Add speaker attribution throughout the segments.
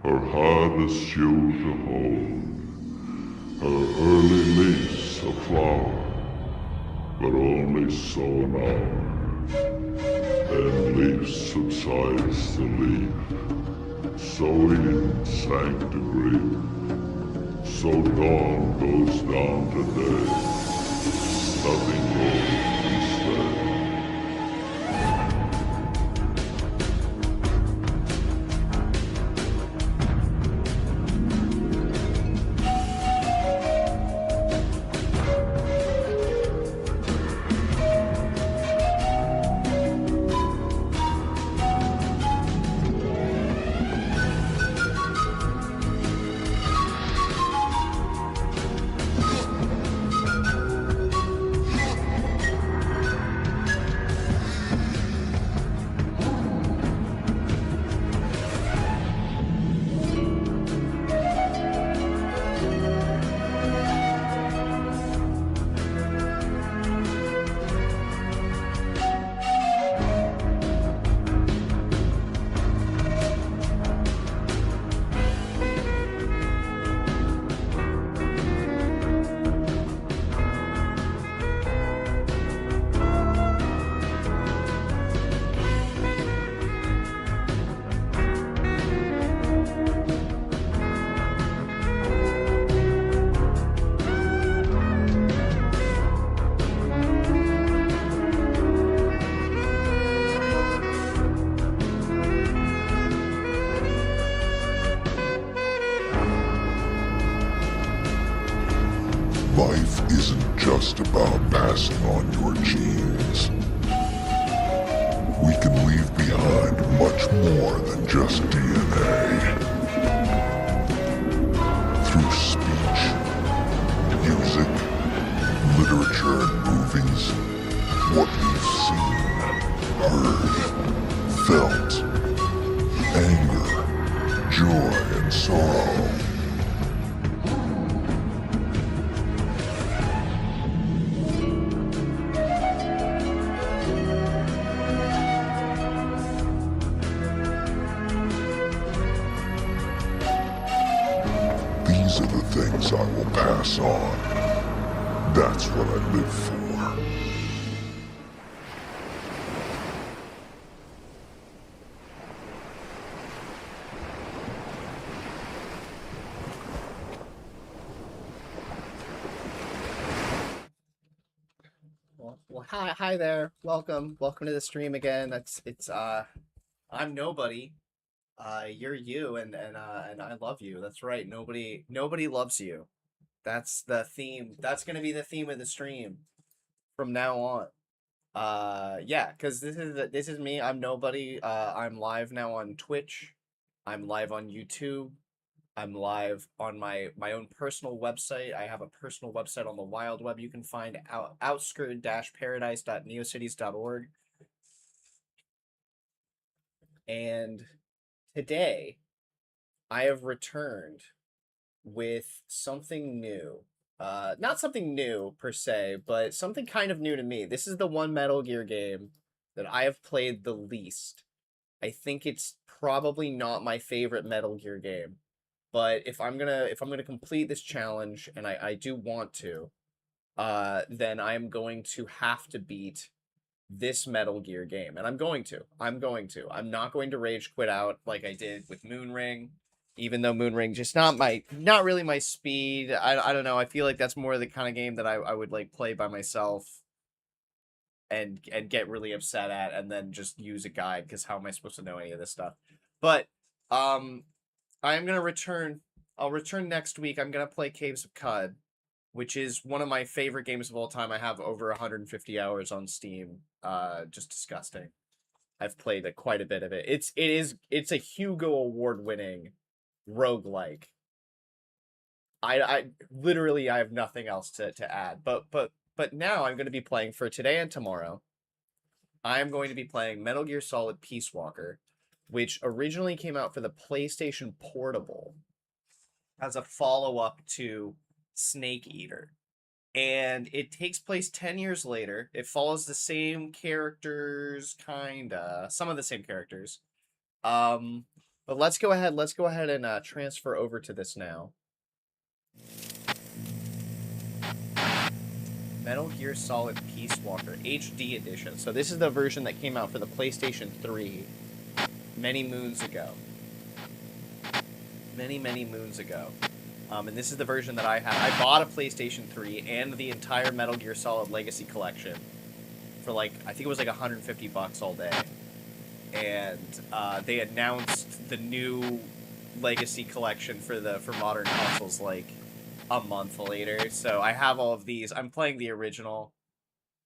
Speaker 1: her hardest jewel to hold, her early lease a flower, but only so an hour. Then leaf subsides the leaf, so Eden sank to grief, so dawn goes down to day, nothing rose instead. Life isn't just about passing on your genes. We can leave behind much more than just DNA. Through speech, music, literature, and movies, what we've seen, heard, felt, anger, joy, and sorrow. These are the things I will pass on. That's what I live for.
Speaker 2: Well, hi there. Welcome to the stream again. I'm nobody. You're you, and I love you. That's right. Nobody loves you. That's the theme. That's gonna be the theme of the stream from now on. Yeah, because this is me. I'm nobody. I'm live now on Twitch. I'm live on YouTube. I'm live on my own personal website. I have a personal website on the wild web. You can find outskirt-paradise.neocities.org. And today I have returned with something new. Not something new per se, but something kind of new to me. This is the one Metal Gear game that I have played the least. I think it's probably not my favorite Metal Gear game. But if I'm gonna complete this challenge, and I do want to, then I'm going to have to beat this Metal Gear game, and I'm going to. I'm not going to rage quit out like I did with Moonring, even though Moonring just not really my speed. I don't know. I feel like that's more the kind of game that I would like play by myself and get really upset at, and then just use a guide because how am I supposed to know any of this stuff? But um, I'm gonna return. I'll return next week. I'm gonna play Caves of Cud, which is one of my favorite games of all time. I have over 150 hours on Steam. Just disgusting. I've played quite a bit of it. It's a Hugo Award winning roguelike. I literally I have nothing else to add. But now I'm going to be playing for today and tomorrow. I'm going to be playing Metal Gear Solid Peace Walker, which originally came out for the PlayStation Portable as a follow up to Snake Eater. And it takes place 10 years later. It follows the same characters, kinda, some of the same characters. Um, But let's go ahead and transfer over to this now. Metal Gear Solid Peace Walker HD edition. So this is the version that came out for the PlayStation 3 many moons ago. Many moons ago. And this is the version that I had. I bought a PlayStation 3 and the entire Metal Gear Solid Legacy Collection for like, I think it was like $150 all day. And they announced the new Legacy Collection for modern consoles like a month later. So I have all of these. I'm playing the original.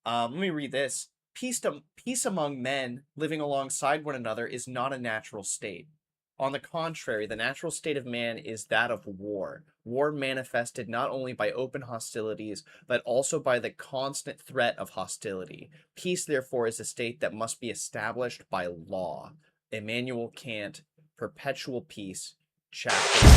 Speaker 2: Let me read this. Peace among men living alongside one another is not a natural state. On the contrary, the natural state of man is that of war. War manifested not only by open hostilities, but also by the constant threat of hostility. Peace, therefore, is a state that must be established by law. Immanuel Kant, Perpetual Peace, Chapter.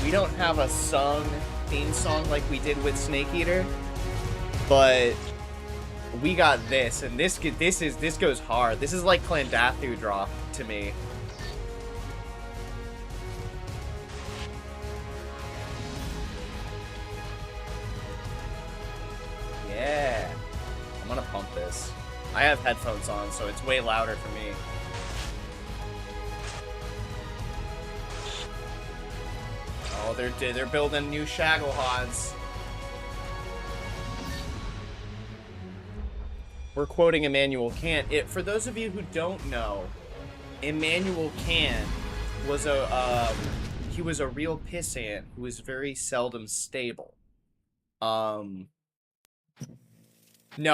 Speaker 2: We don't have a theme song like we did with Snake Eater, but we got this, and this goes hard. This is like Clandathu drop to me. Yeah, I'm gonna pump this. I have headphones on, so it's way louder for me. Oh, they're building new Shagohods. We're quoting Immanuel Kant. For those of you who don't know, Immanuel Kant was he was a real pissant who was very seldom stable. No,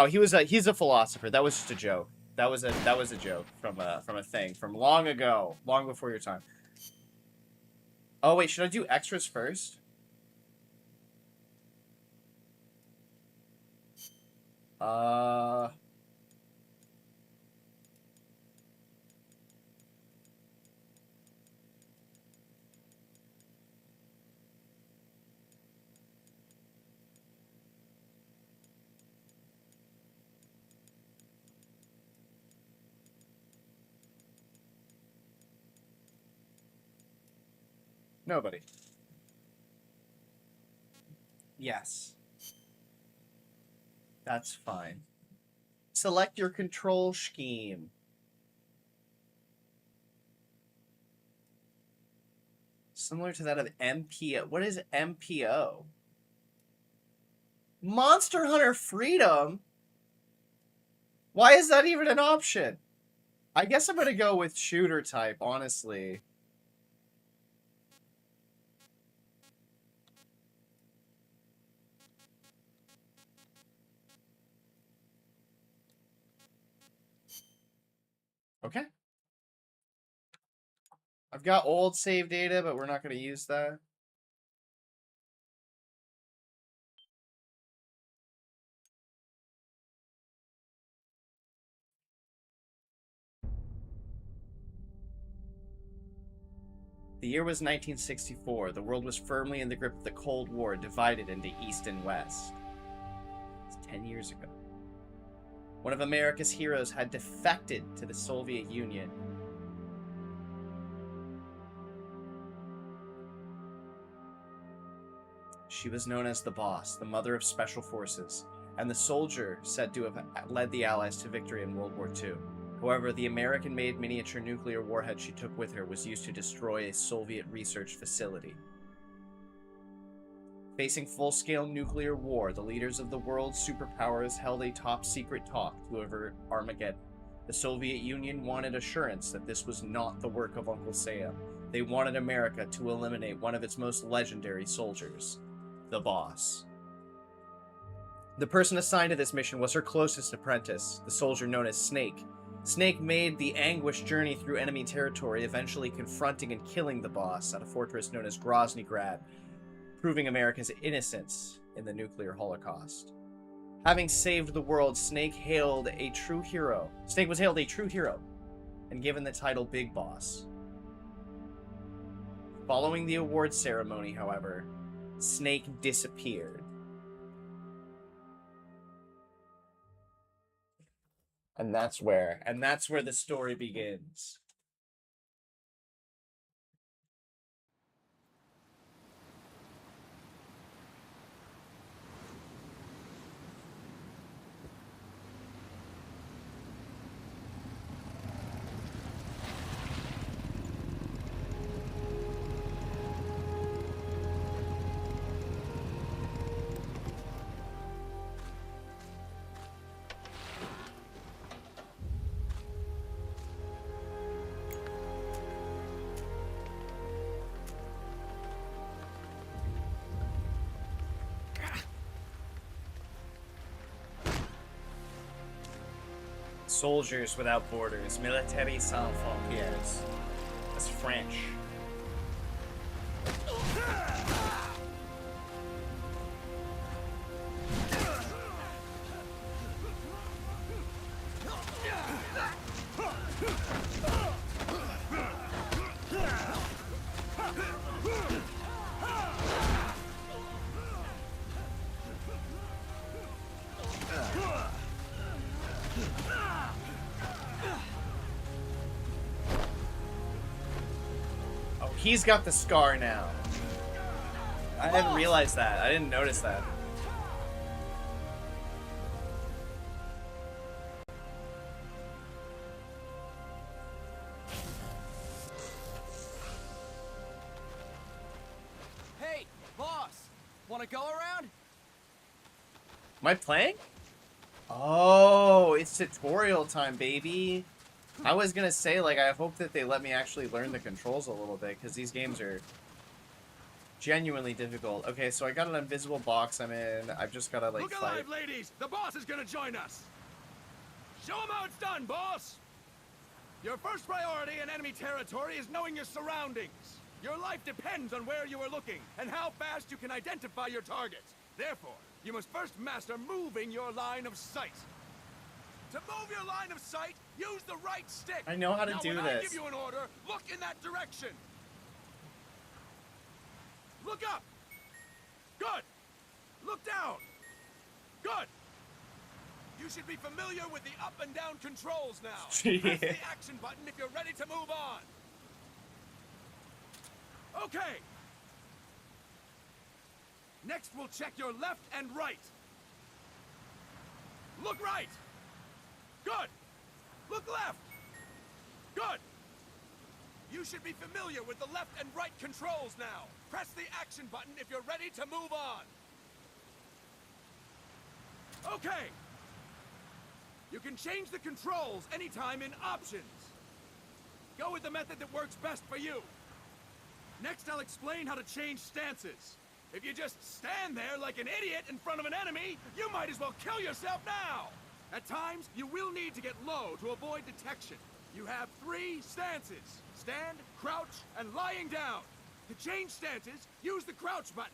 Speaker 2: he's a philosopher. That was just a joke. That was a joke from a thing from long ago, long before your time. Oh, wait, should I do extras first? Nobody. Yes. That's fine. Select your control scheme. Similar to that of MPO. What is MPO? Monster Hunter Freedom? Why is that even an option? I guess I'm gonna go with shooter type, honestly. Okay. I've got old save data, but we're not going to use that. The year was 1964. The world was firmly in the grip of the Cold War, divided into East and West. It's 10 years ago. One of America's heroes had defected to the Soviet Union. She was known as the Boss, the mother of special forces, and the soldier said to have led the Allies to victory in World War II. However, the American-made miniature nuclear warhead she took with her was used to destroy a Soviet research facility. Facing full-scale nuclear war, the leaders of the world's superpowers held a top-secret talk to avert Armageddon. The Soviet Union wanted assurance that this was not the work of Uncle Sam. They wanted America to eliminate one of its most legendary soldiers, the Boss. The person assigned to this mission was her closest apprentice, the soldier known as Snake. Snake made the anguished journey through enemy territory, eventually confronting and killing the Boss at a fortress known as Groznygrad. proving America's innocence in the nuclear holocaust. Having saved the world, Snake was hailed a true hero and given the title Big Boss. Following the awards ceremony, however, Snake disappeared. And that's where the story begins. Soldiers Without Borders, Militaires Sans Frontières. That's French. He's got the scar now. I didn't realize that. I didn't notice that.
Speaker 3: Hey, boss! Wanna go around?
Speaker 2: Am I playing? Oh, it's tutorial time, baby. I was gonna say, like, I hope that they let me actually learn the controls a little bit, because these games are genuinely difficult. Okay, so I got an invisible box I'm in. I've just gotta, like,
Speaker 4: Look alive, ladies! The boss is gonna join us! Show him how it's done, boss! Your first priority in enemy territory is knowing your surroundings. Your life depends on where you are looking, and how fast you can identify your targets. Therefore, you must first master moving your line of sight. To move your line of sight, use the right stick.
Speaker 2: I know how to do
Speaker 4: when
Speaker 2: this.
Speaker 4: I give you an order, look in that direction. Look up. Good. Look down. Good. You should be familiar with the up and down controls now. Press the action button if you're ready to move on. Okay. Next, we'll check your left and right. Look right. Good. Look left. Good. You should be familiar with the left and right controls now. Press the action button if you're ready to move on. Okay. You can change the controls anytime in options. Go with the method that works best for you. Next, I'll explain how to change stances. If you just stand there like an idiot in front of an enemy, you might as well kill yourself now. At times, you will need to get low to avoid detection. You have 3 stances: stand, crouch, and lying down. To change stances, use the crouch button.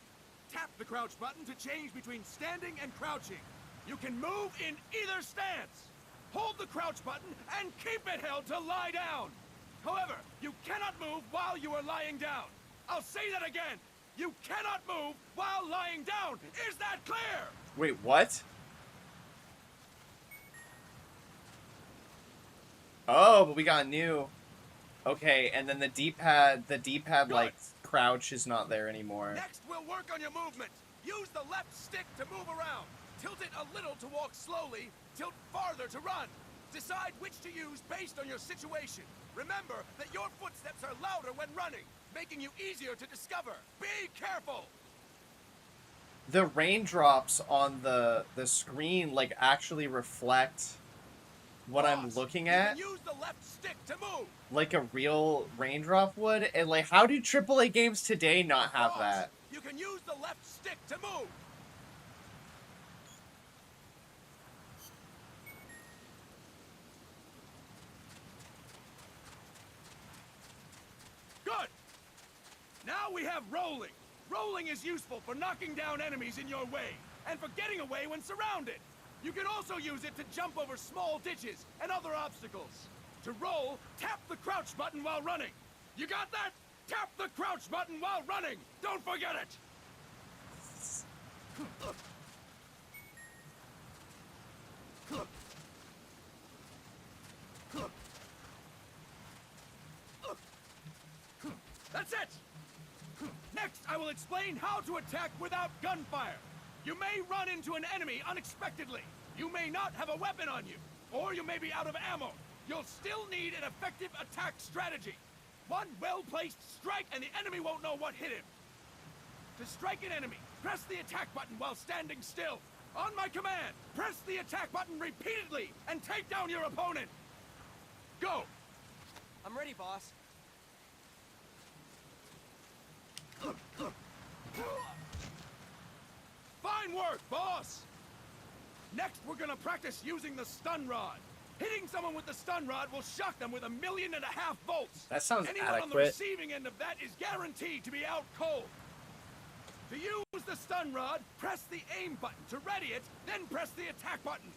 Speaker 4: Tap the crouch button to change between standing and crouching. You can move in either stance. Hold the crouch button and keep it held to lie down. However, you cannot move while you are lying down. I'll say that again. You cannot move while lying down. Is that clear?
Speaker 2: Wait, what? Oh, but we got new. Okay, and then the D-pad, like, crouch is not there anymore.
Speaker 4: Next, we'll work on your movement. Use the left stick to move around. Tilt it a little to walk slowly. Tilt farther to run. Decide which to use based on your situation. Remember that your footsteps are louder when running, making you easier to discover. Be careful!
Speaker 2: The raindrops on the screen, like, actually reflect what I'm looking at.
Speaker 4: You can use the left stick to move.
Speaker 2: Like a real raindrop would. And, like, how do AAA games today not have that?
Speaker 4: You can use the left stick to move. Good. Now we have rolling. Rolling is useful for knocking down enemies in your way, and for getting away when surrounded. You can also use it to jump over small ditches and other obstacles. To roll, tap the crouch button while running. You got that? Tap the crouch button while running! Don't forget it! That's it! Next, I will explain how to attack without gunfire. You may run into an enemy unexpectedly. You may not have a weapon on you, or you may be out of ammo. You'll still need an effective attack strategy. One well-placed strike and the enemy won't know what hit him. To strike an enemy, press the attack button while standing still. On my command, press the attack button repeatedly and take down your opponent. Go!
Speaker 3: I'm ready, boss.
Speaker 4: Fine work, boss! Next, we're gonna practice using the stun rod. Hitting someone with the stun rod will shock them with 1.5 million volts.
Speaker 2: That sounds
Speaker 4: Anyone on the
Speaker 2: adequate.
Speaker 4: receiving end of that is guaranteed to be out cold. To use the stun rod, press the aim button to ready it, then press the attack button.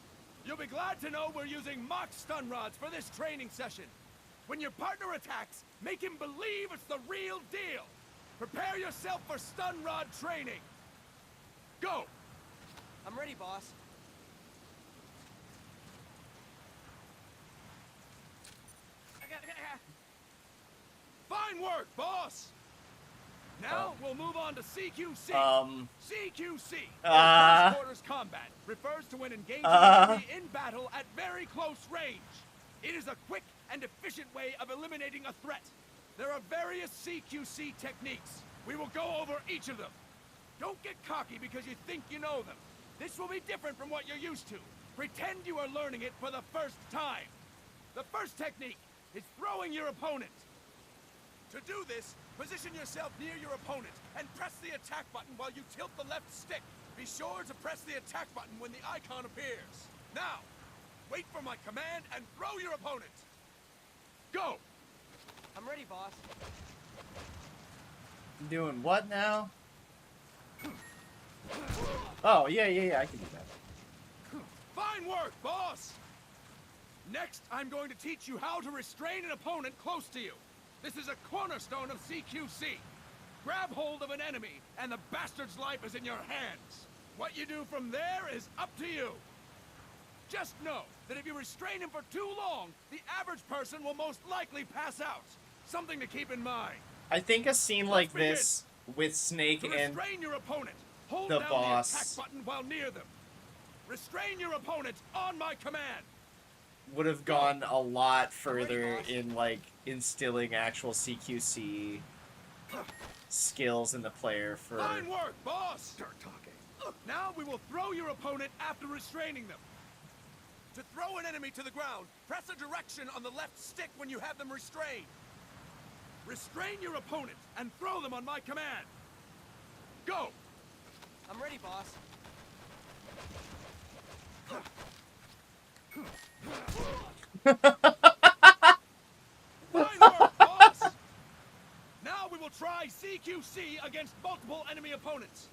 Speaker 4: You'll be glad to know we're using mock stun rods for this training session. When your partner attacks, make him believe it's the real deal. Prepare yourself for stun rod training. Go!
Speaker 3: I'm ready, boss.
Speaker 4: Fine work, boss! Now, we'll move on to CQC. CQC, or Close Quarters Combat, refers to when engaging an enemy in battle at very close range. It is a quick and efficient way of eliminating a threat. There are various CQC techniques. We will go over each of them. Don't get cocky because you think you know them. This will be different from what you're used to. Pretend you are learning it for the first time. The first technique is throwing your opponent. To do this, position yourself near your opponent and press the attack button while you tilt the left stick. Be sure to press the attack button when the icon appears. Now, wait for my command and throw your opponent. Go!
Speaker 3: I'm ready, boss.
Speaker 2: Doing what now? Oh, yeah, I can do that.
Speaker 4: Fine work, boss! Next, I'm going to teach you how to restrain an opponent close to you. This is a cornerstone of CQC. Grab hold of an enemy, and the bastard's life is in your hands. What you do from there is up to you. Just know that if you restrain him for too long, the average person will most likely pass out. Something to keep in mind.
Speaker 2: I think a scene like this with Snake
Speaker 4: To
Speaker 2: and
Speaker 4: restrain your opponent, hold
Speaker 2: the
Speaker 4: down
Speaker 2: boss
Speaker 4: the attack button while near them. Restrain your opponent on my command.
Speaker 2: would have gone a lot further in like instilling actual CQC skills in the player for.
Speaker 4: Fine work, boss! Start talking. Now we will throw your opponent after restraining them. To throw an enemy to the ground, press a direction on the left stick when you have them restrained. Restrain your opponent and throw them on my command. Go!
Speaker 3: I'm ready, boss.
Speaker 4: Fine work, boss! Now we will try CQC against multiple enemy opponents.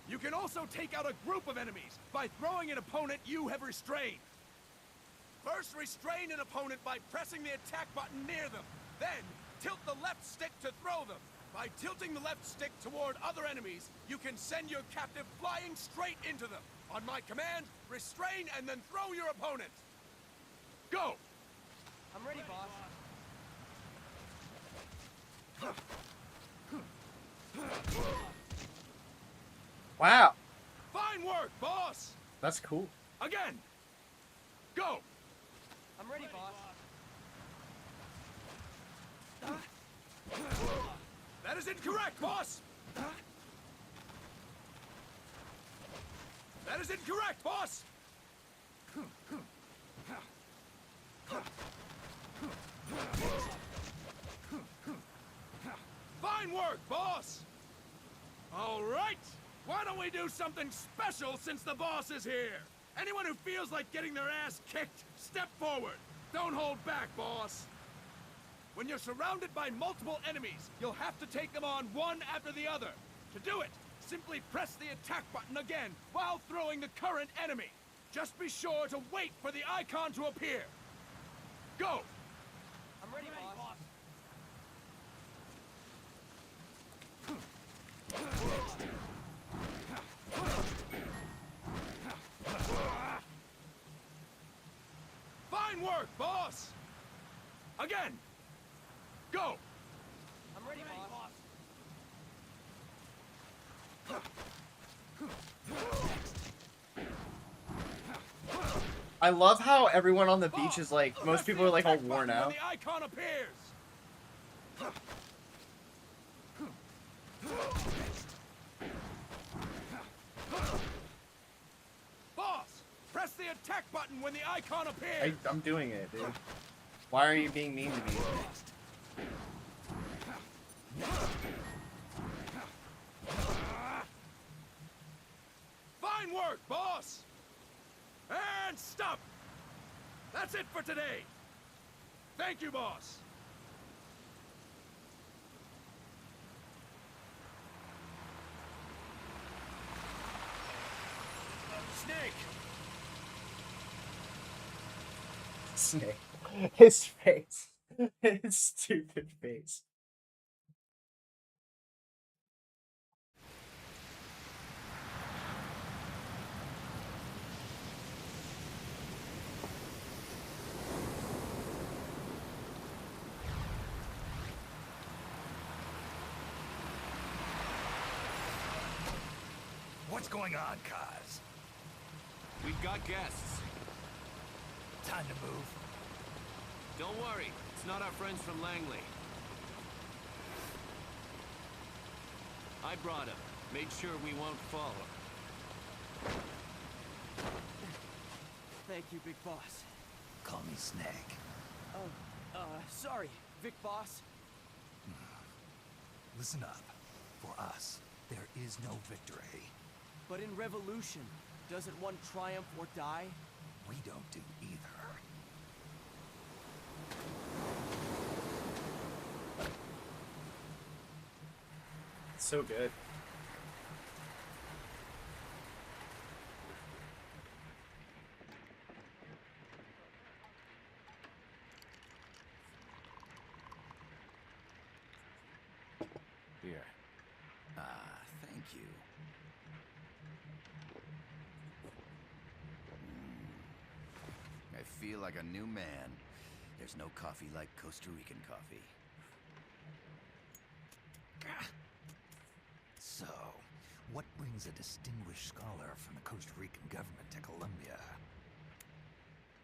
Speaker 4: You can also take out a group of enemies by throwing an opponent you have restrained. First, restrain an opponent by pressing the attack button near them. Then, tilt the left stick to throw them. By tilting the left stick toward other enemies, you can send your captive flying straight into them. On my command, restrain and then throw your opponent. Go!
Speaker 3: I'm ready, boss.
Speaker 2: Wow,
Speaker 4: Fine work, boss!
Speaker 2: that's cool.
Speaker 4: Again! Go!
Speaker 3: I'm ready, boss.
Speaker 4: That is incorrect, boss! That is incorrect, boss! Fine work, boss! All right! Why don't we do something special since the boss is here? Anyone who feels like getting their ass kicked, step forward. Don't hold back, boss. When you're surrounded by multiple enemies, you'll have to take them on one after the other. To do it, simply press the attack button again while throwing the current enemy. Just be sure to wait for the icon to appear. Go!
Speaker 3: I'm ready, boss.
Speaker 4: Fine work, boss! Again! Go!
Speaker 3: I'm ready, boss.
Speaker 2: I love how everyone on the beach is like, most people are like all worn
Speaker 4: When
Speaker 2: out.
Speaker 4: the icon appears. Boss, press the attack button when the icon appears.
Speaker 2: I'm doing it, dude. Why are you being mean to me?
Speaker 4: Fine work, boss! And stop! That's it for today! Thank you, boss! Snake!
Speaker 2: Snake. His face. His stupid face.
Speaker 5: What's going on, Kaz?
Speaker 6: We've got guests.
Speaker 5: Time to move.
Speaker 6: Don't worry, it's not our friends from Langley. I brought him. Made sure we won't fall.
Speaker 3: Thank you, big boss.
Speaker 5: Call me Snake.
Speaker 3: Sorry, Vic boss.
Speaker 5: Listen up. For us, there is no victory.
Speaker 3: But in revolution, doesn't one triumph or die?
Speaker 5: We don't do either.
Speaker 2: So good.
Speaker 6: Here.
Speaker 5: Thank you. I feel like a new man. There's no coffee like Costa Rican coffee. So, what brings a distinguished scholar from the Costa Rican government to Colombia?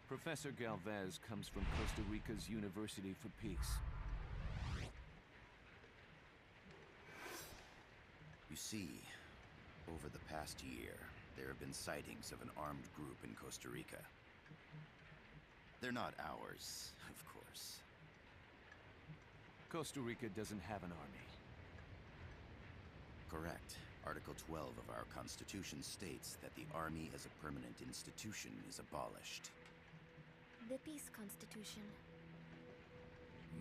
Speaker 6: Professor Galvez comes from Costa Rica's University for Peace.
Speaker 5: You see, over the past year, there have been sightings of an armed group in Costa Rica. They're not ours, of course.
Speaker 6: Costa Rica doesn't have an army.
Speaker 5: Correct. Article 12 of our Constitution states that the Army as a permanent institution is abolished.
Speaker 7: The Peace Constitution.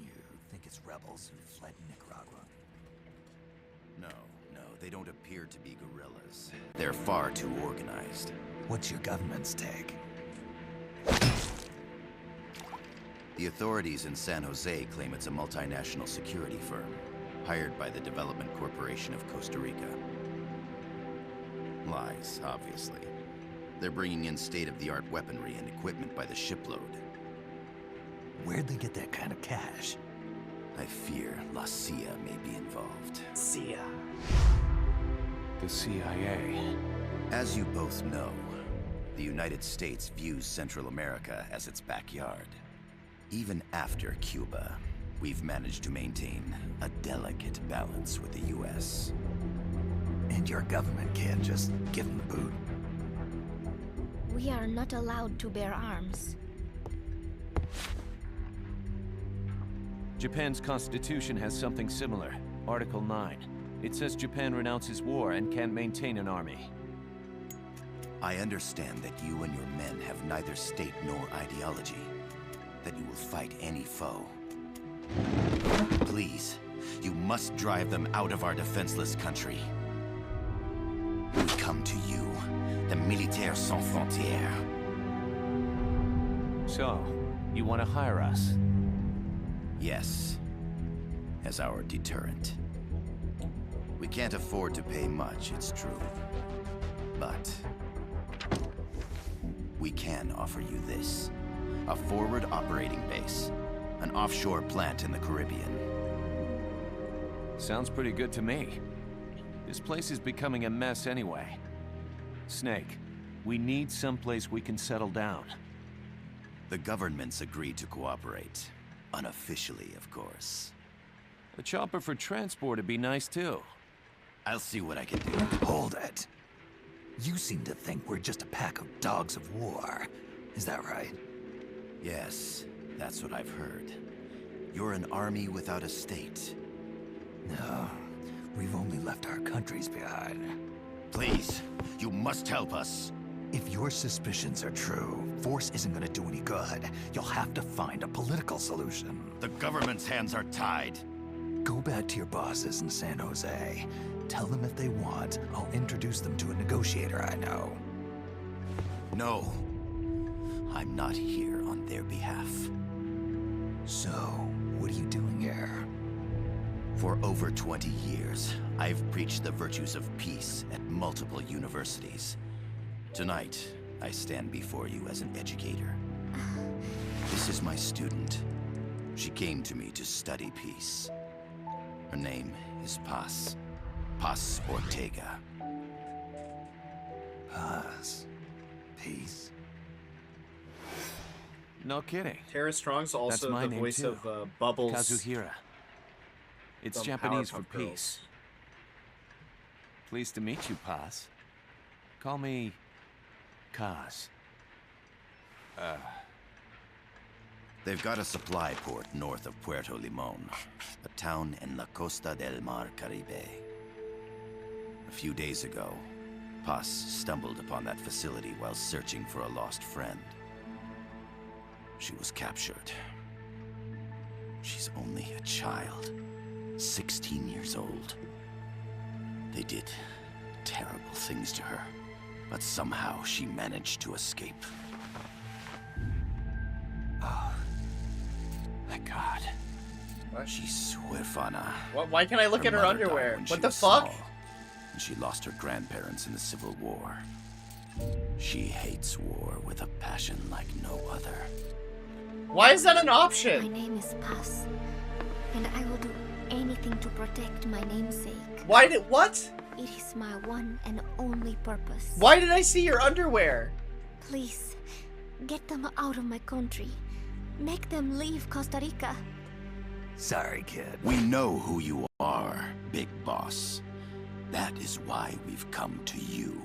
Speaker 5: You think it's rebels who fled Nicaragua? No, they don't appear to be guerrillas. They're far too organized. What's your government's take? The authorities in San Jose claim it's a multinational security firm, hired by the Development Corporation of Costa Rica. Lies, obviously. They're bringing in state-of-the-art weaponry and equipment by the shipload. Where'd they get that kind of cash? I fear La CIA may be involved.
Speaker 2: See ya.
Speaker 6: The CIA.
Speaker 5: As you both know, the United States views Central America as its backyard. Even after Cuba, we've managed to maintain a delicate balance with the U.S. And your government can't just give them the boot?
Speaker 7: We are not allowed to bear arms.
Speaker 6: Japan's constitution has something similar. Article 9. It says Japan renounces war and can't maintain an army.
Speaker 5: I understand that you and your men have neither state nor ideology. That you will fight any foe. Please, you must drive them out of our defenseless country. come to you, the Militaires Sans Frontières.
Speaker 6: So, you want to hire us?
Speaker 5: Yes, as our deterrent. We can't afford to pay much, it's true. But we can offer you this. A forward operating base. An offshore plant in the Caribbean.
Speaker 6: Sounds pretty good to me. This place is becoming a mess anyway. Snake, we need someplace we can settle down.
Speaker 5: The government's agreed to cooperate. Unofficially, of course.
Speaker 6: A chopper for transport would be nice too.
Speaker 5: I'll see what I can do.
Speaker 8: Hold it. You seem to think we're just a pack of dogs of war. Is that right?
Speaker 5: Yes, that's what I've heard. You're an army without a state.
Speaker 8: No, we've only left our countries behind.
Speaker 5: Please, you must help us.
Speaker 8: If your suspicions are true, force isn't gonna do any good. You'll have to find a political solution.
Speaker 5: The government's hands are tied.
Speaker 8: Go back to your bosses in San Jose. Tell them if they want, I'll introduce them to a negotiator I know.
Speaker 5: No. I'm not here on their behalf.
Speaker 8: So, what are you doing here?
Speaker 5: For over 20 years, I've preached the virtues of peace at multiple universities. Tonight, I stand before you as an educator. This is my student. She came to me to study peace. Her name is Paz. Paz Ortega.
Speaker 8: Paz. Peace.
Speaker 6: No kidding.
Speaker 2: Tara Strong's also
Speaker 6: my
Speaker 2: the
Speaker 6: name,
Speaker 2: voice
Speaker 6: too.
Speaker 2: of Bubbles.
Speaker 6: Kazuhira. It's
Speaker 2: from
Speaker 6: Japanese for
Speaker 2: Powerpuff Girls.
Speaker 6: peace. Pleased to meet you, Paz. Call me Kaz.
Speaker 5: They've got a supply port north of Puerto Limon, a town in la Costa del Mar Caribe. A few days ago, Paz stumbled upon that facility while searching for a lost friend. She was captured. She's only a child, 16 years old. They did terrible things to her, but somehow she managed to escape.
Speaker 6: Thank God.
Speaker 5: She's huérfana.
Speaker 2: Why can't I look at her
Speaker 5: mother died
Speaker 2: underwear?
Speaker 5: when she
Speaker 2: What the
Speaker 5: was
Speaker 2: fuck?
Speaker 5: small, and she lost her grandparents in the Civil War. She hates war with a passion like no other.
Speaker 2: Why is that an
Speaker 7: My
Speaker 2: option?
Speaker 7: name is Paz, and I will do anything to protect my namesake.
Speaker 2: Why did what?
Speaker 7: It is my one and only purpose.
Speaker 2: Why did I see your underwear?
Speaker 7: Please, get them out of my country. Make them leave Costa Rica.
Speaker 8: Sorry, kid.
Speaker 5: We know who you are, Big Boss. That is why we've come to you.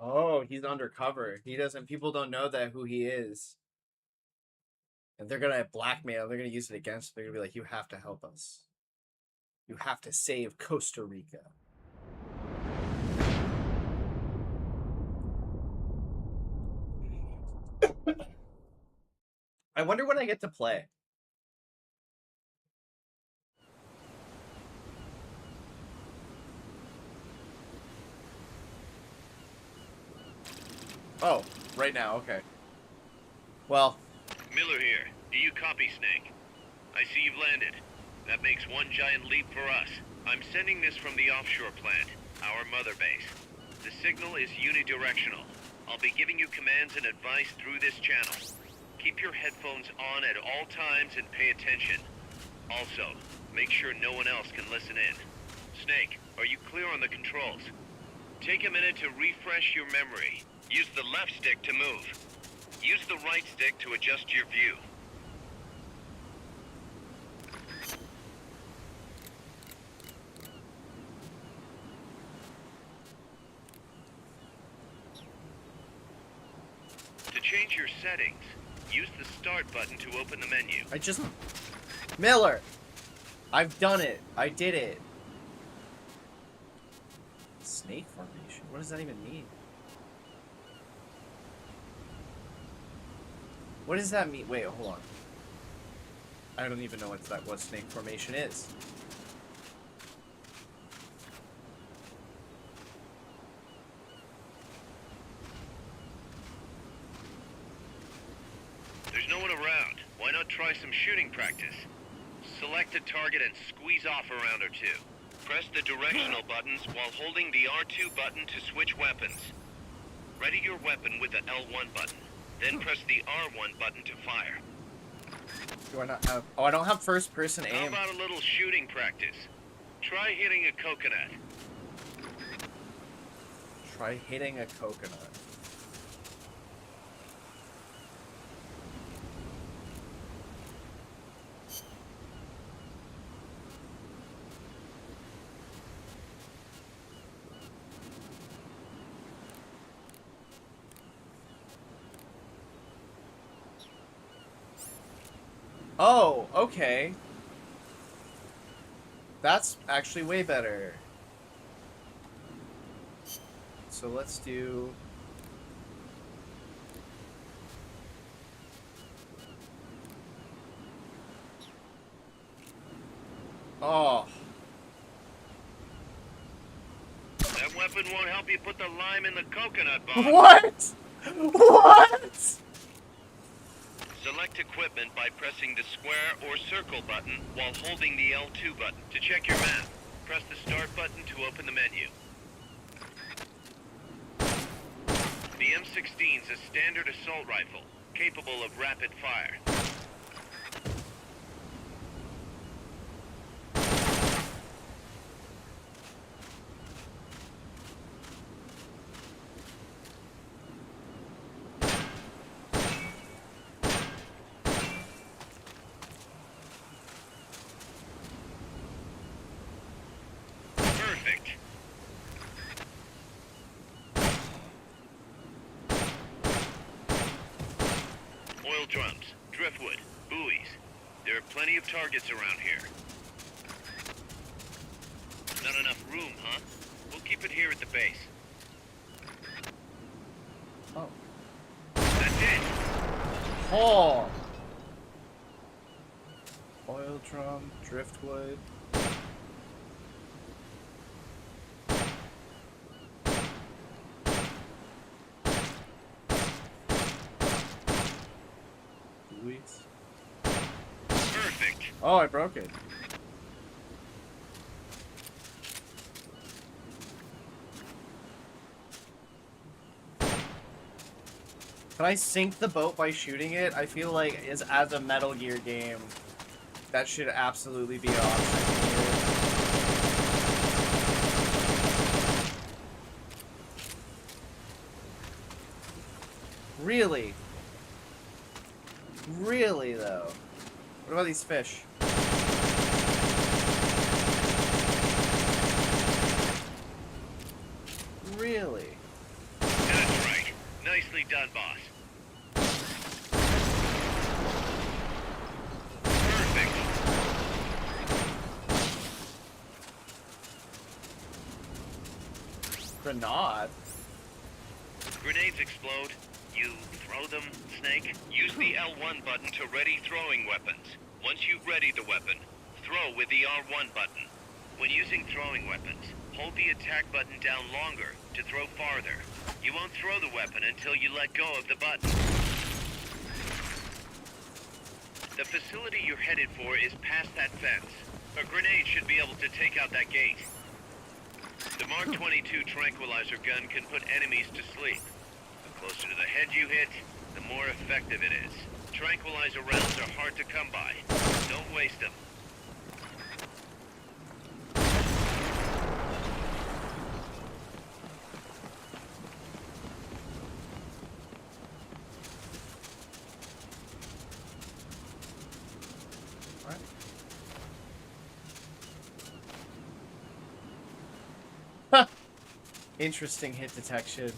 Speaker 2: Oh, he's undercover. He doesn't. People don't know that who he is. And they're gonna blackmail. They're gonna use it against him. They're gonna be like, "You have to help us. You have to save Costa Rica." I wonder when I get to play. Oh, right now, okay. Well,
Speaker 9: Miller here. Do you copy, Snake? I see you've landed. That makes one giant leap for us. I'm sending this from the offshore plant, our mother base. The signal is unidirectional. I'll be giving you commands and advice through this channel. Keep your headphones on at all times and pay attention. Also, make sure no one else can listen in. Snake, are you clear on the controls? Take a minute to refresh your memory. Use the left stick to move. Use the right stick to adjust your view. To change your settings, use the start button to open the menu.
Speaker 2: I just... Miller! I've done it. I did it. Snake formation? What does that even mean? What does that mean? Wait, hold on. I don't even know what snake formation is.
Speaker 9: some shooting practice. Select a target and squeeze off a round or two. Press the directional buttons while holding the R2 button to switch weapons. Ready your weapon with the L1 button. Then press the R1 button to fire.
Speaker 2: Do I not have... Oh, I don't have first-person
Speaker 9: How
Speaker 2: aim.
Speaker 9: about a little shooting practice? Try hitting a coconut.
Speaker 2: Try hitting a coconut. Oh, okay. That's actually way better. So let's do... Oh.
Speaker 9: That weapon won't help you put the lime in the coconut box.
Speaker 2: What? What?
Speaker 9: Select equipment by pressing the square or circle button while holding the L2 button. To check your map, press the start button to open the menu. The M16 is a standard assault rifle, capable of rapid fire. Perfect. Oil drums, driftwood, buoys. There are plenty of targets around here. Not enough room, huh? We'll keep it here at the base.
Speaker 2: Oh.
Speaker 9: That's it!
Speaker 2: Oh. Oil drum, driftwood. Buoys.
Speaker 9: Perfect.
Speaker 2: Oh, I broke it. Can I sink the boat by shooting it? I feel like as a Metal Gear game, that should absolutely be an option here. Really? Really, though? What about these fish? Really?
Speaker 9: That's right. Nicely done, boss. Perfect.
Speaker 2: Grenade?
Speaker 9: Grenades explode. You throw them, Snake. Use the L1 button to ready throwing weapons. Once you've readied the weapon, throw with the R1 button. When using throwing weapons, hold the attack button down longer to throw farther. You won't throw the weapon until you let go of the button. The facility you're headed for is past that fence. A grenade should be able to take out that gate. The Mark 22 tranquilizer gun can put enemies to sleep. The closer to the head you hit, the more effective it is. Tranquilizer rounds are hard to come by. Don't waste them.
Speaker 2: Interesting hit detection.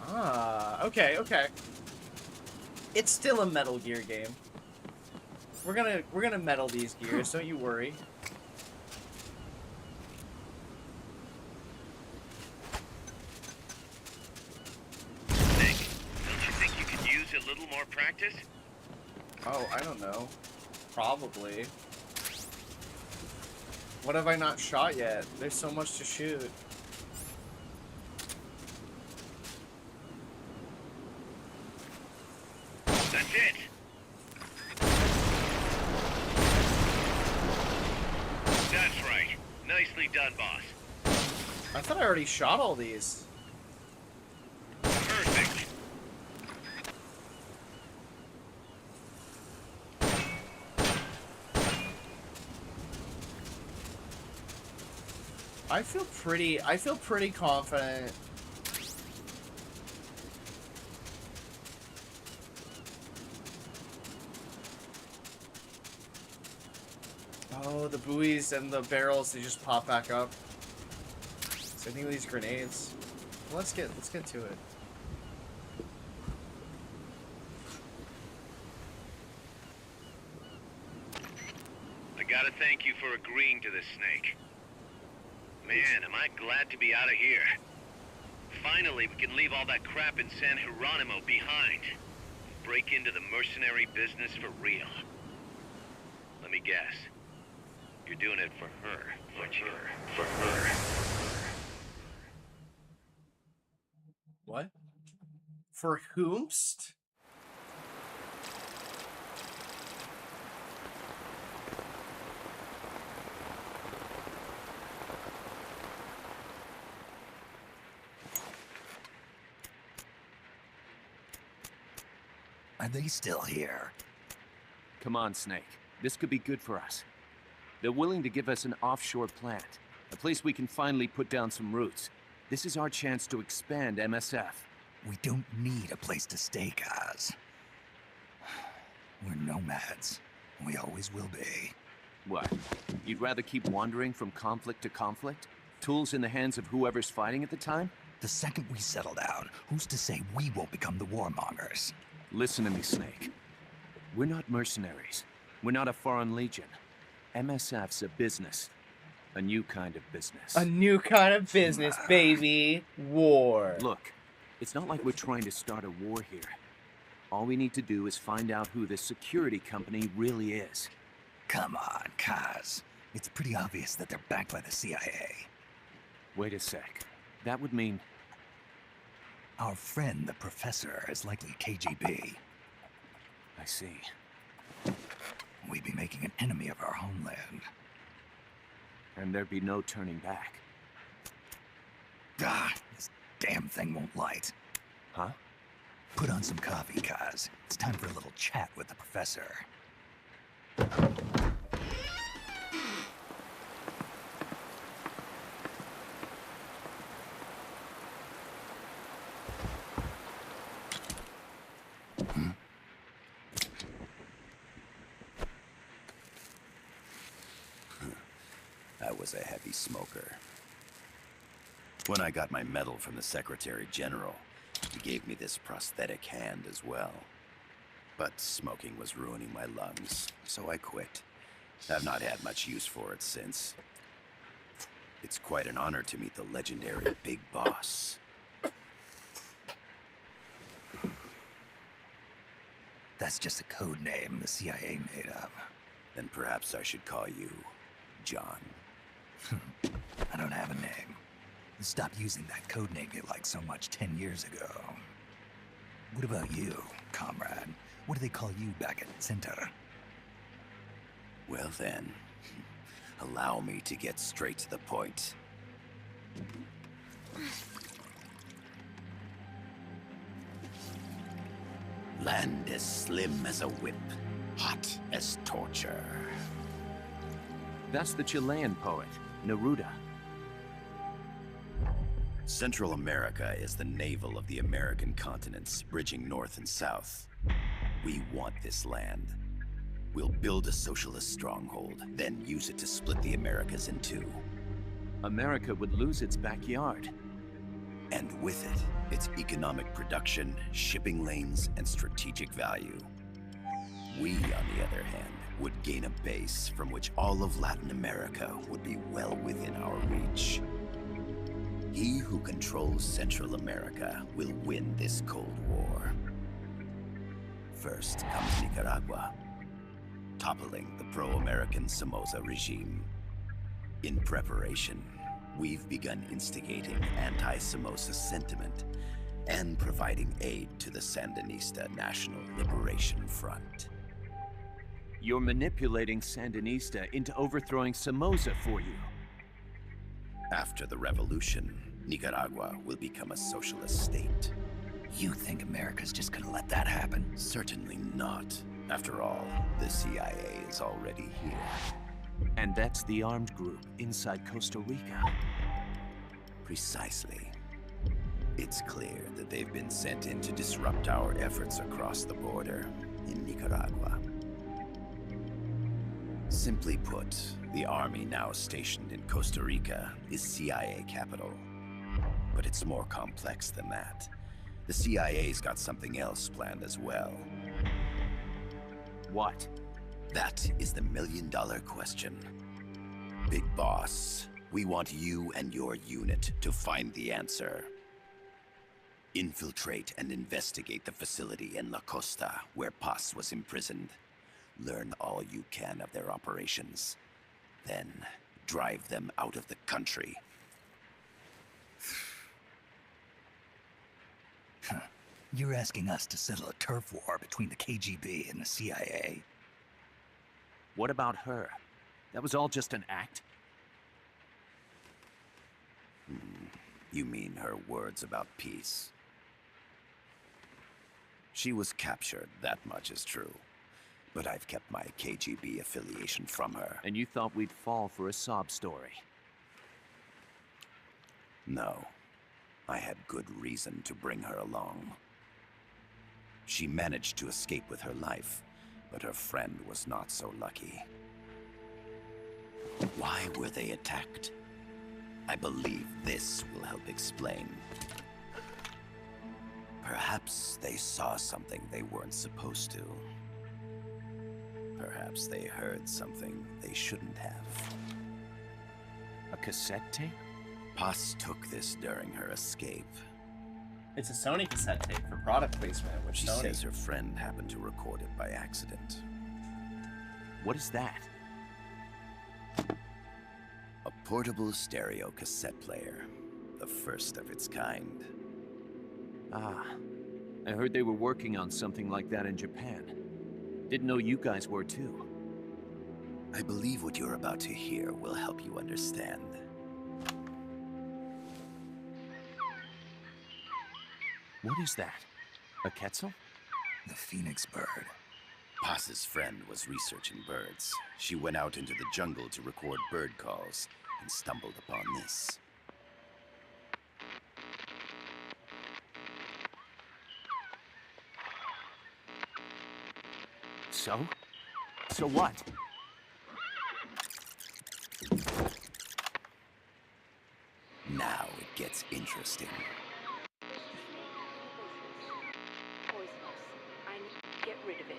Speaker 2: Ah, okay, okay. It's still a Metal Gear game. We're gonna metal these gears, don't you worry.
Speaker 9: Nick, don't you think you could use a little more practice?
Speaker 2: Oh, I don't know. Probably. What have I not shot yet? There's so much to shoot.
Speaker 9: done, boss.
Speaker 2: I thought I already shot all these.
Speaker 9: Perfect.
Speaker 2: I feel pretty confident. Oh, the buoys and the barrels, they just pop back up. Same thing with these grenades. Well, let's get to it.
Speaker 9: I gotta thank you for agreeing to this, Snake. Man, am I glad to be out of here. Finally, we can leave all that crap in San Geronimo behind. Break into the mercenary business for real. Let me guess. You're doing it for her, aren't you? For her.
Speaker 2: What? For whomst?
Speaker 8: Are they still here?
Speaker 6: Come on, Snake. This could be good for us. They're willing to give us an offshore plant, a place we can finally put down some roots. This is our chance to expand MSF.
Speaker 8: We don't need a place to stay, guys. We're nomads. We always will be.
Speaker 6: What? You'd rather keep wandering from conflict to conflict? Tools in the hands of whoever's fighting at the time?
Speaker 8: The second we settle down, who's to say we won't become the warmongers?
Speaker 6: Listen to me, Snake. We're not mercenaries. We're not a foreign legion. MSF's a business. A new kind of business.
Speaker 2: A new kind of business, baby. War.
Speaker 6: Look, it's not like we're trying to start a war here. All we need to do is find out who this security company really is.
Speaker 8: Come on, Kaz. It's pretty obvious that they're backed by the CIA.
Speaker 6: Wait a sec. That would mean...
Speaker 8: Our friend, the professor, is likely KGB.
Speaker 6: I see.
Speaker 8: We'd be making an enemy of our homeland.
Speaker 6: And there'd be no turning back.
Speaker 8: Ah, this damn thing won't light.
Speaker 6: Huh?
Speaker 8: Put on some coffee, Kaz. It's time for a little chat with the professor.
Speaker 5: I was a heavy smoker. When I got my medal from the Secretary General, he gave me this prosthetic hand as well. But smoking was ruining my lungs, so I quit. I've not had much use for it since. It's quite an honor to meet the legendary Big Boss.
Speaker 8: That's just a code name the CIA made up.
Speaker 5: Then perhaps I should call you John.
Speaker 8: I don't have a name. Stop using that code name you liked so much 10 years ago. What about you, comrade? What do they call you back at Center?
Speaker 5: Well then, allow me to get straight to the point. Land as slim as a whip, hot as torture.
Speaker 6: That's the Chilean poet, Neruda.
Speaker 5: Central America is the navel of the American continents, bridging north and south. We want this land. We'll build a socialist stronghold, then use it to split the Americas in two.
Speaker 6: America would lose its backyard.
Speaker 5: And with it, its economic production, shipping lanes, and strategic value. We, on the other hand, would gain a base from which all of Latin America would be well within our reach. He who controls Central America will win this Cold War. First comes Nicaragua, toppling the pro-American Somoza regime. In preparation, we've begun instigating anti-Somoza sentiment and providing aid to the Sandinista National Liberation Front.
Speaker 6: You're manipulating Sandinista into overthrowing Somoza for you.
Speaker 5: After the revolution, Nicaragua will become a socialist state.
Speaker 8: You think America's just gonna let that happen?
Speaker 5: Certainly not. After all, the CIA is already here.
Speaker 6: And that's the armed group inside Costa Rica.
Speaker 5: Precisely. It's clear that they've been sent in to disrupt our efforts across the border in Nicaragua. Simply put, the army now stationed in Costa Rica is CIA capital. But it's more complex than that. The CIA's got something else planned as well.
Speaker 6: What?
Speaker 5: That is the million-dollar question. Big Boss, we want you and your unit to find the answer. Infiltrate and investigate the facility in La Costa, where Paz was imprisoned. Learn all you can of their operations. Then, drive them out of the country.
Speaker 8: You're asking us to settle a turf war between the KGB and the CIA?
Speaker 6: What about her? That was all just an act?
Speaker 5: You mean her words about peace? She was captured, that much is true. But I've kept my KGB affiliation from her.
Speaker 6: And you thought we'd fall for a sob story?
Speaker 5: No. I had good reason to bring her along. She managed to escape with her life, but her friend was not so lucky. Why were they attacked? I believe this will help explain. Perhaps they saw something they weren't supposed to. Perhaps they heard something they shouldn't have.
Speaker 6: A cassette tape?
Speaker 5: Paz took this during her escape.
Speaker 2: It's a Sony cassette tape for product placement, which
Speaker 5: She
Speaker 2: Sony...
Speaker 5: says her friend happened to record it by accident.
Speaker 6: What is that?
Speaker 5: A portable stereo cassette player. The first of its kind.
Speaker 6: Ah, I heard they were working on something like that in Japan. Didn't know you guys were too.
Speaker 5: I believe what you're about to hear will help you understand.
Speaker 6: What is that? A Quetzal?
Speaker 8: The phoenix bird.
Speaker 5: Paz's friend was researching birds. She went out into the jungle to record bird calls and stumbled upon this.
Speaker 6: So? So what?
Speaker 5: Now it gets interesting.
Speaker 10: Poisonous. I need to get rid of it.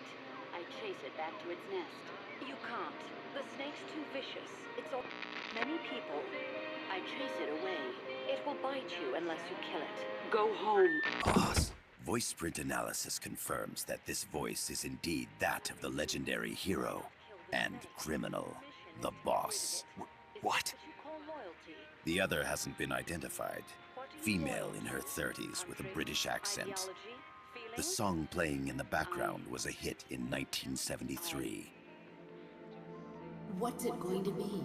Speaker 10: I chase it back to its nest. You can't. The snake's too vicious. It's all... Many people. I chase it away. It will bite you unless you kill it. Go home.
Speaker 5: Boss. Voice print analysis confirms that this voice is indeed that of the legendary hero and criminal, the Boss.
Speaker 8: What?
Speaker 5: The other hasn't been identified. Female in her 30s with a British accent. The song playing in the background was a hit in 1973.
Speaker 11: What's it going to be?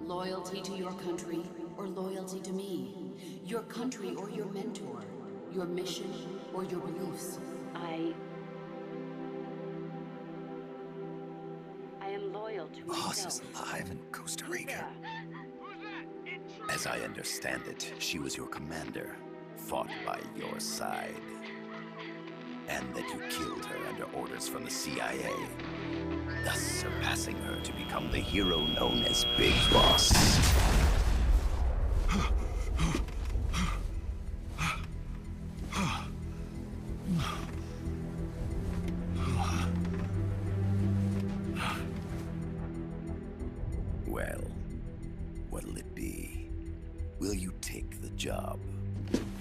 Speaker 11: Loyalty to your country or loyalty to me? Your country or your mentor? Your mission or your beliefs?
Speaker 10: I am loyal to
Speaker 8: Boss
Speaker 10: myself.
Speaker 8: is alive in Costa Rica.
Speaker 5: As I understand it, she was your commander, fought by your side. And that you killed her under orders from the CIA, thus surpassing her to become the hero known as Big Boss. Well, what'll it be? Will you take the job?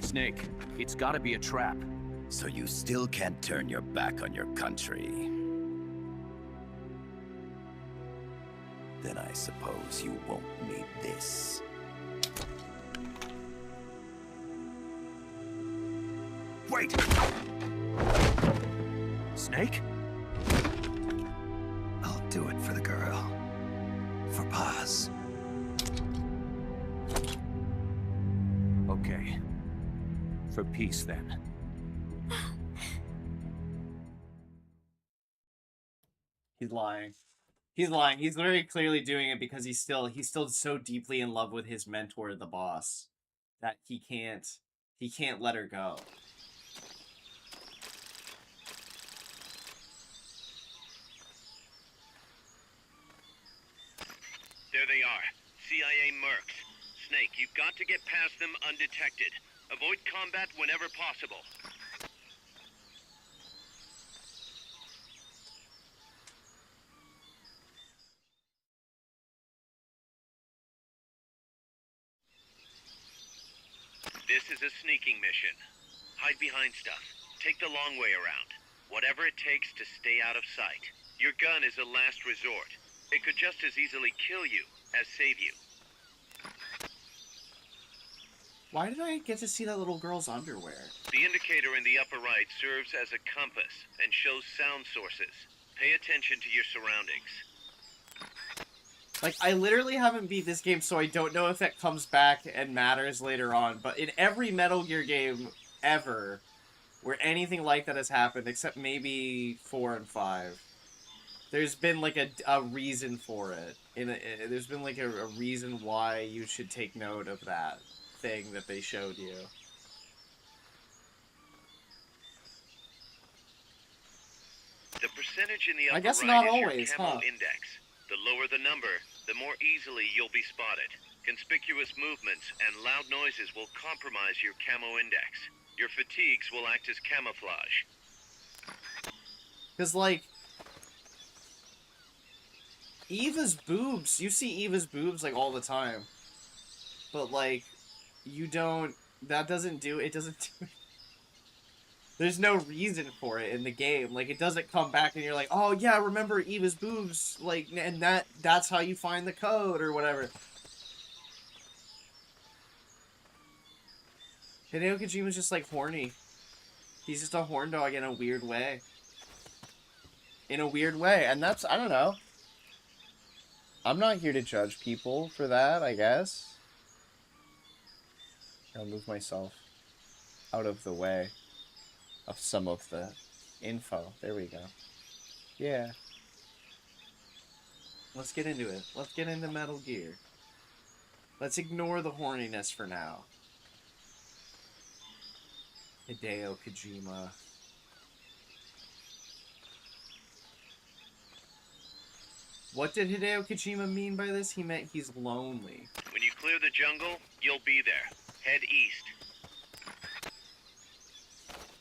Speaker 6: Snake, it's gotta be a trap.
Speaker 5: So you still can't turn your back on your country? Then I suppose you won't need this.
Speaker 8: Wait!
Speaker 6: Snake?
Speaker 8: I'll do it for the girl. For Paz.
Speaker 6: for peace, then.
Speaker 2: He's lying. He's lying. He's very clearly doing it because he's still so deeply in love with his mentor, the boss, that he can't let her go.
Speaker 9: There they are. CIA mercs. Snake, you've got to get past them undetected. Avoid combat whenever possible. This is a sneaking mission. Hide behind stuff. Take the long way around. Whatever it takes to stay out of sight. Your gun is a last resort. It could just as easily kill you as save you.
Speaker 2: Why did I get to see that little girl's underwear?
Speaker 9: The indicator in the upper right serves as a compass and shows sound sources. Pay attention to your surroundings.
Speaker 2: Like, I literally haven't beat this game, so I don't know if that comes back and matters later on, but in every Metal Gear game ever, where anything like that has happened, except maybe 4 and 5, there's been, like, a reason for it. There's been, like, a reason why you should take note of that thing that they showed you.
Speaker 9: The percentage in the upper
Speaker 2: I guess
Speaker 9: right
Speaker 2: not
Speaker 9: is
Speaker 2: always,
Speaker 9: your camo
Speaker 2: huh?
Speaker 9: index. The lower the number, the more easily you'll be spotted. Conspicuous movements and loud noises will compromise your camo index. Your fatigues will act as camouflage.
Speaker 2: Because, like, Eva's boobs, you see Eva's boobs, like, all the time. But, like, you don't, that doesn't do, it doesn't do, there's no reason for it in the game. Like, it doesn't come back and you're like, oh yeah, remember Eva's boobs, like, and that's how you find the code or whatever. Hideo Kojima's just, like, horny. He's just a horn dog in a weird way. In a weird way, and that's, I don't know. I'm not here to judge people for that, I guess. I'll move myself out of the way of some of the info. There we go. Yeah. Let's get into it. Let's get into Metal Gear. Let's ignore the horniness for now. Hideo Kojima. What did Hideo Kojima mean by this? He meant he's lonely.
Speaker 9: When you clear the jungle, you'll be there. Head east.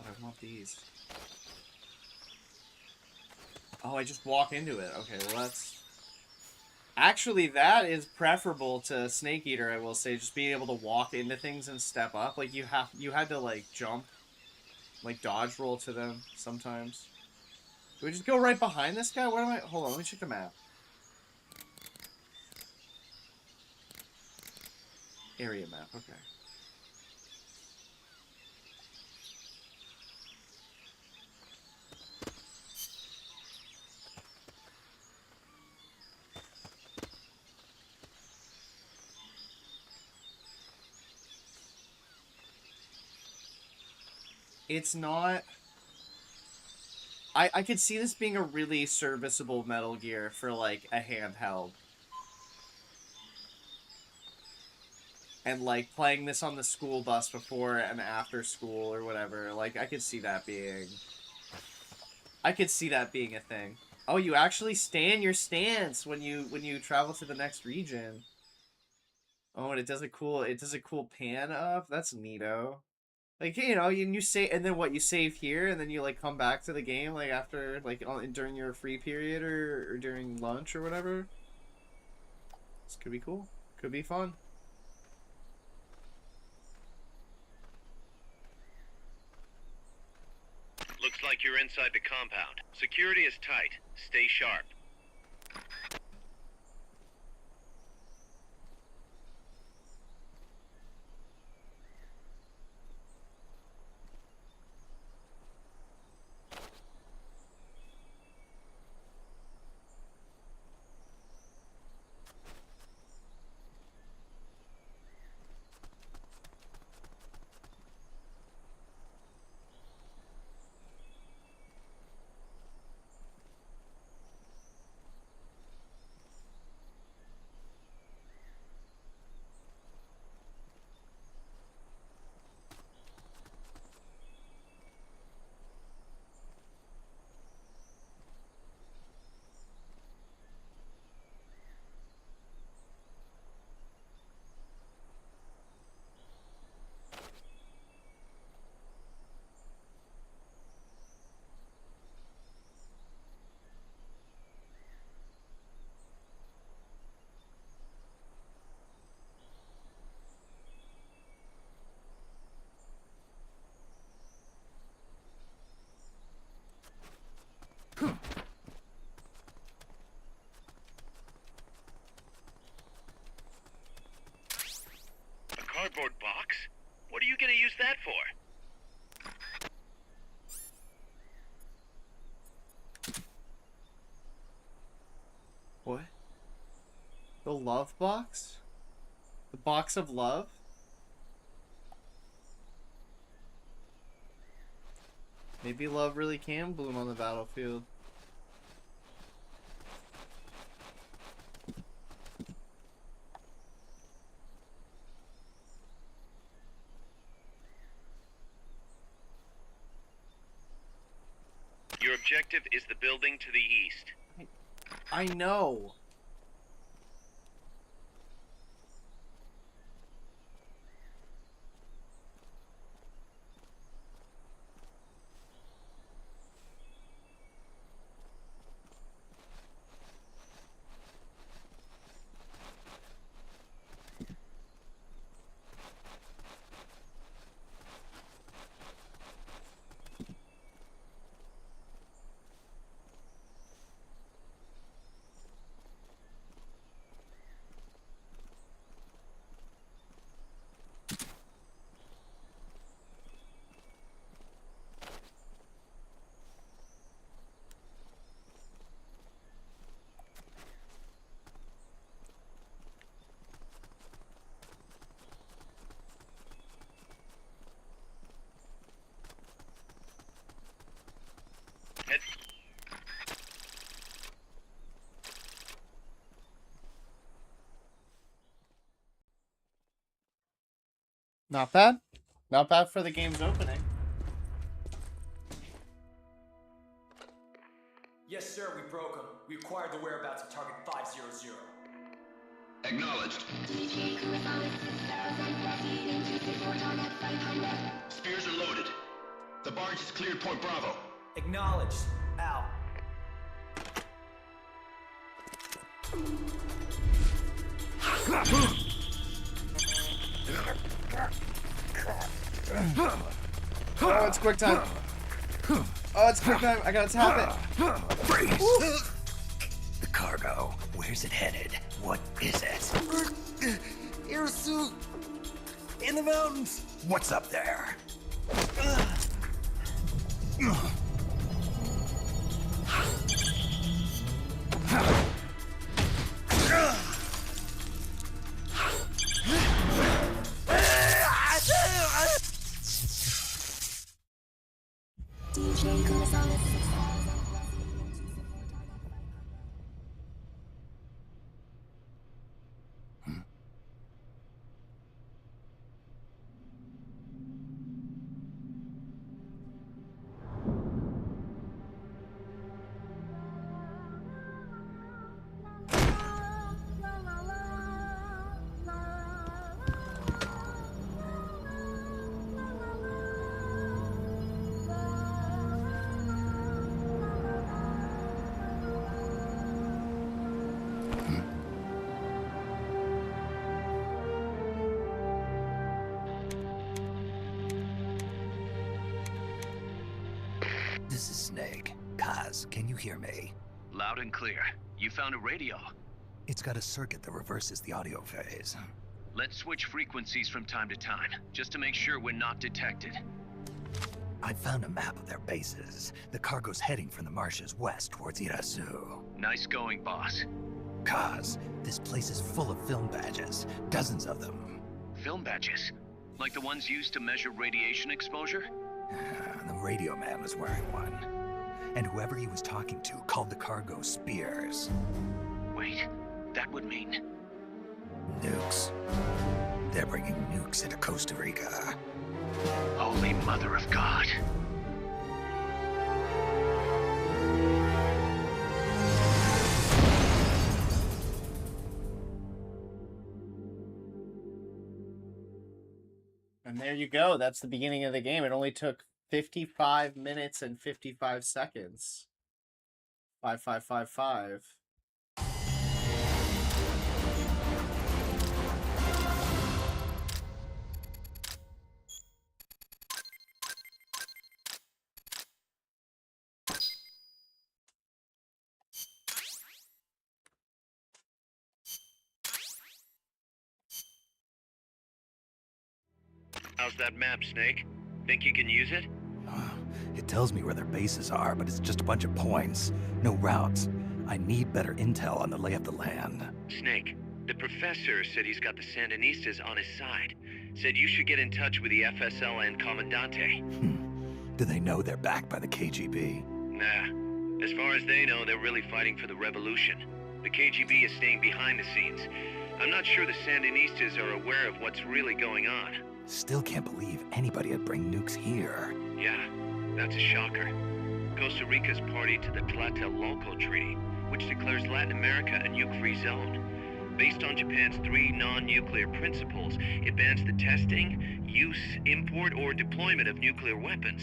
Speaker 2: I want these. Oh, I just walk into it. Okay, well that's... Actually, that is preferable to Snake Eater, I will say. Just being able to walk into things and step up. Like, you had to, like, jump. Like, dodge roll to them sometimes. Do we just go right behind this guy? What am I... Hold on, let me check the map. Area map, okay. It's not... I could see this being a really serviceable Metal Gear for, like, a handheld. And, like, playing this on the school bus before and after school or whatever. Like, I could see that being... I could see that being a thing. Oh, you actually stay in your stance when you travel to the next region. Oh, and it does a cool pan up. That's neato. Like, you know, you save, and then what, you save here, and then you, like, come back to the game, like, after, like, during your free period, or during lunch, or whatever. This could be cool. Could be fun.
Speaker 9: Looks like you're inside the compound. Security is tight. Stay sharp. cardboard box? What are you gonna use that for?
Speaker 2: What? The love box? The box of love? Maybe love really can bloom on the battlefield.
Speaker 9: Your objective is the building to the east.
Speaker 2: I know.
Speaker 9: Head
Speaker 2: Not bad. Not bad for the game's opening.
Speaker 3: Yes, sir, we broke him. We acquired the whereabouts of target 500.
Speaker 12: Acknowledged. Spears are loaded. The barge has cleared Point Bravo.
Speaker 3: Acknowledged. Out.
Speaker 2: Oh, it's quick time. Oh, it's quick time. I gotta tap it.
Speaker 8: Freeze! The cargo. Where's it headed? What is it?
Speaker 3: Air suit! In the mountains!
Speaker 8: What's up there? This is Snake. Kaz, can you hear me?
Speaker 9: loud and clear. You found a radio.
Speaker 8: It's got a circuit that reverses the audio phase.
Speaker 9: Let's switch frequencies from time to time, just to make sure we're not detected.
Speaker 8: I found a map of their bases. The cargo's heading from the marshes west towards Irasu.
Speaker 9: Nice going, boss.
Speaker 8: Kaz, this place is full of film badges. Dozens of them.
Speaker 9: Film badges? Like the ones used to measure radiation exposure?
Speaker 8: The radio man was wearing one. And whoever he was talking to called the cargo spears.
Speaker 9: Wait, that would mean...
Speaker 8: Nukes. They're bringing nukes into Costa Rica.
Speaker 9: Holy Mother of God.
Speaker 2: And there you go. That's the beginning of the game. It only took 55 minutes and 55 seconds. 5555.
Speaker 9: How's that map, Snake? Think you can use it?
Speaker 8: It tells me where their bases are, but it's just a bunch of points. No routes. I need better intel on the lay of the land.
Speaker 9: Snake, the professor said he's got the Sandinistas on his side. Said you should get in touch with the FSL and Commandante.
Speaker 8: Do they know they're backed by the KGB?
Speaker 9: Nah. As far as they know, they're really fighting for the revolution. The KGB is staying behind the scenes. I'm not sure the Sandinistas are aware of what's really going on.
Speaker 8: Still can't believe anybody would bring nukes here.
Speaker 9: Yeah, that's a shocker. Costa Rica's party to the Tlatelolco Treaty, which declares Latin America a nuke-free zone. Based on Japan's 3 non-nuclear principles, it bans the testing, use, import, or deployment of nuclear weapons.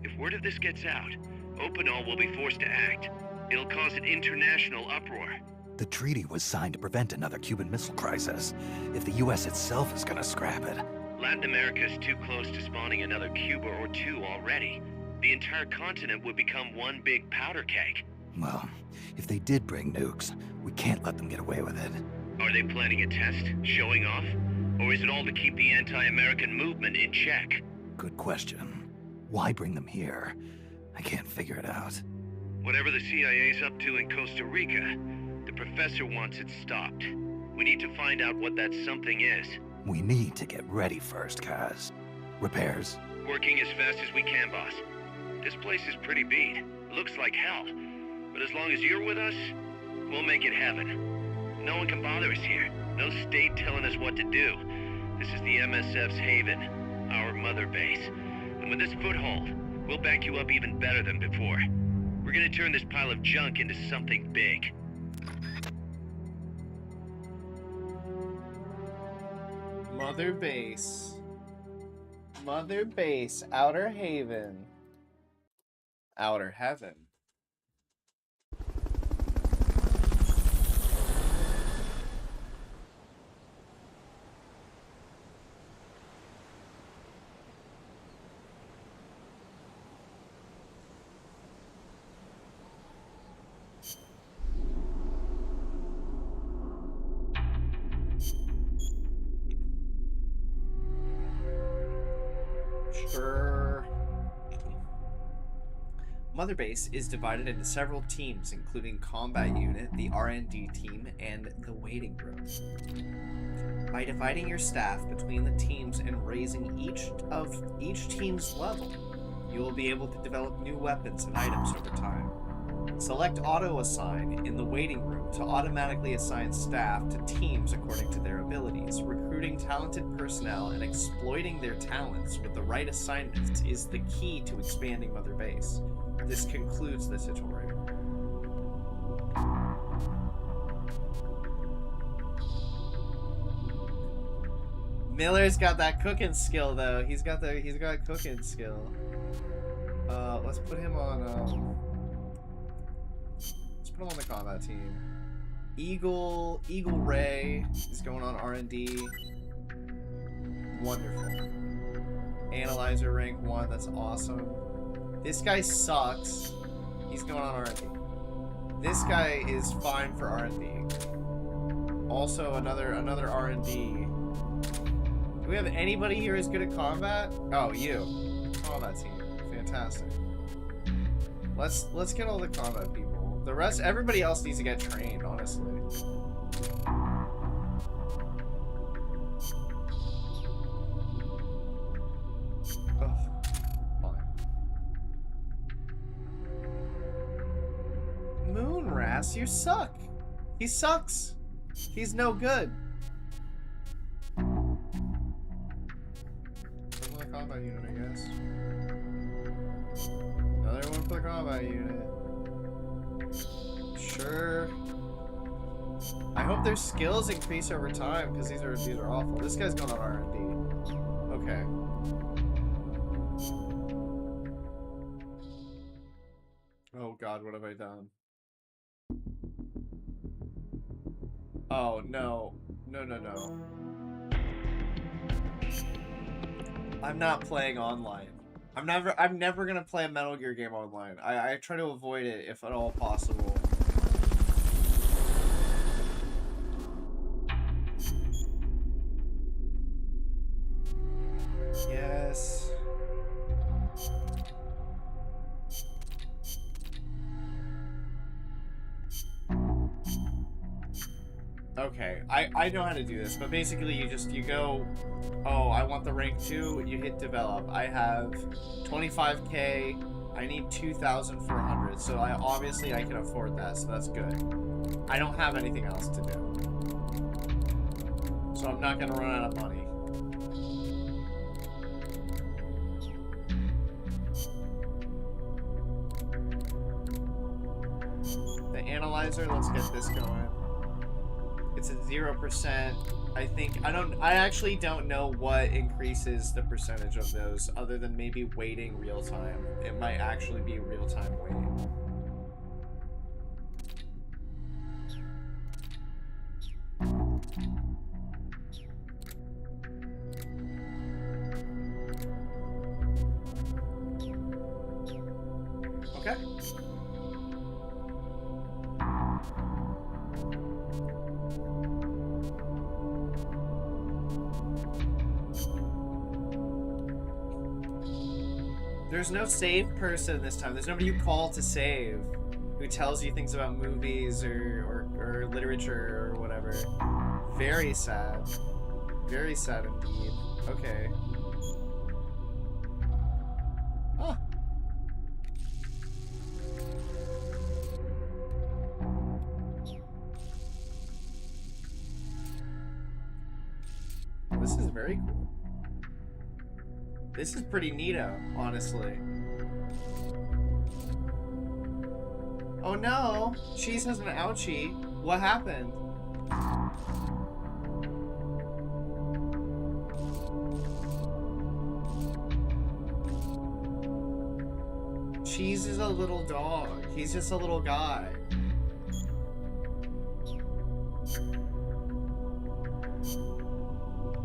Speaker 9: If word of this gets out, Opinol will be forced to act. It'll cause an international uproar.
Speaker 8: The treaty was signed to prevent another Cuban Missile Crisis. If the US itself is gonna scrap it...
Speaker 9: Latin America's too close to spawning another Cuba or 2 already. The entire continent would become one big powder keg.
Speaker 8: Well, if they did bring nukes, we can't let them get away with it.
Speaker 9: Are they planning a test? Showing off? Or is it all to keep the anti-American movement in check?
Speaker 8: Good question. Why bring them here? I can't figure it out.
Speaker 9: Whatever the CIA's up to in Costa Rica, the professor wants it stopped. We need to find out what that something is.
Speaker 8: We need to get ready first, Kaz. Repairs?
Speaker 9: Working as fast as we can, boss. This place is pretty beat. Looks like hell. But as long as you're with us, we'll make it heaven. No one can bother us here. No state telling us what to do. This is the MSF's haven, our mother base. And with this foothold, we'll back you up even better than before. We're gonna turn this pile of junk into something big.
Speaker 2: Mother base. Mother base. Outer haven. Outer heaven. Mother Base is divided into several teams, including Combat Unit, the R&D team, and the Waiting Room. By dividing your staff between the teams and raising each team's level, you will be able to develop new weapons and items over time. Select Auto Assign in the Waiting Room to automatically assign staff to teams according to their abilities. Recruiting talented personnel and exploiting their talents with the right assignments is the key to expanding Mother Base. This concludes the tutorial. Miller's got that cooking skill though. He's got cooking skill. Let's put him on the combat team. Eagle Ray is going on R&D. Wonderful. Analyzer rank 1, that's awesome. This guy sucks. He's going on R&D. This guy is fine for R&D. Also, another R&D. Do we have anybody here who's good at combat? Oh, you. Combat team. Fantastic. Let's get all the combat people. The rest, everybody else needs to get trained, honestly. Moonras, you suck. He sucks. He's no good. Put the combat unit, I guess. Another one for the combat unit. Sure. I hope their skills increase over time because these are awful. This guy's going on R&D. Okay. Oh God, what have I done? Oh, no. No. I'm not playing online. I'm never gonna play a Metal Gear game online. I try to avoid it if at all possible. Okay, I know how to do this, but basically you go, oh, I want the rank 2, you hit develop. I have 25k, I need 2,400, so obviously I can afford that, so that's good. I don't have anything else to do. So I'm not gonna run out of money. The analyzer, let's get this going. It's at 0%. I actually don't know what increases the percentage of those other than maybe waiting real time. It might actually be real time waiting. Okay. There's no save person this time. There's nobody you call to save who tells you things about movies or literature or whatever. Very sad. Very sad indeed. Okay. Oh. This is very cool. This is pretty neato, honestly. Oh no! Cheese has an ouchie. What happened? Cheese is a little dog. He's just a little guy.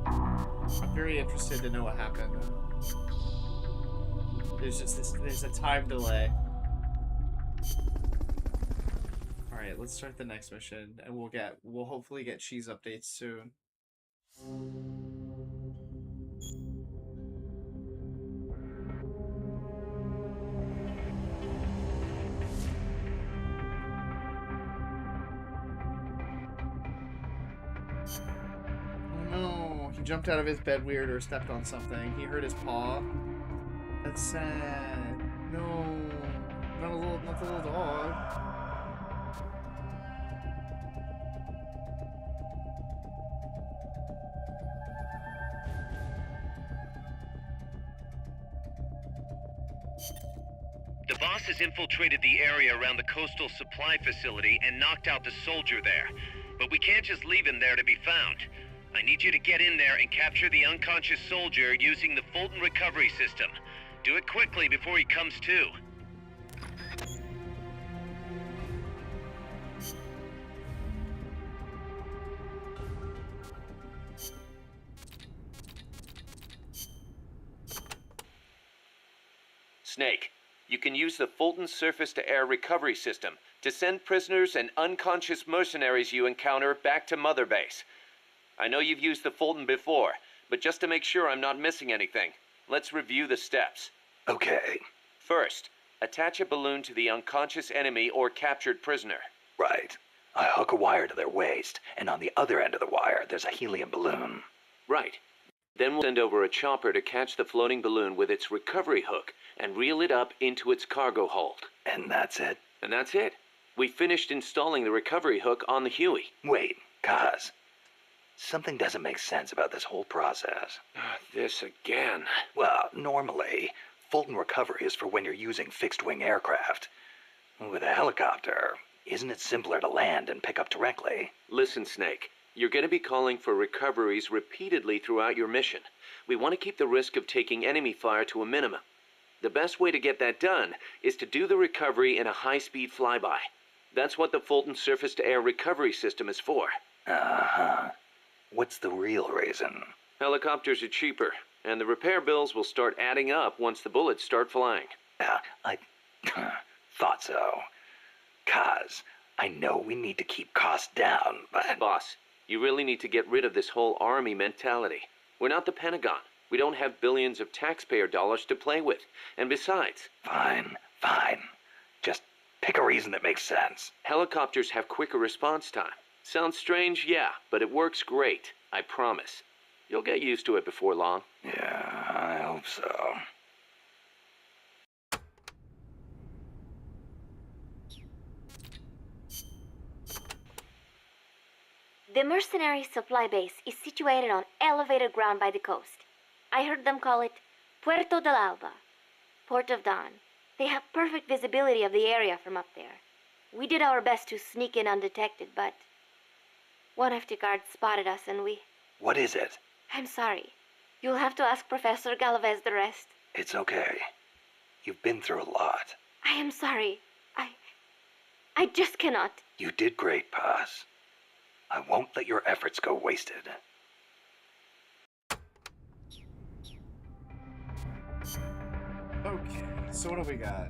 Speaker 2: I'm very interested to know what happened. There's a time delay. Alright, let's start the next mission, and we'll hopefully get cheese updates soon. Oh no, he jumped out of his bed weird or stepped on something. He hurt his paw. That's sad. No, not the little dog.
Speaker 9: The boss has infiltrated the area around the coastal supply facility and knocked out the soldier there. But we can't just leave him there to be found. I need you to get in there and capture the unconscious soldier using the Fulton recovery system. Do it quickly before he comes to. Snake, you can use the Fulton surface-to-air recovery system to send prisoners and unconscious mercenaries you encounter back to Mother Base. I know you've used the Fulton before, but just to make sure I'm not missing anything, let's review the steps.
Speaker 8: Okay.
Speaker 9: First, attach a balloon to the unconscious enemy or captured prisoner.
Speaker 8: Right. I hook a wire to their waist, and on the other end of the wire, there's a helium balloon.
Speaker 9: Right. Then we'll send over a chopper to catch the floating balloon with its recovery hook and reel it up into its cargo hold.
Speaker 8: And that's it?
Speaker 9: And that's it. We finished installing the recovery hook on the Huey.
Speaker 8: Wait, Kaz. Something doesn't make sense about this whole process.
Speaker 9: This again.
Speaker 8: Well, normally, Fulton recovery is for when you're using fixed-wing aircraft. With a helicopter, isn't it simpler to land and pick up directly?
Speaker 9: Listen, Snake. You're going to be calling for recoveries repeatedly throughout your mission. We want to keep the risk of taking enemy fire to a minimum. The best way to get that done is to do the recovery in a high-speed flyby. That's what the Fulton surface-to-air recovery system is for.
Speaker 8: Uh-huh. What's the real reason?
Speaker 9: Helicopters are cheaper, and the repair bills will start adding up once the bullets start flying.
Speaker 8: I thought so. Kaz, I know we need to keep costs down, but...
Speaker 9: Boss, you really need to get rid of this whole army mentality. We're not the Pentagon. We don't have billions of taxpayer dollars to play with. And besides...
Speaker 8: Fine. Just pick a reason that makes sense.
Speaker 9: Helicopters have quicker response time.
Speaker 6: Sounds strange, yeah, but it works great. I promise. You'll get used to it before long.
Speaker 8: Yeah, I hope so.
Speaker 7: The mercenary supply base is situated on elevated ground by the coast. I heard them call it Puerto del Alba, Port of Dawn. They have perfect visibility of the area from up there. We did our best to sneak in undetected, but one of the guards spotted us and we...
Speaker 8: What is it?
Speaker 7: I'm sorry. You'll have to ask Professor Galvez the rest.
Speaker 8: It's okay. You've been through a lot.
Speaker 7: I am sorry. I just cannot.
Speaker 8: You did great, Paz. I won't let your efforts go wasted.
Speaker 2: Okay, so what do we got?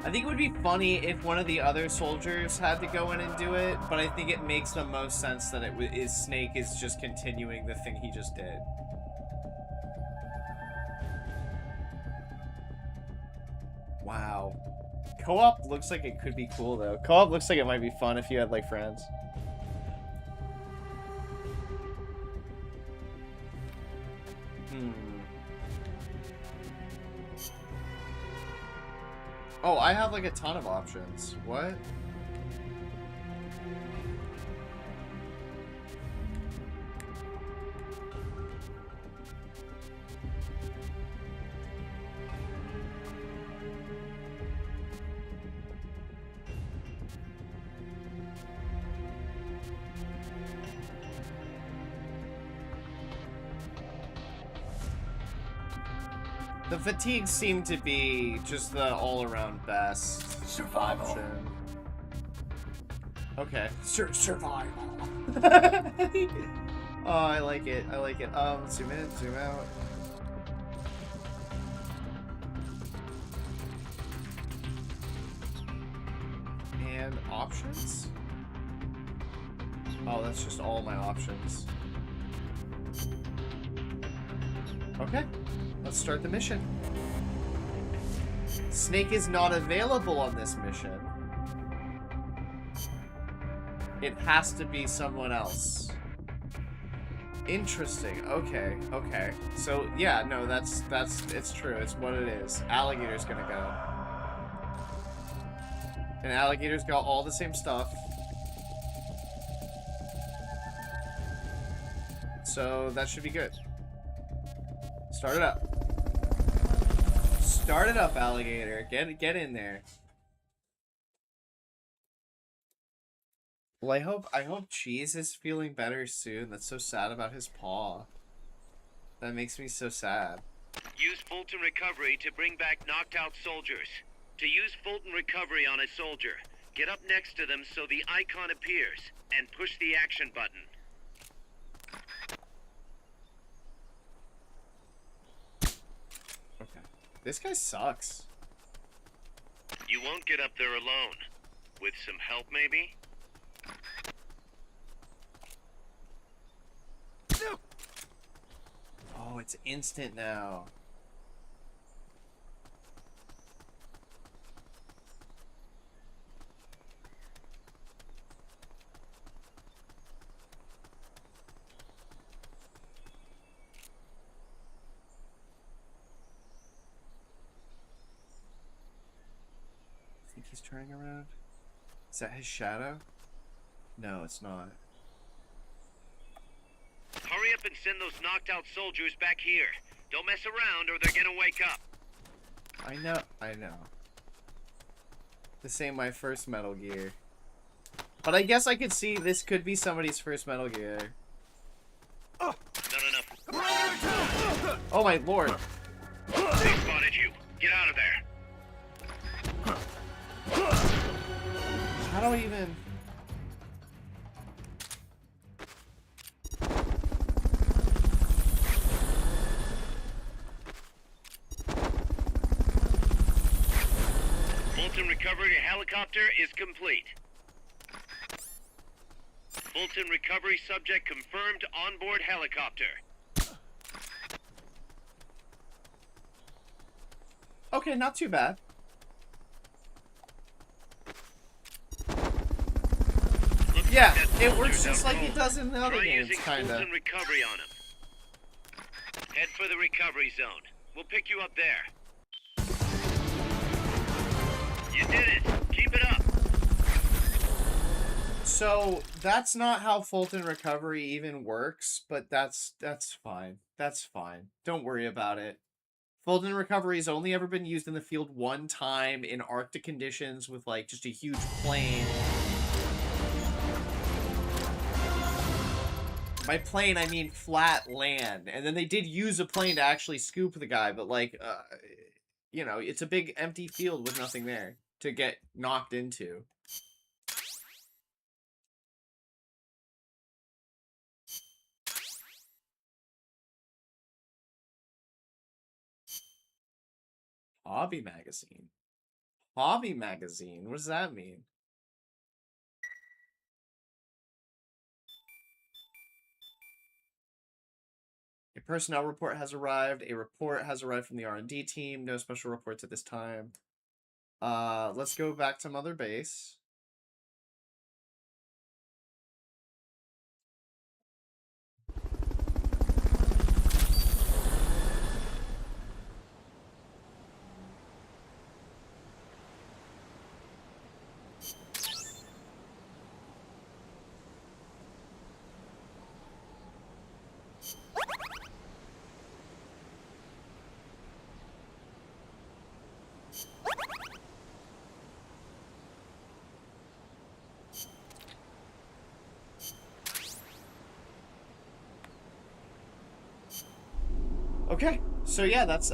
Speaker 2: I think it would be funny if one of the other soldiers had to go in and do it, but I think it makes the most sense that Snake is just continuing the thing he just did. Wow. Co-op looks like it could be cool, though. Co-op looks like it might be fun if you had, like, friends. Oh, I have, like, a ton of options. What? The fatigues seem to be just the all-around best
Speaker 8: Survival.
Speaker 2: option. Okay. Survival. Oh, I like it. I like it. Zoom in, zoom out. And options? Oh, that's just all my options. Okay. Let's start the mission. Snake is not available on this mission. It has to be someone else. Interesting. Okay. Okay. So, yeah, no, it's true. It's what it is. Alligator's gonna go. And Alligator's got all the same stuff. So, that should be good. Start it up. Start it up, Alligator. Get in there. Well, I hope Cheese is feeling better soon. That's so sad about his paw. That makes me so sad.
Speaker 9: Use Fulton Recovery to bring back knocked out soldiers. To use Fulton Recovery on a soldier, get up next to them so the icon appears, and push the action button.
Speaker 2: Okay. This guy sucks.
Speaker 9: You won't get up there alone. With some help, maybe?
Speaker 2: Oh, it's instant now. Think he's turning around? Is that his shadow? No, it's not.
Speaker 9: Hurry up and send those knocked out soldiers back here. Don't mess around or they're gonna wake up.
Speaker 2: I know. This ain't my first Metal Gear. But I guess I could see this could be somebody's first Metal Gear.
Speaker 9: Not enough.
Speaker 2: Oh my lord.
Speaker 9: They spotted you. Get out of there.
Speaker 2: How do I even...
Speaker 9: Fulton recovery helicopter is complete. Fulton recovery subject confirmed onboard helicopter.
Speaker 2: Okay, not too bad. Yeah,
Speaker 9: That
Speaker 2: it works
Speaker 9: vulture's
Speaker 2: just like it
Speaker 9: outnumbered.
Speaker 2: does in the other
Speaker 9: Try
Speaker 2: games,
Speaker 9: using
Speaker 2: kinda.
Speaker 9: Fulton recovery on him. Head for the recovery zone. We'll pick you up there. You did it. Keep it up.
Speaker 2: So that's not how Fulton recovery even works, but that's fine. That's fine. Don't worry about it. Fulton recovery has only ever been used in the field one time in Arctic conditions with like just a huge plane. By plane, I mean flat land. And then they did use a plane to actually scoop the guy, but like, you know, it's a big empty field with nothing there to get knocked into. Hobby magazine. Hobby magazine? What does that mean? A personnel report has arrived. A report has arrived from the R&D team. No special reports at this time. Let's go back to Mother Base. Okay, so yeah, that's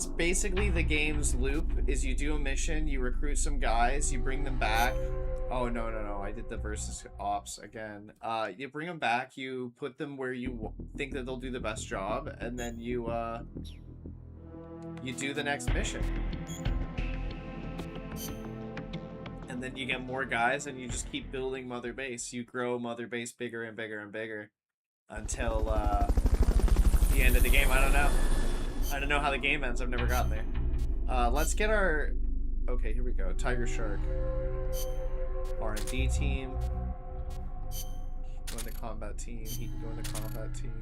Speaker 2: basically the game's loop, is you do a mission, you recruit some guys, you bring them back. Oh, no, I did the versus ops again. You bring them back, you put them where you think that they'll do the best job, and then you do the next mission. And then you get more guys, and you just keep building Mother Base. You grow Mother Base bigger and bigger and bigger until, the end of the game. I don't know. I don't know how the game ends. I've never gotten there. Let's get our... Okay, here we go. Tiger Shark. R&D team. Go in the combat team. He can go in the combat team.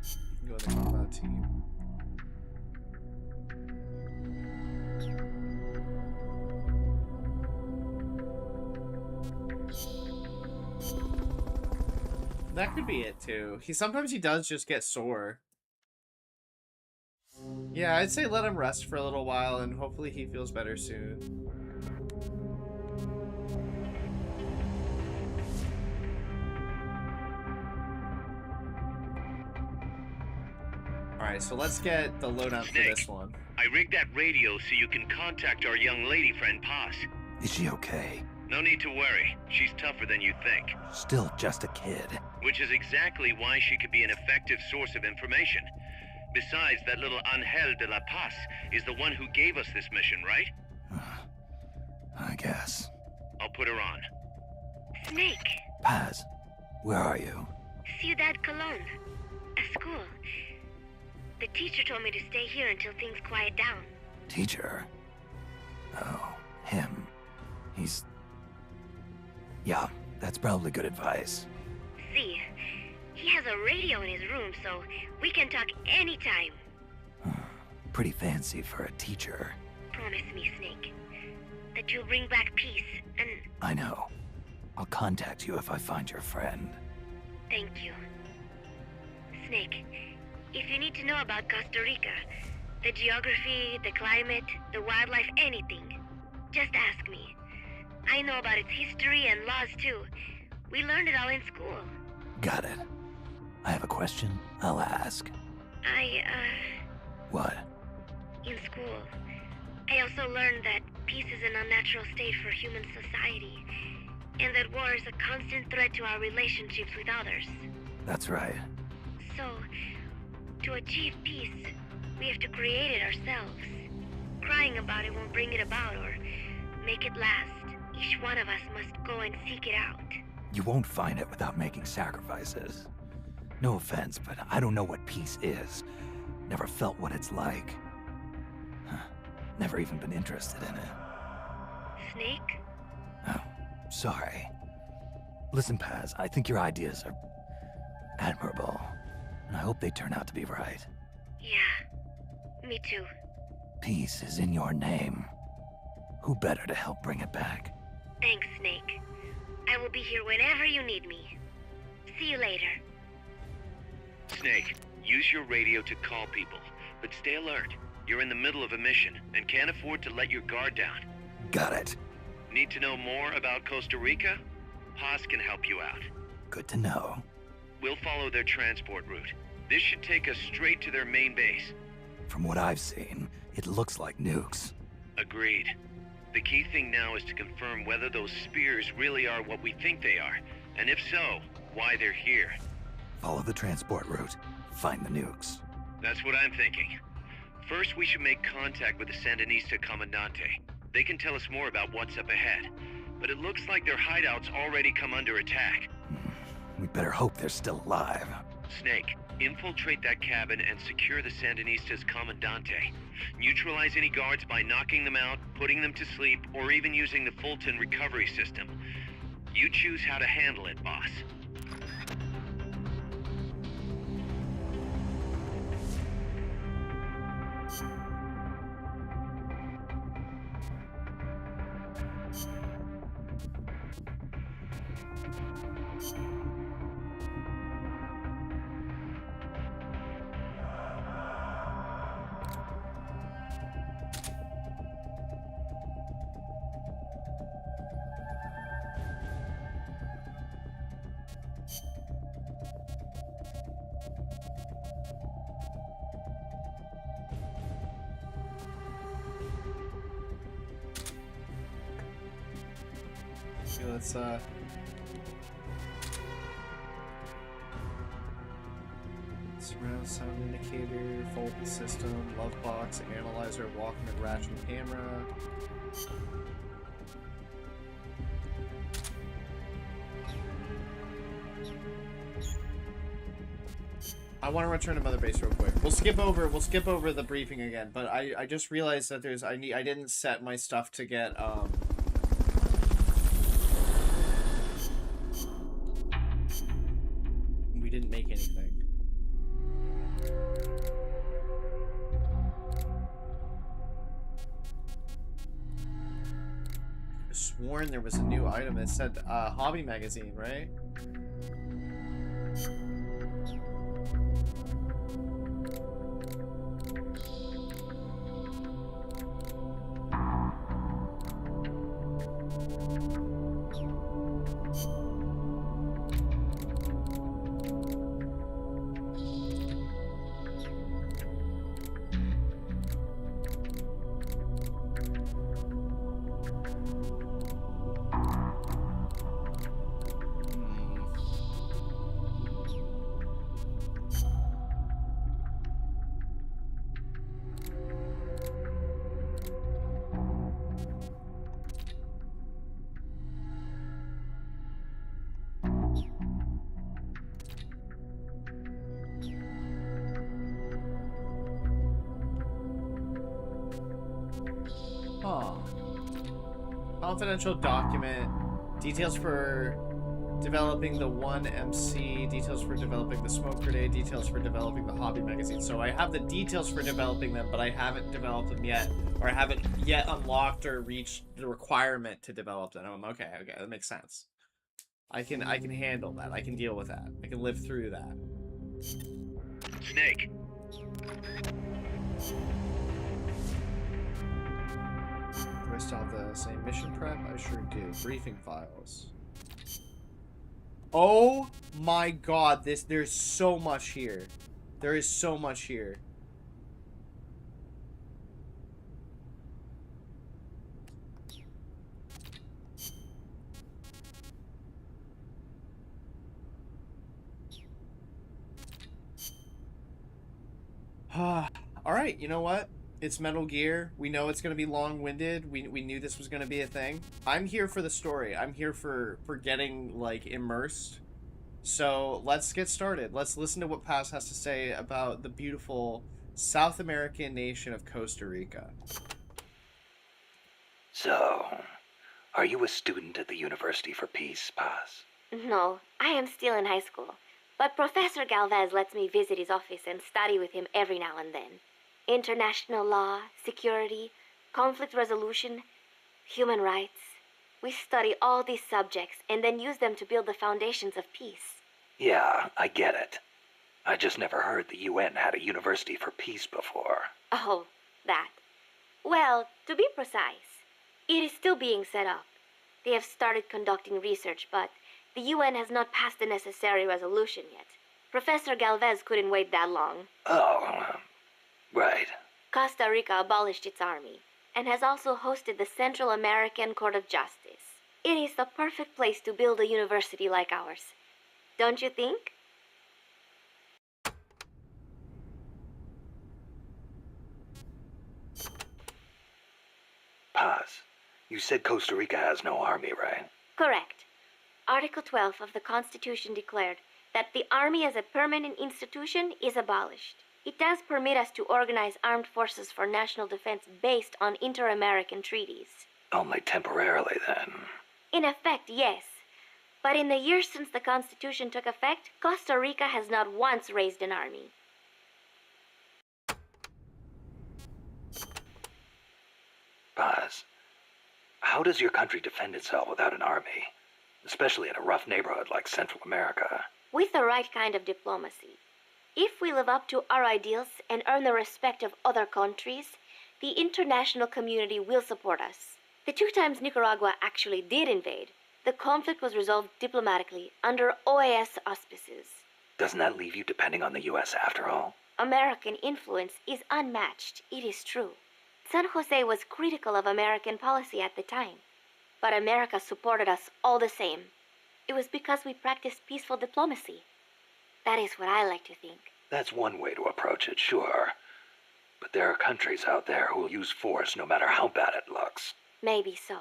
Speaker 2: He can go in the combat team. That could be it too. Sometimes he does just get sore. Yeah, I'd say let him rest for a little while and hopefully he feels better soon. Alright, so let's get the lowdown for this one.
Speaker 9: I rigged that radio so you can contact our young lady friend Paz.
Speaker 8: Is she okay?
Speaker 9: No need to worry. She's tougher than you think.
Speaker 8: Still just a kid.
Speaker 9: Which is exactly why she could be an effective source of information. Besides, that little Angel de la Paz is the one who gave us this mission, right?
Speaker 8: I guess.
Speaker 9: I'll put her on.
Speaker 7: Snake.
Speaker 8: Paz, where are you?
Speaker 7: Ciudad Colon. A school. The teacher told me to stay here until things quiet down.
Speaker 8: Teacher? Oh, him. He's... Yeah, that's probably good advice.
Speaker 7: See, he has a radio in his room, so we can talk anytime.
Speaker 8: Pretty fancy for a teacher.
Speaker 7: Promise me, Snake, that you'll bring back peace, and...
Speaker 8: I know. I'll contact you if I find your friend.
Speaker 7: Thank you. Snake, if you need to know about Costa Rica, the geography, the climate, the wildlife, anything, just ask me. I know about its history and laws too. We learned it all in school.
Speaker 8: Got it. I have a question. I'll ask. What?
Speaker 7: In school, I also learned that peace is an unnatural state for human society, and that war is a constant threat to our relationships with others.
Speaker 8: That's right.
Speaker 7: So, to achieve peace, we have to create it ourselves. Crying about it won't bring it about or make it last. Each one of us must go and seek it out.
Speaker 8: You won't find it without making sacrifices. No offense, but I don't know what peace is. Never felt what it's like. Never even been interested in it.
Speaker 7: Snake?
Speaker 8: Oh, sorry. Listen, Paz, I think your ideas are admirable. And I hope they turn out to be right.
Speaker 7: Yeah, me too.
Speaker 8: Peace is in your name. Who better to help bring it back?
Speaker 7: Thanks, Snake. I will be here whenever you need me. See you later.
Speaker 9: Snake, use your radio to call people, but stay alert. You're in the middle of a mission and can't afford to let your guard down.
Speaker 8: Got it.
Speaker 9: Need to know more about Costa Rica? Paz can help you out.
Speaker 8: Good to know.
Speaker 9: We'll follow their transport route. This should take us straight to their main base.
Speaker 8: From what I've seen, it looks like nukes.
Speaker 9: Agreed. The key thing now is to confirm whether those spears really are what we think they are, and if so, why they're here.
Speaker 8: Follow the transport route. Find the nukes.
Speaker 9: That's what I'm thinking. First, we should make contact with the Sandinista Comandante. They can tell us more about what's up ahead. But it looks like their hideout's already come under attack.
Speaker 8: We better hope they're still alive.
Speaker 9: Snake, infiltrate that cabin and secure the Sandinista's Comandante. Neutralize any guards by knocking them out, putting them to sleep, or even using the Fulton recovery system. You choose how to handle it, boss.
Speaker 2: Let's surround sound indicator, Fulton system, love box, analyzer, Walkman, ratchet camera. I want to return to Mother Base real quick. We'll skip over the briefing again, but I just realized that I didn't set my stuff to get we didn't make anything. I sworn there was a new item that said hobby magazine, right? Huh. Confidential document. Details for developing the 1MC. Details for developing the smoke grenade. Details for developing the hobby magazine. So I have the details for developing them, but I haven't developed them yet. Or I haven't yet unlocked or reached the requirement to develop them. Okay, that makes sense. I can handle that. I can deal with that. I can live through that.
Speaker 9: Snake.
Speaker 2: Do I still have the same mission prep? I sure do. Briefing files. Oh my god, there's so much here. There is so much here. Alright, you know what? It's Metal Gear. We know it's going to be long-winded. We knew this was going to be a thing. I'm here for the story. I'm here for getting, like, immersed. So, let's get started. Let's listen to what Paz has to say about the beautiful South American nation of Costa Rica.
Speaker 8: So, are you a student at the University for Peace, Paz?
Speaker 7: No, I am still in high school. But Professor Galvez lets me visit his office and study with him every now and then. International law, security, conflict resolution, human rights. We study all these subjects and then use them to build the foundations of peace.
Speaker 8: Yeah, I get it. I just never heard the UN had a university for peace before.
Speaker 7: Oh, that. Well, to be precise, it is still being set up. They have started conducting research, but the UN has not passed the necessary resolution yet. Professor Galvez couldn't wait that long.
Speaker 8: Oh, right.
Speaker 7: Costa Rica abolished its army and has also hosted the Central American Court of Justice. It is the perfect place to build a university like ours. Don't you think?
Speaker 8: Paz, you said Costa Rica has no army, right?
Speaker 7: Correct. Article 12 of the Constitution declared that the Army as a permanent institution is abolished. It does permit us to organize armed forces for national defense based on inter-American treaties.
Speaker 8: Only temporarily, then.
Speaker 7: In effect, yes. But in the years since the Constitution took effect, Costa Rica has not once raised an army.
Speaker 8: Paz, how does your country defend itself without an army? Especially in a rough neighborhood like Central America.
Speaker 7: With the right kind of diplomacy. If we live up to our ideals and earn the respect of other countries, the international community will support us. The 2 times Nicaragua actually did invade, the conflict was resolved diplomatically under OAS auspices.
Speaker 8: Doesn't that leave you depending on the US after all?
Speaker 7: American influence is unmatched, it is true. San Jose was critical of American policy at the time, but America supported us all the same. It was because we practiced peaceful diplomacy. That is what I like to think.
Speaker 8: That's one way to approach it, sure. But there are countries out there who will use force no matter how bad it looks.
Speaker 7: Maybe so.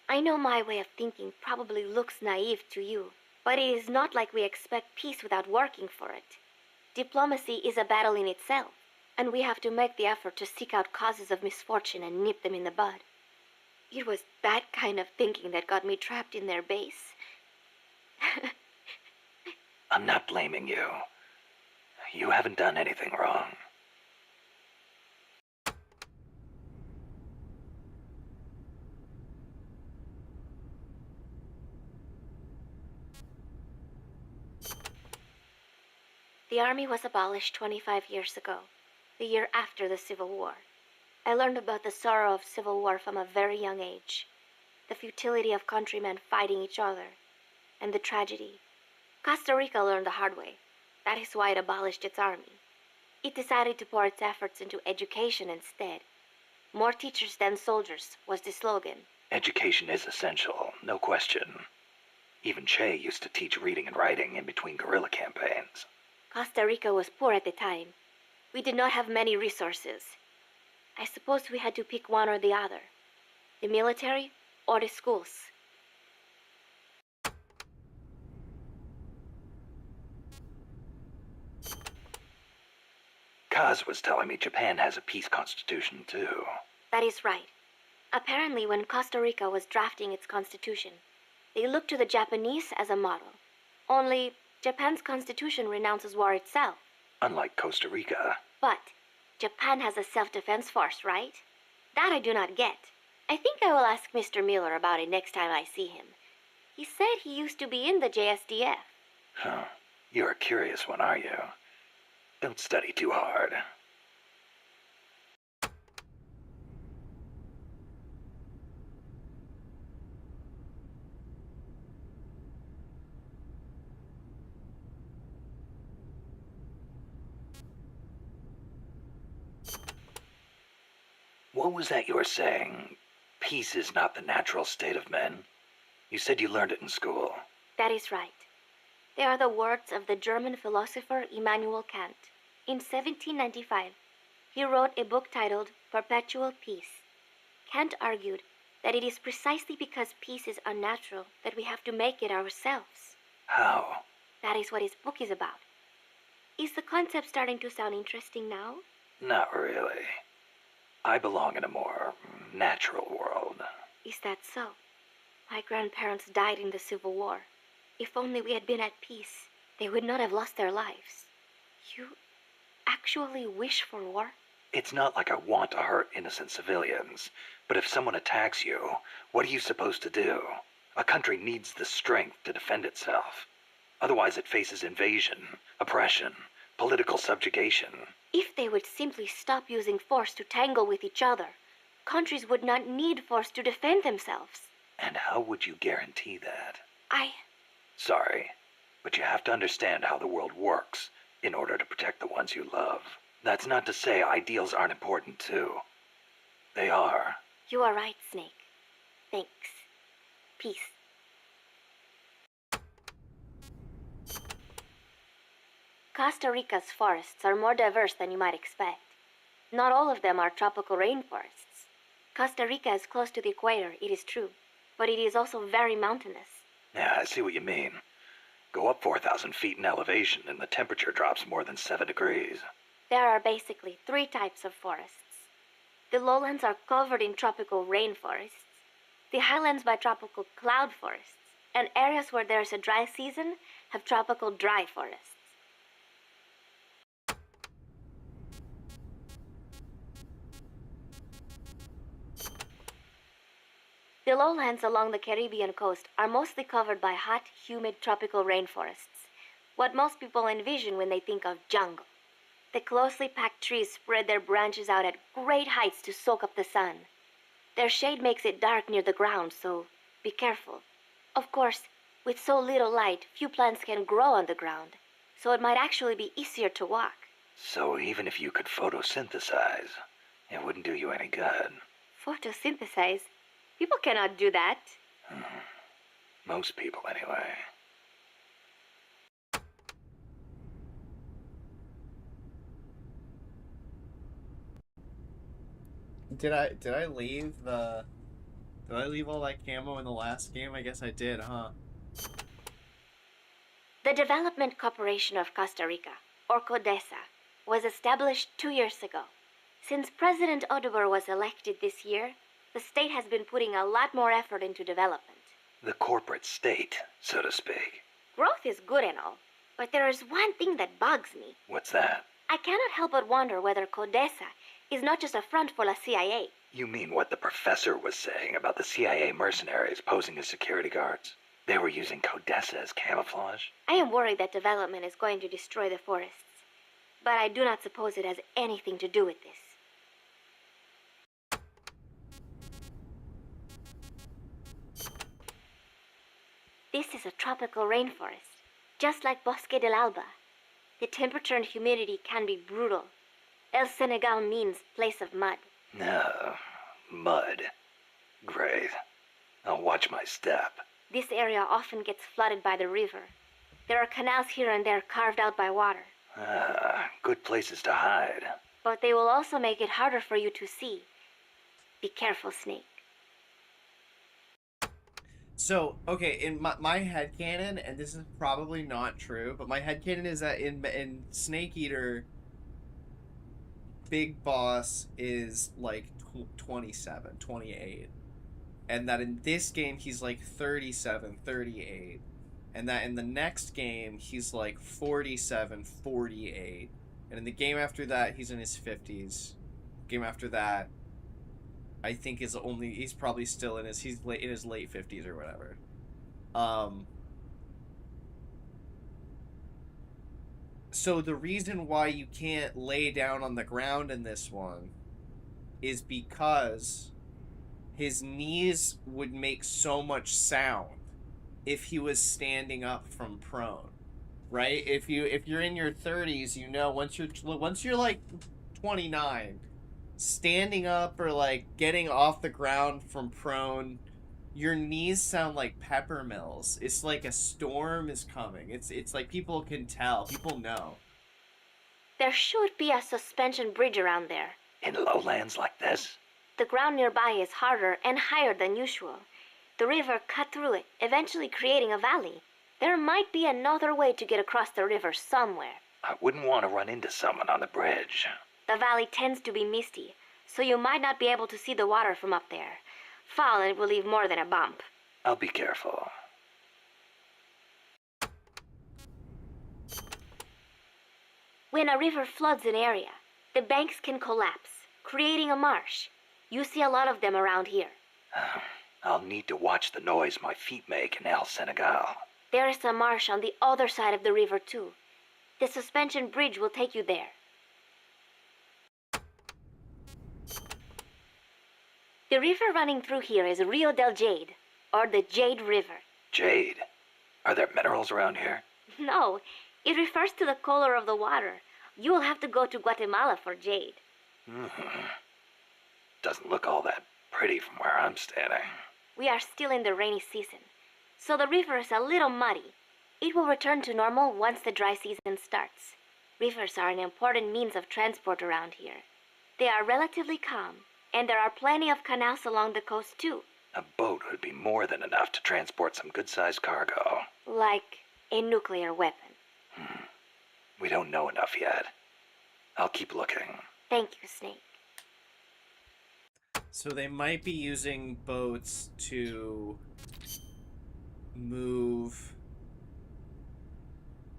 Speaker 7: I know my way of thinking probably looks naive to you, but it is not like we expect peace without working for it. Diplomacy is a battle in itself, and we have to make the effort to seek out causes of misfortune and nip them in the bud. It was that kind of thinking that got me trapped in their base.
Speaker 8: I'm not blaming you. You haven't done anything wrong.
Speaker 7: The army was abolished 25 years ago, the year after the Civil War. I learned about the sorrow of civil war from a very young age, the futility of countrymen fighting each other, and the tragedy. Costa Rica learned the hard way. That is why it abolished its army. It decided to pour its efforts into education instead. More teachers than soldiers was the slogan.
Speaker 8: Education is essential, no question. Even Che used to teach reading and writing in between guerrilla campaigns.
Speaker 7: Costa Rica was poor at the time. We did not have many resources. I suppose we had to pick one or the other. The military or the schools.
Speaker 8: Kaz was telling me Japan has a peace constitution, too.
Speaker 7: That is right. Apparently, when Costa Rica was drafting its constitution, they looked to the Japanese as a model. Only, Japan's constitution renounces war itself.
Speaker 8: Unlike Costa Rica.
Speaker 7: But Japan has a self-defense force, right? That I do not get. I think I will ask Mr. Miller about it next time I see him. He said he used to be in the JSDF.
Speaker 8: Huh. You're a curious one, are you? Don't study too hard. What was that you were saying? Peace is not the natural state of men? You said you learned it in school.
Speaker 7: That is right. They are the words of the German philosopher Immanuel Kant. In 1795, he wrote a book titled Perpetual Peace. Kant argued that it is precisely because peace is unnatural that we have to make it ourselves.
Speaker 8: How?
Speaker 7: That is what his book is about. Is the concept starting to sound interesting now?
Speaker 8: Not really. I belong in a more natural world.
Speaker 7: Is that so? My grandparents died in the Civil War. If only we had been at peace, they would not have lost their lives. You actually wish for war?
Speaker 8: It's not like I want to hurt innocent civilians, but if someone attacks you, what are you supposed to do? A country needs the strength to defend itself. Otherwise it faces invasion, oppression, political subjugation.
Speaker 7: If they would simply stop using force to tangle with each other, countries would not need force to defend themselves.
Speaker 8: And how would you guarantee that?
Speaker 7: I...
Speaker 8: Sorry, but you have to understand how the world works in order to protect the ones you love. That's not to say ideals aren't important too. They are.
Speaker 7: You are right, Snake. Thanks. Peace. Costa Rica's forests are more diverse than you might expect. Not all of them are tropical rainforests. Costa Rica is close to the equator, it is true, but it is also very mountainous.
Speaker 8: Yeah, I see what you mean. Go up 4,000 feet in elevation and the temperature drops more than 7 degrees.
Speaker 7: There are basically 3 types of forests. The lowlands are covered in tropical rainforests, the highlands by tropical cloud forests, and areas where there is a dry season have tropical dry forests. The lowlands along the Caribbean coast are mostly covered by hot, humid tropical rainforests, what most people envision when they think of jungle. The closely packed trees spread their branches out at great heights to soak up the sun. Their shade makes it dark near the ground, so be careful. Of course, with so little light, few plants can grow on the ground, so it might actually be easier to walk.
Speaker 8: So even if you could photosynthesize, it wouldn't do you any good.
Speaker 7: Photosynthesize? People cannot do that.
Speaker 8: Most people, anyway.
Speaker 2: Did I leave all that camo in the last game? I guess I did, huh?
Speaker 7: The Development Corporation of Costa Rica, or CODESA, was established 2 years ago. Since President Oduber was elected this year, the state has been putting a lot more effort into development.
Speaker 8: The corporate state, so to speak.
Speaker 7: Growth is good and all, but there is one thing that bugs me.
Speaker 8: What's that?
Speaker 7: I cannot help but wonder whether CODESA is not just a front for the CIA.
Speaker 8: You mean what the professor was saying about the CIA mercenaries posing as security guards? They were using CODESA as camouflage?
Speaker 7: I am worried that development is going to destroy the forests, but I do not suppose it has anything to do with this. This is a tropical rainforest, just like Bosque del Alba. The temperature and humidity can be brutal. El Senegal means place of mud.
Speaker 8: No. Mud. Great. I'll watch my step.
Speaker 7: This area often gets flooded by the river. There are canals here and there carved out by water.
Speaker 8: Good places to hide.
Speaker 7: But they will also make it harder for you to see. Be careful, Snake.
Speaker 2: So, okay, in my headcanon, and this is probably not true, but my headcanon is that in Snake Eater, Big Boss is like 27, 28. And that in this game, he's like 37, 38. And that in the next game, he's like 47, 48. And in the game after that, he's in his 50s. Game after that, I think he's probably still in his late 50s or whatever. So the reason why you can't lay down on the ground in this one is because his knees would make so much sound if he was standing up from prone, right? If you're in your 30s, you know, once you're like 29, standing up or like getting off the ground from prone, your knees sound like pepper mills. It's like a storm is coming. It's like people can tell. People know.
Speaker 7: There should be a suspension bridge around there.
Speaker 8: In lowlands like this?
Speaker 7: The ground nearby is harder and higher than usual. The river cut through it, eventually creating a valley. There might be another way to get across the river somewhere.
Speaker 8: I wouldn't want to run into someone on the bridge.
Speaker 7: The valley tends to be misty, so you might not be able to see the water from up there. Fall and it will leave more than a bump.
Speaker 8: I'll be careful.
Speaker 7: When a river floods an area, the banks can collapse, creating a marsh. You see a lot of them around here.
Speaker 8: I'll need to watch the noise my feet make in El Senegal.
Speaker 7: There is a marsh on the other side of the river, too. The suspension bridge will take you there. The river running through here is Rio del Jade, or the Jade River.
Speaker 8: Jade? Are there minerals around here?
Speaker 7: No, it refers to the color of the water. You will have to go to Guatemala for jade.
Speaker 8: Doesn't look all that pretty from where I'm standing.
Speaker 7: We are still in the rainy season, so the river is a little muddy. It will return to normal once the dry season starts. Rivers are an important means of transport around here. They are relatively calm, and there are plenty of canals along the coast too.
Speaker 8: A boat would be more than enough to transport some good-sized cargo.
Speaker 7: Like a nuclear weapon.
Speaker 8: We don't know enough yet. I'll keep looking.
Speaker 7: Thank you, Snake.
Speaker 2: So they might be using boats to move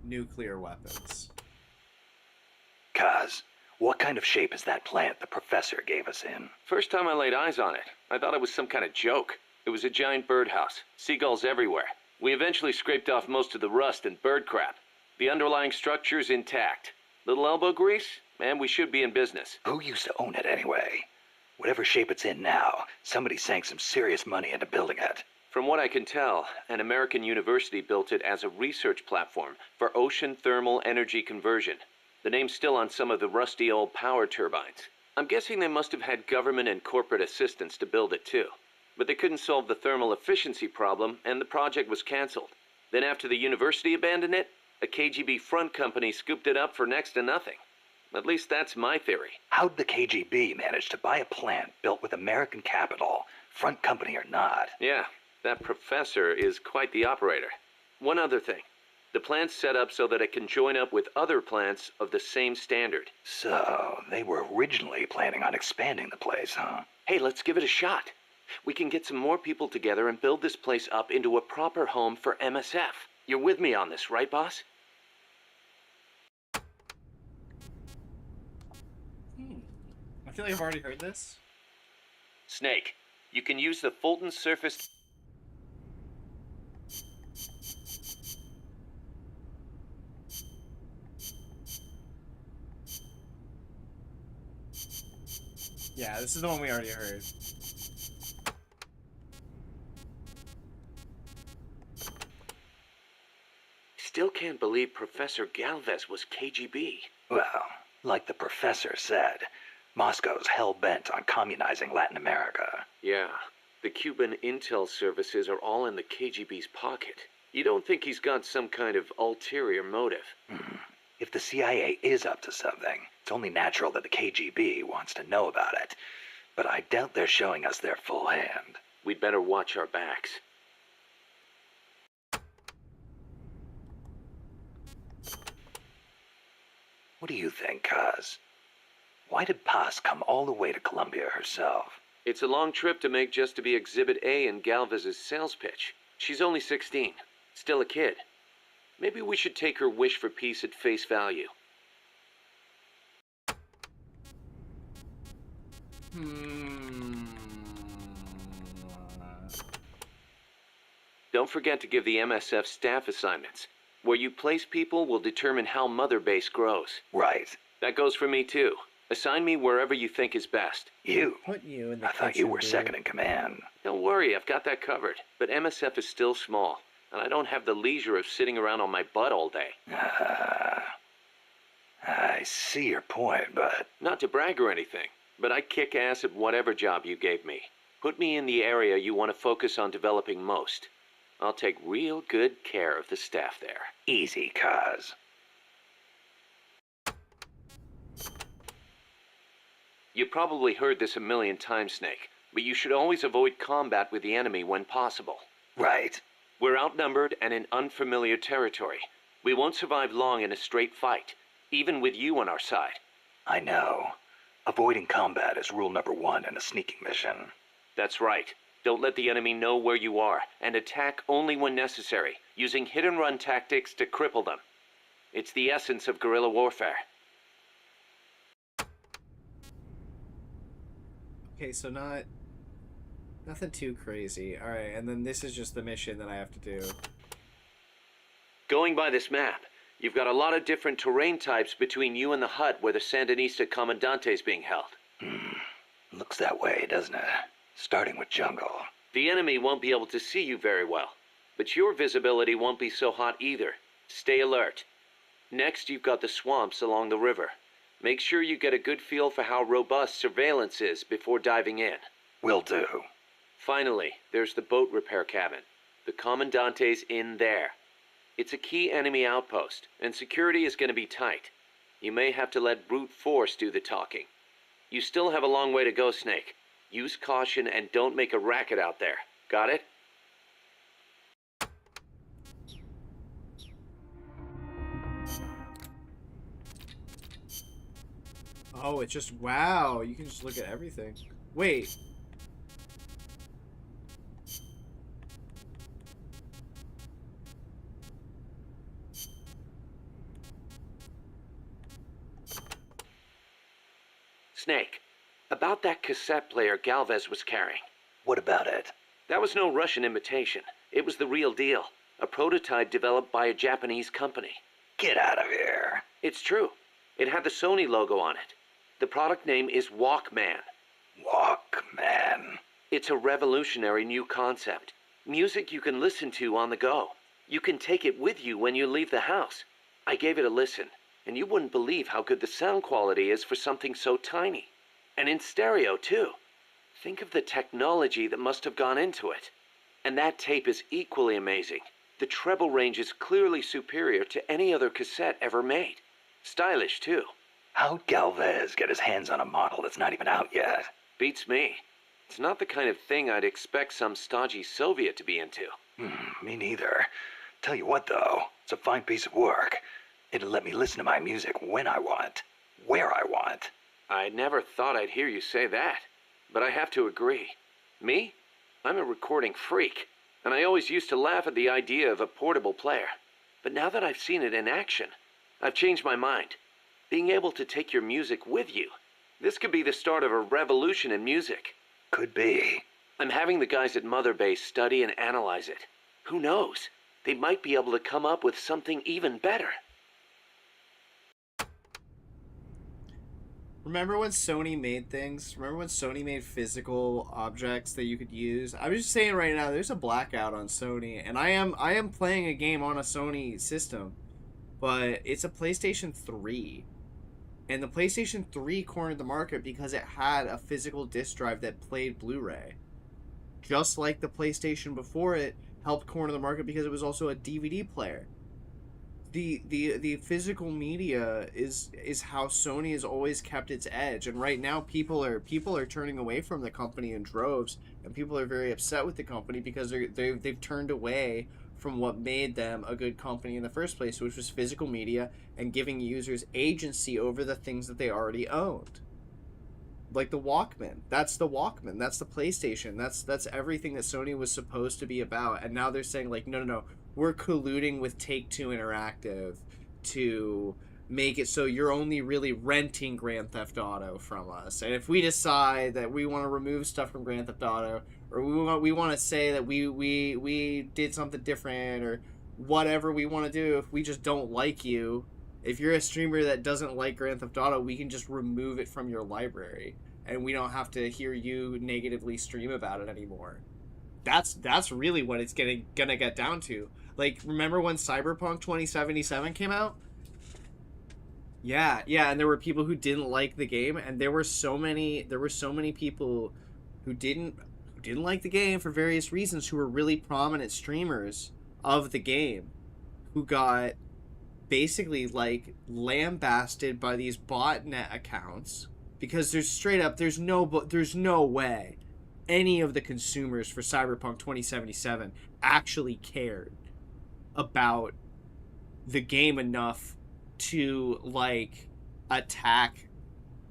Speaker 2: nuclear weapons.
Speaker 8: Kaz, what kind of shape is that plant the professor gave us in?
Speaker 6: First time I laid eyes on it, I thought it was some kind of joke. It was a giant birdhouse, seagulls everywhere. We eventually scraped off most of the rust and bird crap. The underlying structure's intact. Little elbow grease? Man, we should be in business.
Speaker 8: Who used to own it anyway? Whatever shape it's in now, somebody sank some serious money into building it.
Speaker 6: From what I can tell, an American university built it as a research platform for ocean thermal energy conversion. The name's still on some of the rusty old power turbines. I'm guessing they must have had government and corporate assistance to build it too. But they couldn't solve the thermal efficiency problem, and the project was canceled. Then after the university abandoned it, a KGB front company scooped it up for next to nothing. At least that's my theory.
Speaker 8: How'd the KGB manage to buy a plant built with American capital, front company or not?
Speaker 6: Yeah, that professor is quite the operator. One other thing. The plant's set up so that it can join up with other plants of the same standard.
Speaker 8: So, they were originally planning on expanding the place, huh?
Speaker 6: Hey, let's give it a shot. We can get some more people together and build this place up into a proper home for MSF. You're with me on this, right, boss?
Speaker 2: I feel like I've already heard this.
Speaker 6: Snake, you can use the Fulton surface...
Speaker 2: Yeah, this is the one we already heard.
Speaker 6: Still can't believe Professor Galvez was KGB.
Speaker 8: Well, like the professor said, Moscow's hell-bent on communizing Latin America.
Speaker 6: Yeah, the Cuban intel services are all in the KGB's pocket. You don't think he's got some kind of ulterior motive?
Speaker 8: If the CIA is up to something, it's only natural that the KGB wants to know about it. But I doubt they're showing us their full hand.
Speaker 6: We'd better watch our backs.
Speaker 8: What do you think, Kaz? Why did Paz come all the way to Colombia herself?
Speaker 6: It's a long trip to make just to be Exhibit A in Galvez's sales pitch. She's only 16, still a kid. Maybe we should take her wish for peace at face value. Don't forget to give the MSF staff assignments. Where you place people will determine how Mother Base grows.
Speaker 8: Right.
Speaker 6: That goes for me too. Assign me wherever you think is best.
Speaker 8: You?
Speaker 2: Put you in the
Speaker 8: I thought you
Speaker 2: kitchen,
Speaker 8: were
Speaker 2: dude.
Speaker 8: second in command.
Speaker 6: Don't worry, I've got that covered. But MSF is still small, and I don't have the leisure of sitting around on my butt all day.
Speaker 8: I see your point, but...
Speaker 6: Not to brag or anything, but I kick ass at whatever job you gave me. Put me in the area you want to focus on developing most. I'll take real good care of the staff there.
Speaker 8: Easy, Kaz.
Speaker 6: You probably heard this a million times, Snake, but you should always avoid combat with the enemy when possible.
Speaker 8: Right.
Speaker 6: We're outnumbered and in unfamiliar territory. We won't survive long in a straight fight, even with you on our side.
Speaker 8: I know. Avoiding combat is rule number 1 in a sneaking mission.
Speaker 6: That's right. Don't let the enemy know where you are, and attack only when necessary, using hit-and-run tactics to cripple them. It's the essence of guerrilla warfare.
Speaker 2: Okay, so nothing too crazy. All right, and then this is just the mission that I have to do.
Speaker 6: Going by this map, you've got a lot of different terrain types between you and the hut where the Sandinista Comandante is being held.
Speaker 8: Looks that way, doesn't it? Starting with jungle.
Speaker 6: The enemy won't be able to see you very well, but your visibility won't be so hot either. Stay alert. Next, you've got the swamps along the river. Make sure you get a good feel for how robust surveillance is before diving in.
Speaker 8: Will do.
Speaker 6: Finally, there's the boat repair cabin. The Commandante's in there. It's a key enemy outpost, and security is going to be tight. You may have to let brute force do the talking. You still have a long way to go, Snake. Use caution and don't make a racket out there. Got it?
Speaker 2: Oh, it's just, wow, you can just look at everything. Wait.
Speaker 6: Snake, about that cassette player Galvez was carrying.
Speaker 8: What about it?
Speaker 6: That was no Russian imitation. It was the real deal. A prototype developed by a Japanese company.
Speaker 8: Get out of here.
Speaker 6: It's true. It had the Sony logo on it. The product name is Walkman.
Speaker 8: Walkman.
Speaker 6: It's a revolutionary new concept. Music you can listen to on the go. You can take it with you when you leave the house. I gave it a listen, and you wouldn't believe how good the sound quality is for something so tiny. And in stereo, too. Think of the technology that must have gone into it. And that tape is equally amazing. The treble range is clearly superior to any other cassette ever made. Stylish, too.
Speaker 8: How'd Galvez get his hands on a model that's not even out yet?
Speaker 6: Beats me. It's not the kind of thing I'd expect some stodgy Soviet to be into.
Speaker 8: Me neither. Tell you what, though, it's a fine piece of work. It'll let me listen to my music when I want, where I want.
Speaker 6: I never thought I'd hear you say that, but I have to agree. Me? I'm a recording freak, and I always used to laugh at the idea of a portable player. But now that I've seen it in action, I've changed my mind. Being able to take your music with you, this could be the start of a revolution in music.
Speaker 8: Could be.
Speaker 6: I'm having the guys at Mother Base study and analyze it. Who knows? They might be able to come up with something even better.
Speaker 2: Remember when Sony made things? Remember when Sony made physical objects that you could use? I'm just saying right now, there's a blackout on Sony, and I am playing a game on a Sony system, but it's a PlayStation 3. And the PlayStation 3 cornered the market because it had a physical disc drive that played Blu-ray. Just like the PlayStation before it helped corner the market because it was also a DVD player. The physical media is how Sony has always kept its edge, and right now people are turning away from the company in droves, and people are very upset with the company because they've turned away from what made them a good company in the first place, which was physical media and giving users agency over the things that they already owned. Like the Walkman. That's the Walkman. That's the PlayStation. That's everything that Sony was supposed to be about. And now they're saying, like, no. We're colluding with Take-Two Interactive to make it so you're only really renting Grand Theft Auto from us. And if we decide that we want to remove stuff from Grand Theft Auto, or we want to say that we did something different, or whatever we want to do, if we just don't like you, if you're a streamer that doesn't like Grand Theft Auto, we can just remove it from your library, and we don't have to hear you negatively stream about it anymore. That's really what it's gonna get down to. Like, remember when Cyberpunk 2077 came out? Yeah, and there were people who didn't like the game, and there were so many people who didn't like the game for various reasons, who were really prominent streamers of the game, who got basically like lambasted by these botnet accounts because there's no way any of the consumers for Cyberpunk 2077 actually cared about the game enough to like attack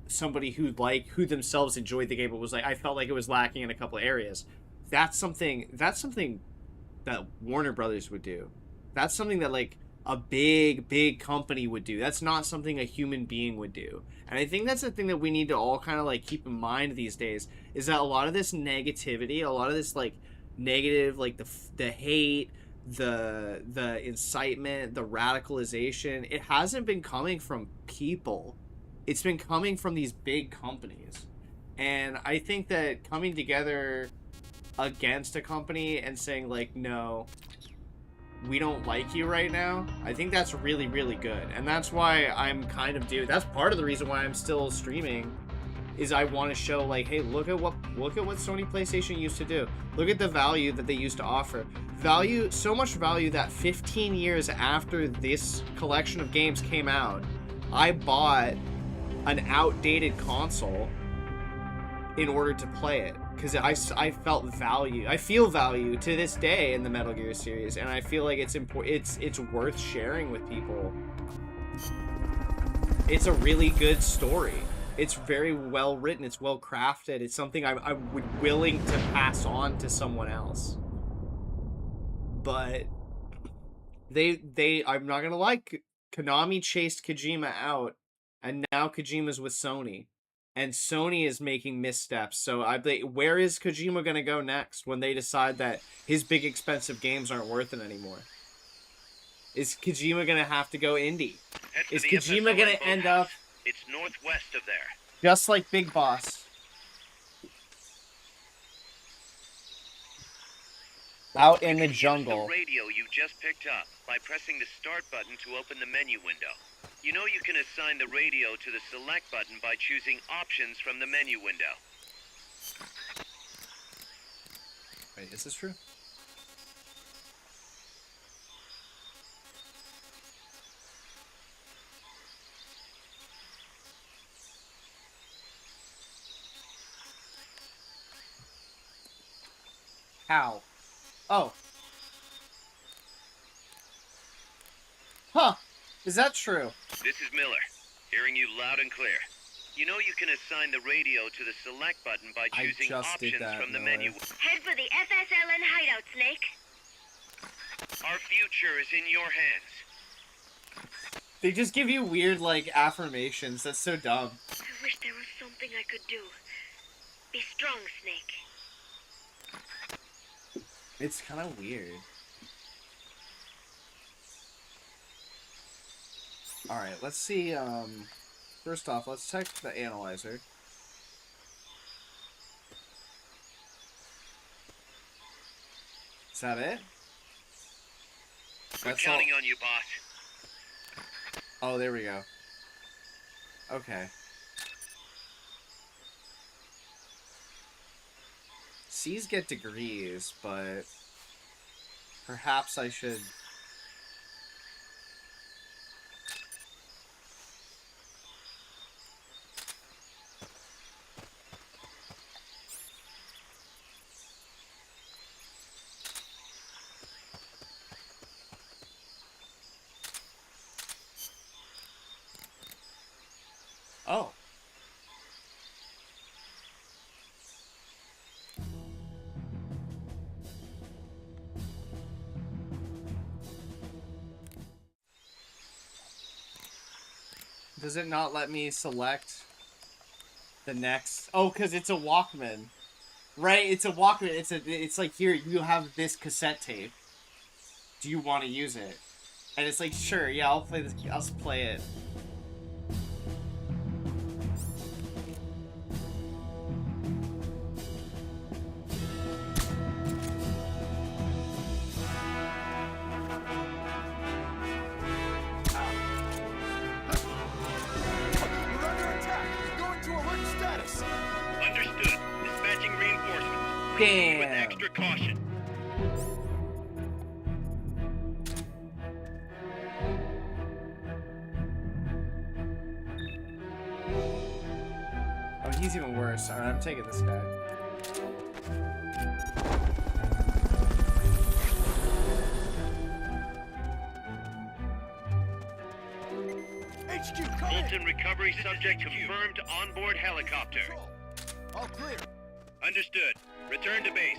Speaker 2: somebody who themselves enjoyed the game, but was like, I felt like it was lacking in a couple of areas. That's something that Warner Brothers would do. That's something that like a big company would do. That's not something a human being would do. And I think that's the thing that we need to all kind of like keep in mind these days, is that a lot of this negativity, a lot of this like negative, like the hate, the incitement, the radicalization, it hasn't been coming from people. It's been coming from these big companies. And I think that coming together against a company and saying like, no, we don't like you right now, I think that's really, really good. And that's why I'm kind of that's part of the reason why I'm still streaming, is I want to show like, hey, look at what Sony PlayStation used to do. Look at the value that they used to offer. Value, so much value that 15 years after this collection of games came out, I bought an outdated console in order to play it, because I felt value. I feel value to this day in the Metal Gear series, and I feel like it's important. It's worth sharing with people. It's a really good story. It's very well written. It's well crafted. It's something I'm willing to pass on to someone else. But I'm not gonna lie, Konami chased Kojima out, and now Kojima's with Sony. And Sony is making missteps. So where is Kojima going to go next when they decide that his big expensive games aren't worth it anymore? Is Kojima going to have to go indie? Is Kojima going to end up...
Speaker 9: It's northwest of there.
Speaker 2: Just like Big Boss. Out in the jungle.
Speaker 9: Use the radio you just picked up by pressing the start button to open the menu window. You know you can assign the radio to the select button by choosing options from the menu window.
Speaker 2: Wait, is this true? How? Oh. Huh. Is that true?
Speaker 9: This is Miller, hearing you loud and clear. You know you can assign the radio to the select button by choosing options from the menu.
Speaker 7: Head for the FSLN hideout, Snake.
Speaker 9: Our future is in your hands.
Speaker 2: They just give you weird, like, affirmations. That's so dumb.
Speaker 7: I wish there was something I could do. Be strong, Snake.
Speaker 2: It's kind of weird. Alright, let's see, first off, let's check the analyzer. Is that it?
Speaker 9: We're counting on you, boss.
Speaker 2: Oh, there we go. Okay. C's get degrees, but perhaps I should... Oh. Does it not let me select the next? Oh, because it's a Walkman. Right, it's a Walkman. It's like, here, you have this cassette tape. Do you want to use it? And it's like, sure, yeah, I'll play this. I'll play it.
Speaker 9: Proceed with extra caution.
Speaker 2: Oh, he's even worse. Alright, I'm taking this guy.
Speaker 9: HQ, Fulton recovery subject confirmed onboard helicopter.
Speaker 4: All clear.
Speaker 9: Understood. Return to base.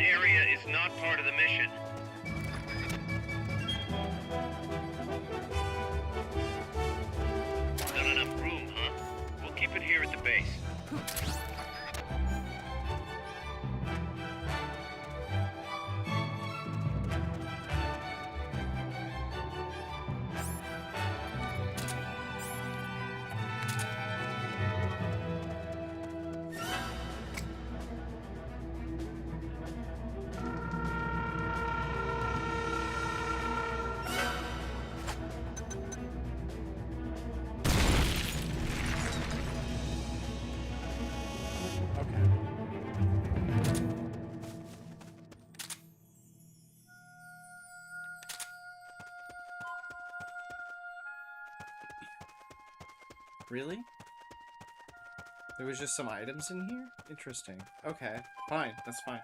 Speaker 9: area is not part of the mission. Not enough room, huh? We'll keep it here at the base.
Speaker 2: Really? There was just some items in here? Interesting. Okay, fine. That's fine.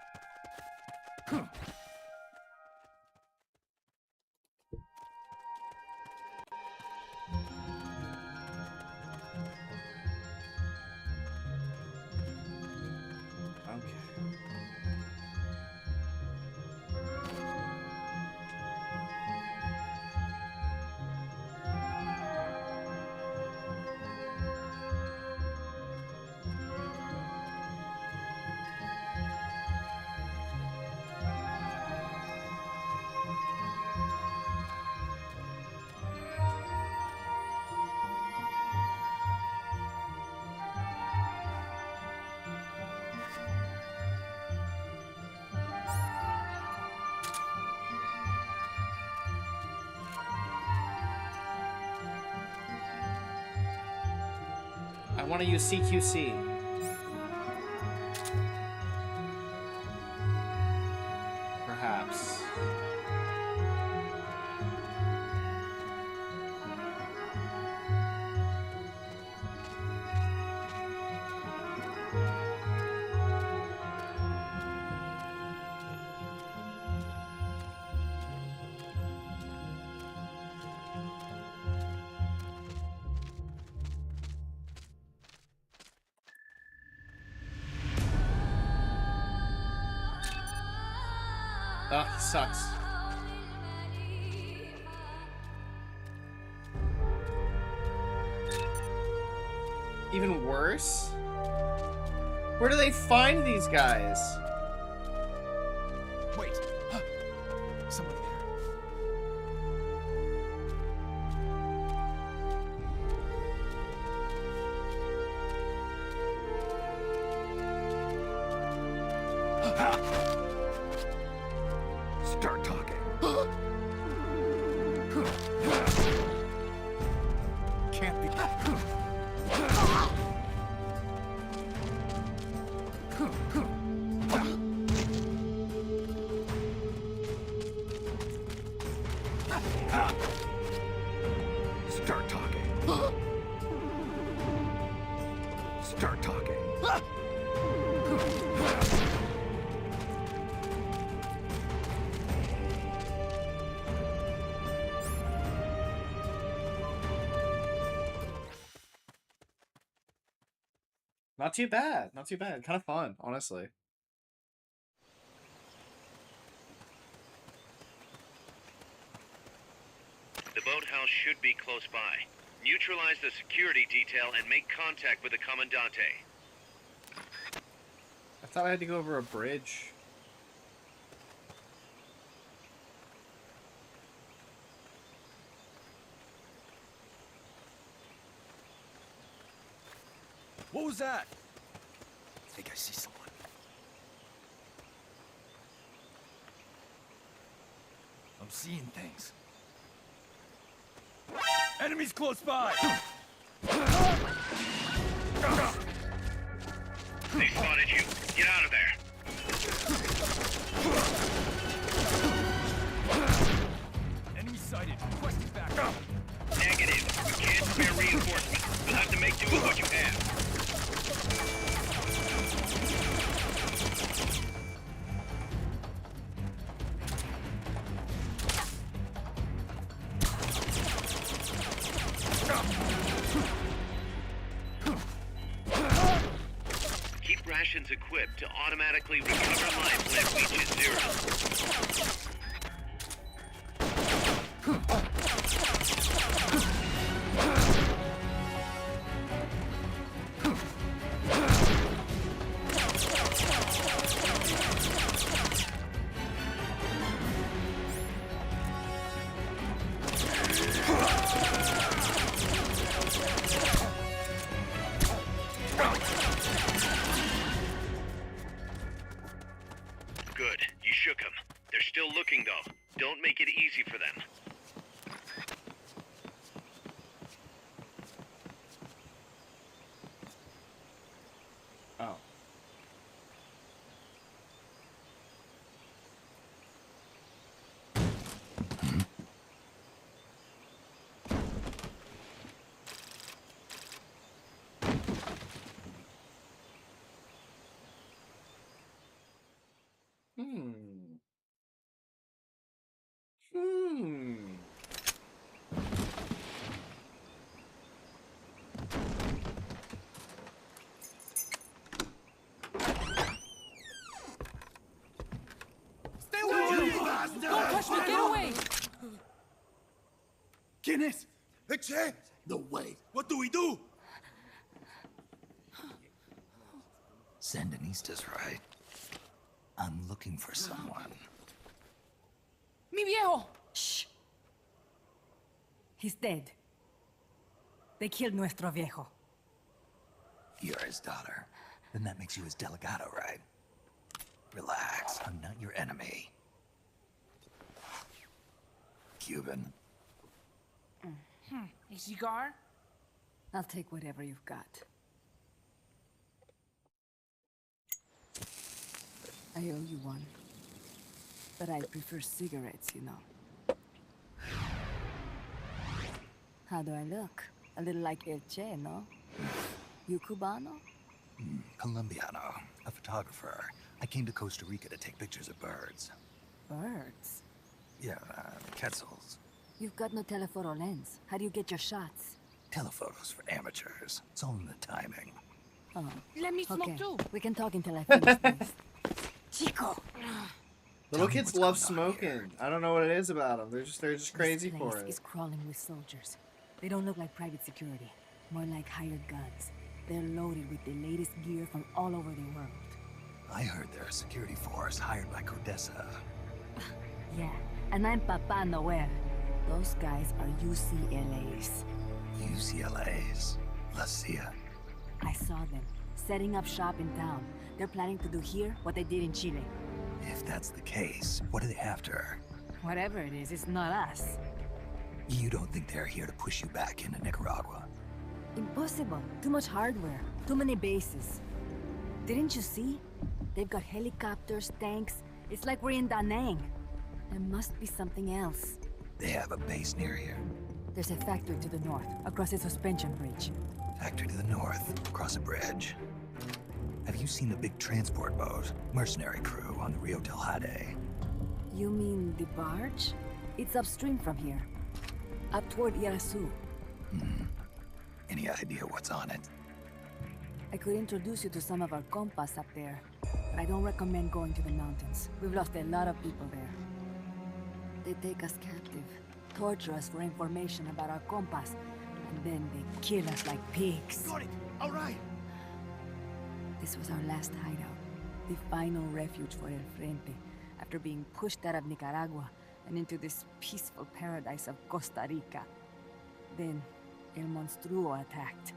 Speaker 2: I want to use CQC. Perhaps. Ugh, he sucks. Even worse? Where do they find these guys?
Speaker 3: Wait. Someone there.
Speaker 8: Start talking. Can't be. Start talking. Start talking.
Speaker 2: Not too bad. Not too bad. Kind of fun, honestly.
Speaker 9: The boathouse should be close by. Neutralize the security detail and make contact with the Commandante.
Speaker 2: I thought I had to go over a bridge.
Speaker 3: What was that?
Speaker 8: I think I see someone.
Speaker 3: I'm seeing things. Enemies close by!
Speaker 9: They spotted you. Get out of there.
Speaker 3: Enemy sighted. Requesting backup.
Speaker 9: Negative. We can't spare reinforcements. You'll have to make do with what you have. Keep rations equipped to automatically recover life when it reaches zero. Good. You shook them. They're still looking, though. Don't make it easy for them.
Speaker 2: Oh. Hmm. Hmm.
Speaker 3: Stay away! Don't touch me! Get away!
Speaker 4: ¿Quién es? Eche! No way. What do we do?
Speaker 8: Sandinista's right. I'm looking for someone.
Speaker 10: Mi viejo! Shh! He's dead. They killed nuestro viejo.
Speaker 8: You're his daughter. Then that makes you his delegado, right? Relax, I'm not your enemy. Cuban.
Speaker 10: A cigar? I'll take whatever you've got. I owe you one. But I prefer cigarettes, you know. How do I look? A little like El Che, no? You Cubano?
Speaker 8: Colombiano, a photographer. I came to Costa Rica to take pictures of birds.
Speaker 10: Birds?
Speaker 8: Yeah, quetzals.
Speaker 10: You've got no telephoto lens. How do you get your shots?
Speaker 8: Telephotos for amateurs. It's all in the timing.
Speaker 10: Oh.
Speaker 3: Let me smoke
Speaker 10: Okay.
Speaker 3: too.
Speaker 10: We can talk until I finish this. Chico!
Speaker 2: Little
Speaker 8: Tell me
Speaker 2: kids
Speaker 8: what's
Speaker 2: love
Speaker 8: going on here.
Speaker 2: smoking. I don't know what it is about them. They're just crazy
Speaker 10: This
Speaker 2: for
Speaker 10: place
Speaker 2: it.
Speaker 10: is crawling with soldiers. They don't look like private security, more like hired guns. They're loaded with the latest gear from all over the world.
Speaker 8: I heard they're a security force hired by Codesa.
Speaker 10: Yeah, and I'm Papa Noel. Those guys are UCLA's.
Speaker 8: UCLA's. La CIA.
Speaker 10: I saw them, setting up shop in town. They're planning to do here what they did in Chile.
Speaker 8: If that's the case, what are they after?
Speaker 10: Whatever it is, it's not us.
Speaker 8: You don't think they're here to push you back into Nicaragua?
Speaker 10: Impossible. Too much hardware. Too many bases. Didn't you see? They've got helicopters, tanks. It's like we're in Da Nang. There must be something else.
Speaker 8: They have a base near here.
Speaker 10: There's a factory to the north, across a suspension bridge.
Speaker 8: Factory to the north, across a bridge. Have you seen the big transport boat, mercenary crew on the Rio del Jade?
Speaker 10: You mean the barge? It's upstream from here. Up toward Irasu.
Speaker 8: Any idea what's on it?
Speaker 10: I could introduce you to some of our compas up there, but I don't recommend going to the mountains. We've lost a lot of people there. They take us captive, torture us for information about our compas, and then they kill us like pigs.
Speaker 4: Got it. All right.
Speaker 10: This was our last hideout, the final refuge for El Frente, after being pushed out of Nicaragua and into this peaceful paradise of Costa Rica. Then, El Monstruo attacked.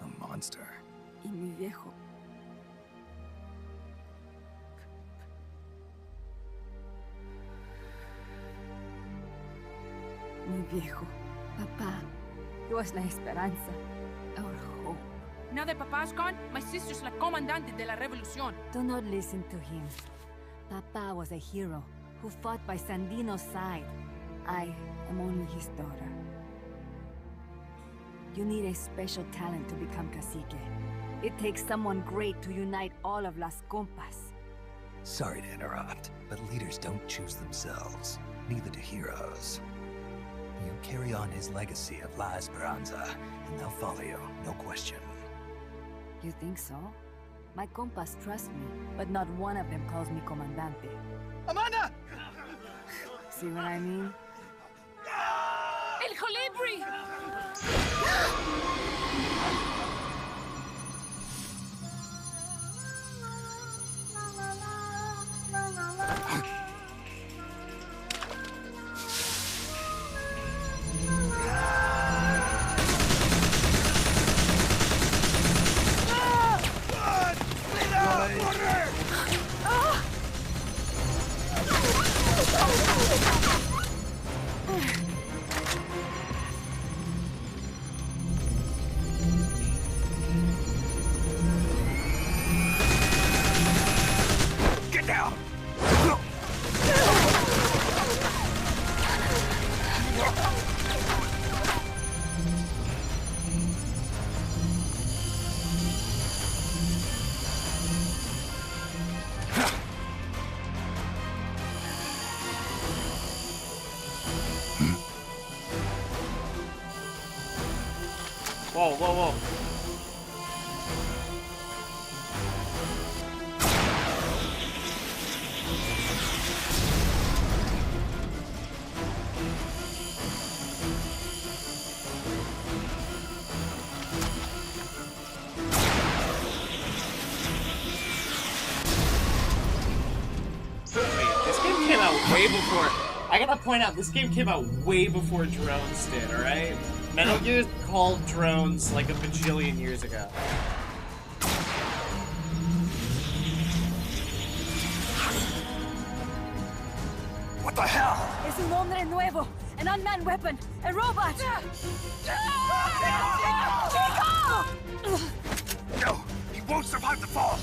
Speaker 8: A monster.
Speaker 10: Y mi viejo. Mi viejo. Papá. He was la esperanza. Our hope.
Speaker 3: Now that Papa's gone, my sister's la comandante de la revolución.
Speaker 10: Do not listen to him. Papa was a hero who fought by Sandino's side. I am only his daughter. You need a special talent to become cacique. It takes someone great to unite all of Las Compas.
Speaker 8: Sorry to interrupt, but leaders don't choose themselves. Neither do heroes. You carry on his legacy of La Esperanza, and they'll follow you, no question.
Speaker 10: You think so?
Speaker 13: My compas trust me, but not one of them calls me Comandante.
Speaker 4: Amanda!
Speaker 13: See what I mean?
Speaker 3: El Colibri!
Speaker 8: Get down!
Speaker 2: Whoa, whoa, whoa. Wait, this game came out way before. I gotta point out, this game came out way before drones did, alright? Metal Gear called drones like a bajillion years ago.
Speaker 8: What the hell?
Speaker 13: Es un hombre nuevo, an unmanned weapon, a robot! Chico!
Speaker 8: No, he won't survive the fall.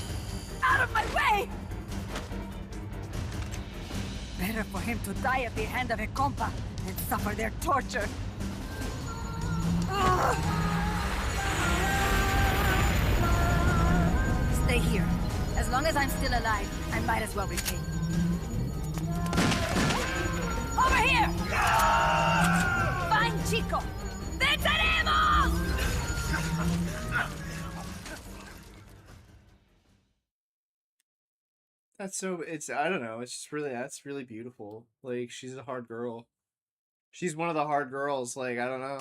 Speaker 13: Out of my way! Better for him to die at the hand of a compa than suffer their torture. Stay here. As long as I'm still alive, I might as well repay. Over here! Find Chico! ¡Venceremos!
Speaker 2: That's so, I don't know, it's just really, that's really beautiful. Like, she's a hard girl. She's one of the hard girls, like, I don't know.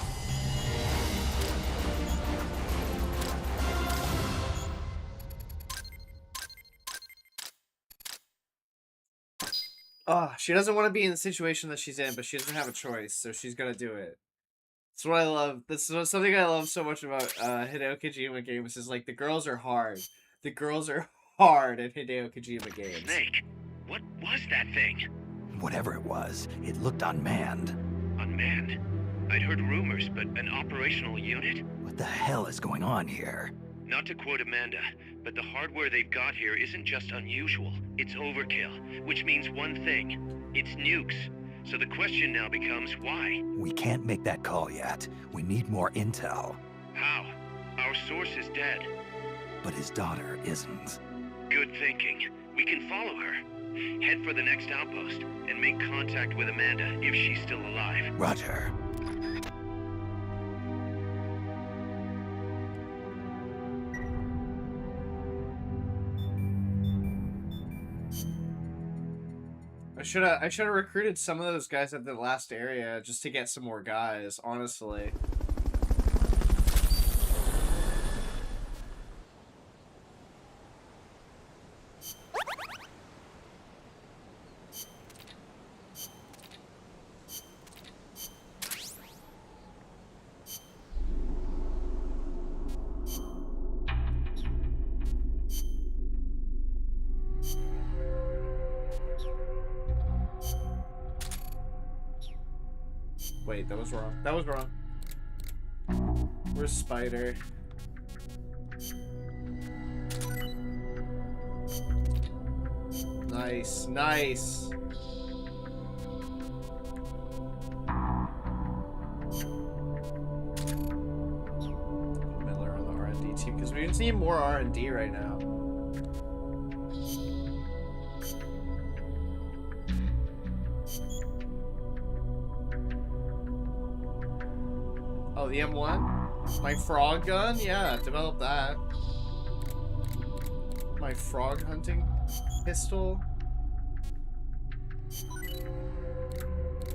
Speaker 2: Oh, she doesn't want to be in the situation that she's in, but she doesn't have a choice, so she's gonna do it. That's what I love. That's something I love so much about Hideo Kojima games is, like, the girls are hard. The girls are hard at Hideo Kojima games.
Speaker 9: Snake, what was that thing?
Speaker 8: Whatever it was, it looked unmanned.
Speaker 9: Unmanned? I'd heard rumors, but an operational unit?
Speaker 8: What the hell is going on here?
Speaker 9: Not to quote Amanda, but the hardware they've got here isn't just unusual, it's overkill, which means one thing, it's nukes. So the question now becomes why?
Speaker 8: We can't make that call yet. We need more intel.
Speaker 9: How? Our source is dead.
Speaker 8: But his daughter isn't.
Speaker 9: Good thinking. We can follow her. Head for the next outpost, and make contact with Amanda if she's still alive.
Speaker 8: Roger.
Speaker 2: I should have recruited some of those guys at the last area just to get some more guys, honestly. Wait, that was wrong. That was wrong. Where's Spider? Nice, nice. Miller on the R&D team, because we need more R&D right now. Oh, the M1? My frog gun? Yeah, develop that. my frog hunting pistol.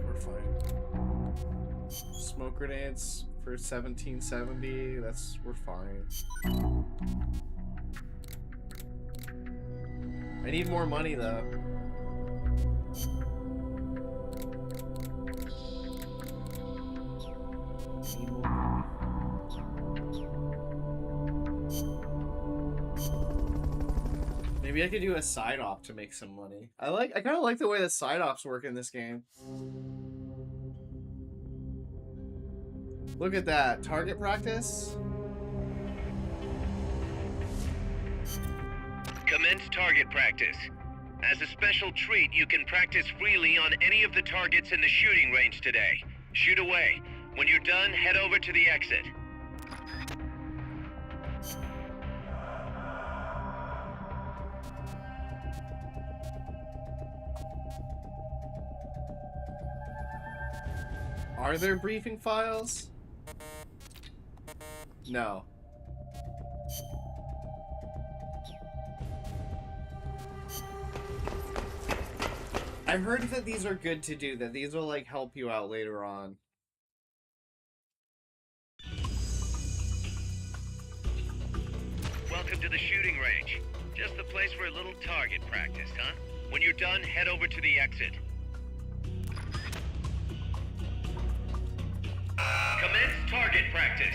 Speaker 2: We're fine. Smoke grenades for 1770. We're fine. I need more money though. Need more money. Maybe I could do a side op to make some money. I kind of like the way the side ops work in this game. Look at that. Target practice.
Speaker 9: Commence target practice. As a special treat, you can practice freely on any of the targets in the shooting range today. Shoot away. When you're done, head over to the exit.
Speaker 2: Are there briefing files? No. I heard that these are good to do, that these will like help you out later on.
Speaker 9: Welcome to the shooting range. Just the place for a little target practice, huh? When you're done, head over to the exit. Commence target practice.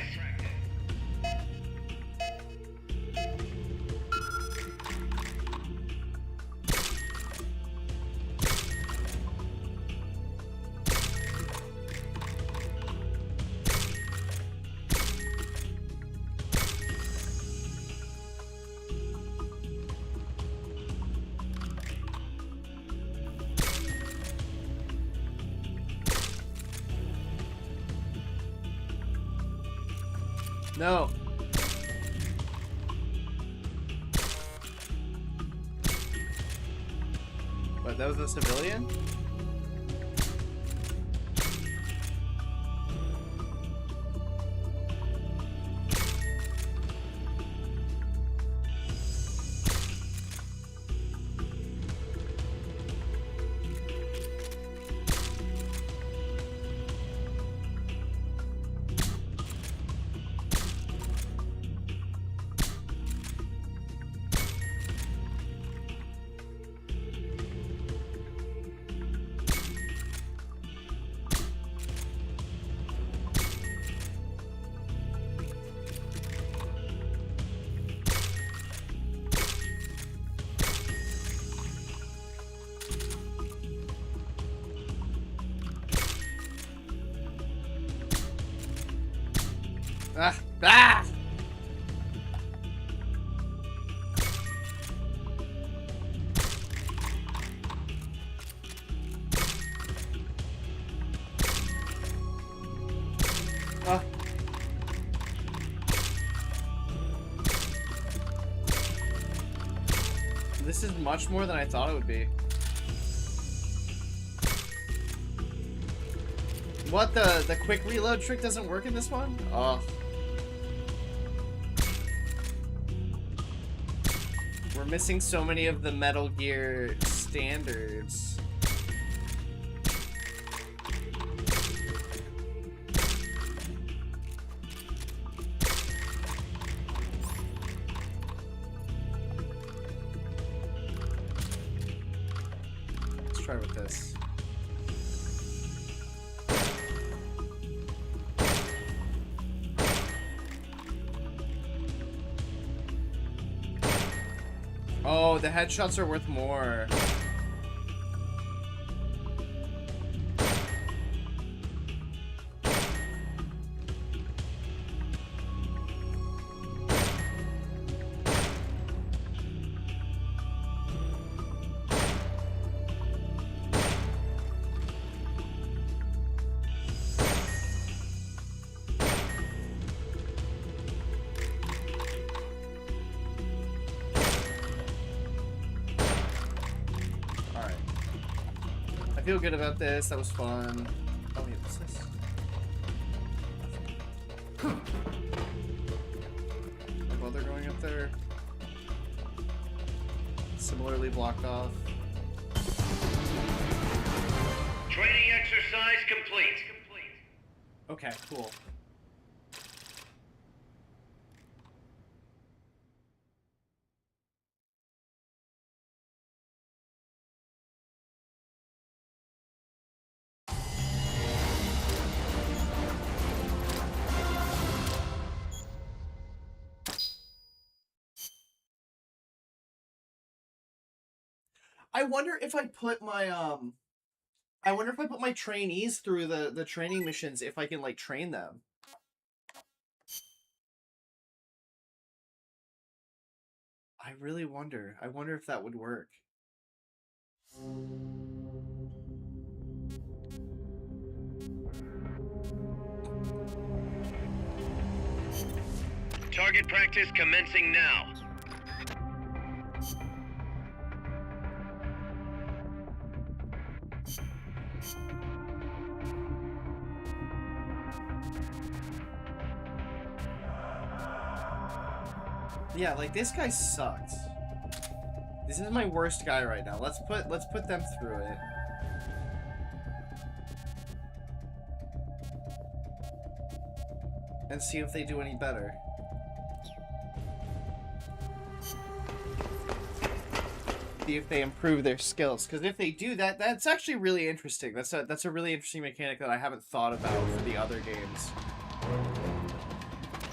Speaker 2: No. What, that was a civilian? Ah! Ah! Ah. This is much more than I thought it would be. What, the quick reload trick doesn't work in this one? Oh. We're missing so many of the Metal Gear standards. Let's try with this. Oh, the headshots are worth more. I feel good about this. That was fun. Oh wait, what's this? While they're going up there. similarly blocked off.
Speaker 9: Training exercise complete.
Speaker 2: Okay, cool. I wonder if I put my trainees through the training missions, if I can like train them. I really wonder. I wonder if that would work.
Speaker 9: Target practice commencing now.
Speaker 2: Yeah, like this guy sucks. This is my worst guy right now. Let's put them through it. And see if they do any better. See if they improve their skills. Because if they do that, that's actually really interesting. That's a really interesting mechanic that I haven't thought about for the other games.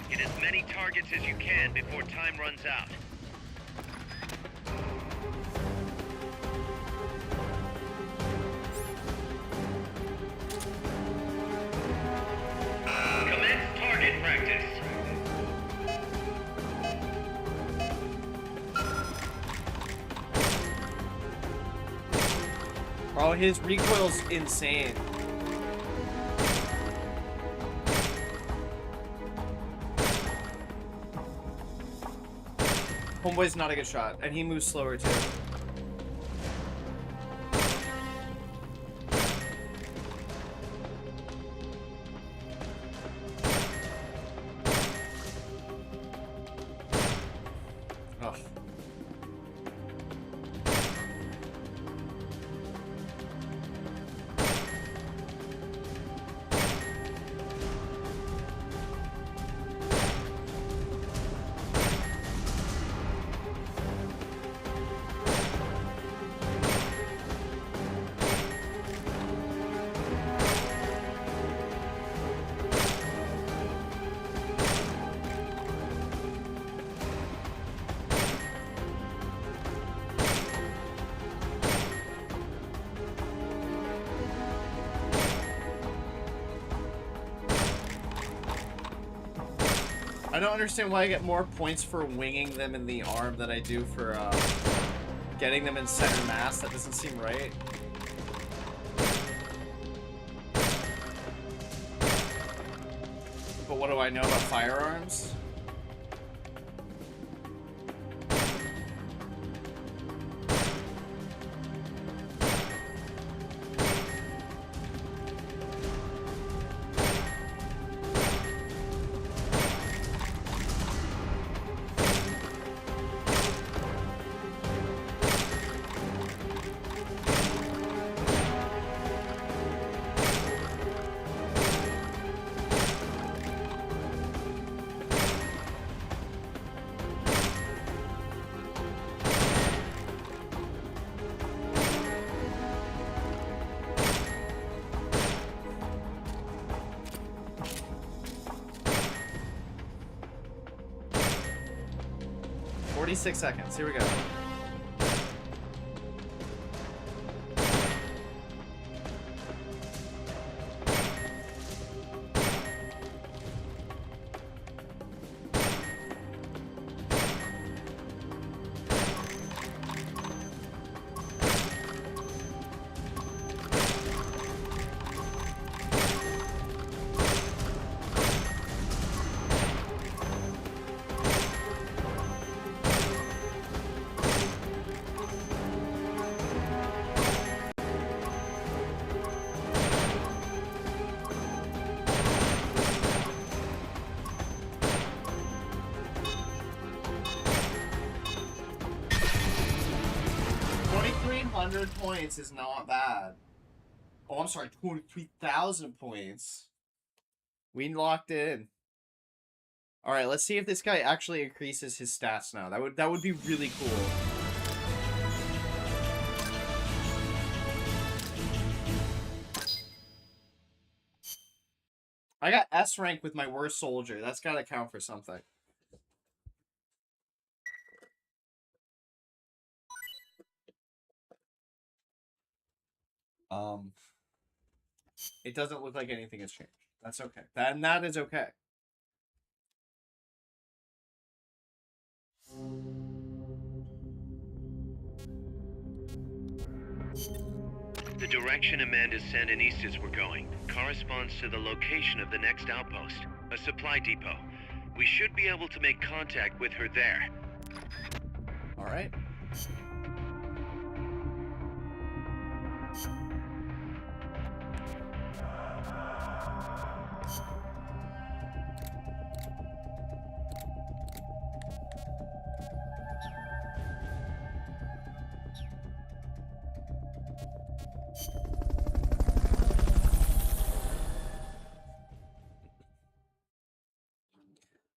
Speaker 9: Get as many targets as you can before time runs out. Commence target practice.
Speaker 2: Oh, his recoil's insane. Homeboy's not a good shot, and he moves slower too. Oh. I don't understand why I get more points for winging them in the arm than I do for getting them in center mass. That doesn't seem right. But what do I know about firearms? .46 seconds. Here we go. 2,300 points is not bad. Oh, I'm sorry, 23,000 points. We locked in. All right, let's see if this guy actually increases his stats now. That would be really cool. I got S rank with my worst soldier. That's got to count for something. It doesn't look like anything has changed. That's okay. That is okay.
Speaker 9: The direction Amanda's Sandinistas were going corresponds to the location of the next outpost, a supply depot. We should be able to make contact with her there.
Speaker 2: All right.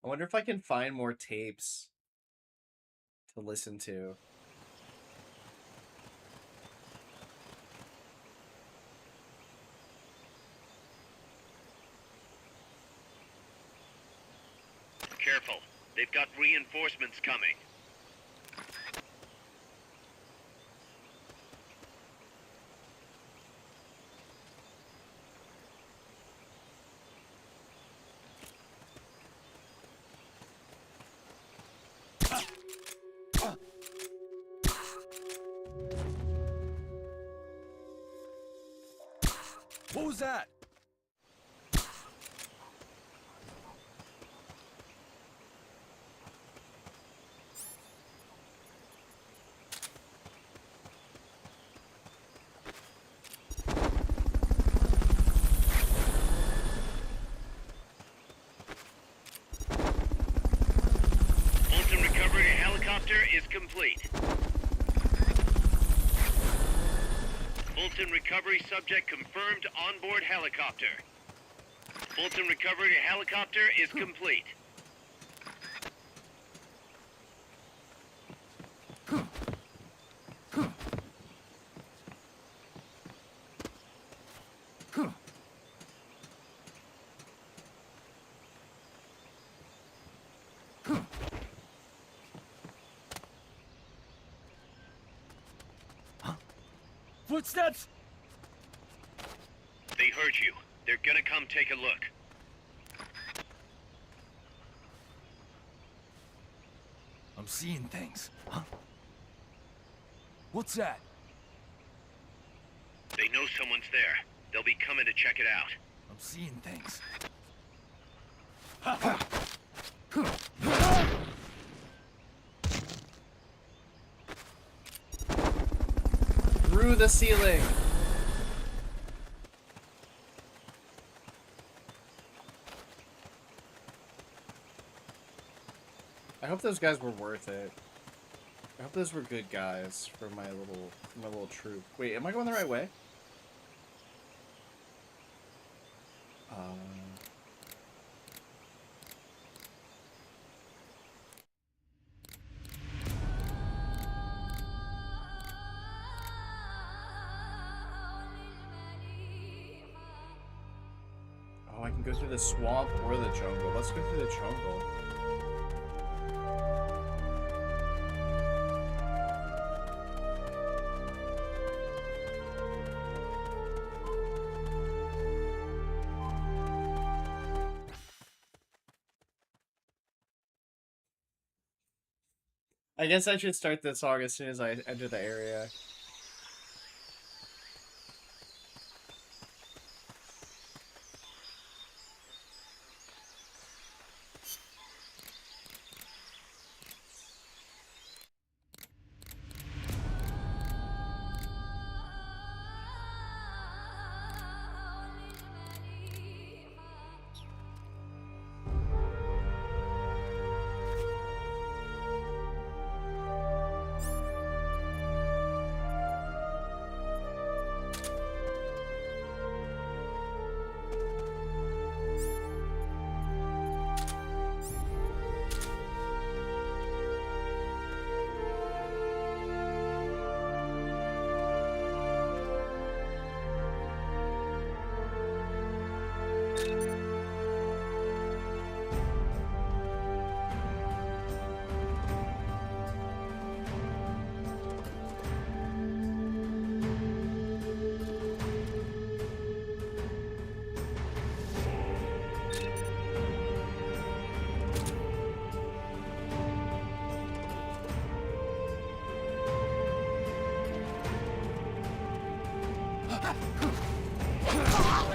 Speaker 2: I wonder if I can find more tapes to listen to.
Speaker 9: Careful. They've got reinforcements coming.
Speaker 4: What was that?
Speaker 9: Fulton recovery helicopter is complete. Fulton recovery subject confirmed onboard helicopter. Fulton recovery helicopter is complete.
Speaker 4: Footsteps?
Speaker 9: They heard you. They're gonna come take a look.
Speaker 4: I'm seeing things. Huh? What's that?
Speaker 9: They know someone's there. They'll be coming to check it out.
Speaker 4: I'm seeing things.
Speaker 2: Through the ceiling. I hope those guys were worth it. I hope those were good guys for my little troop. Wait, am I going the right way? Oh, I can go through the swamp or the jungle. Let's go through the jungle. I guess I should start the song as soon as I enter the area.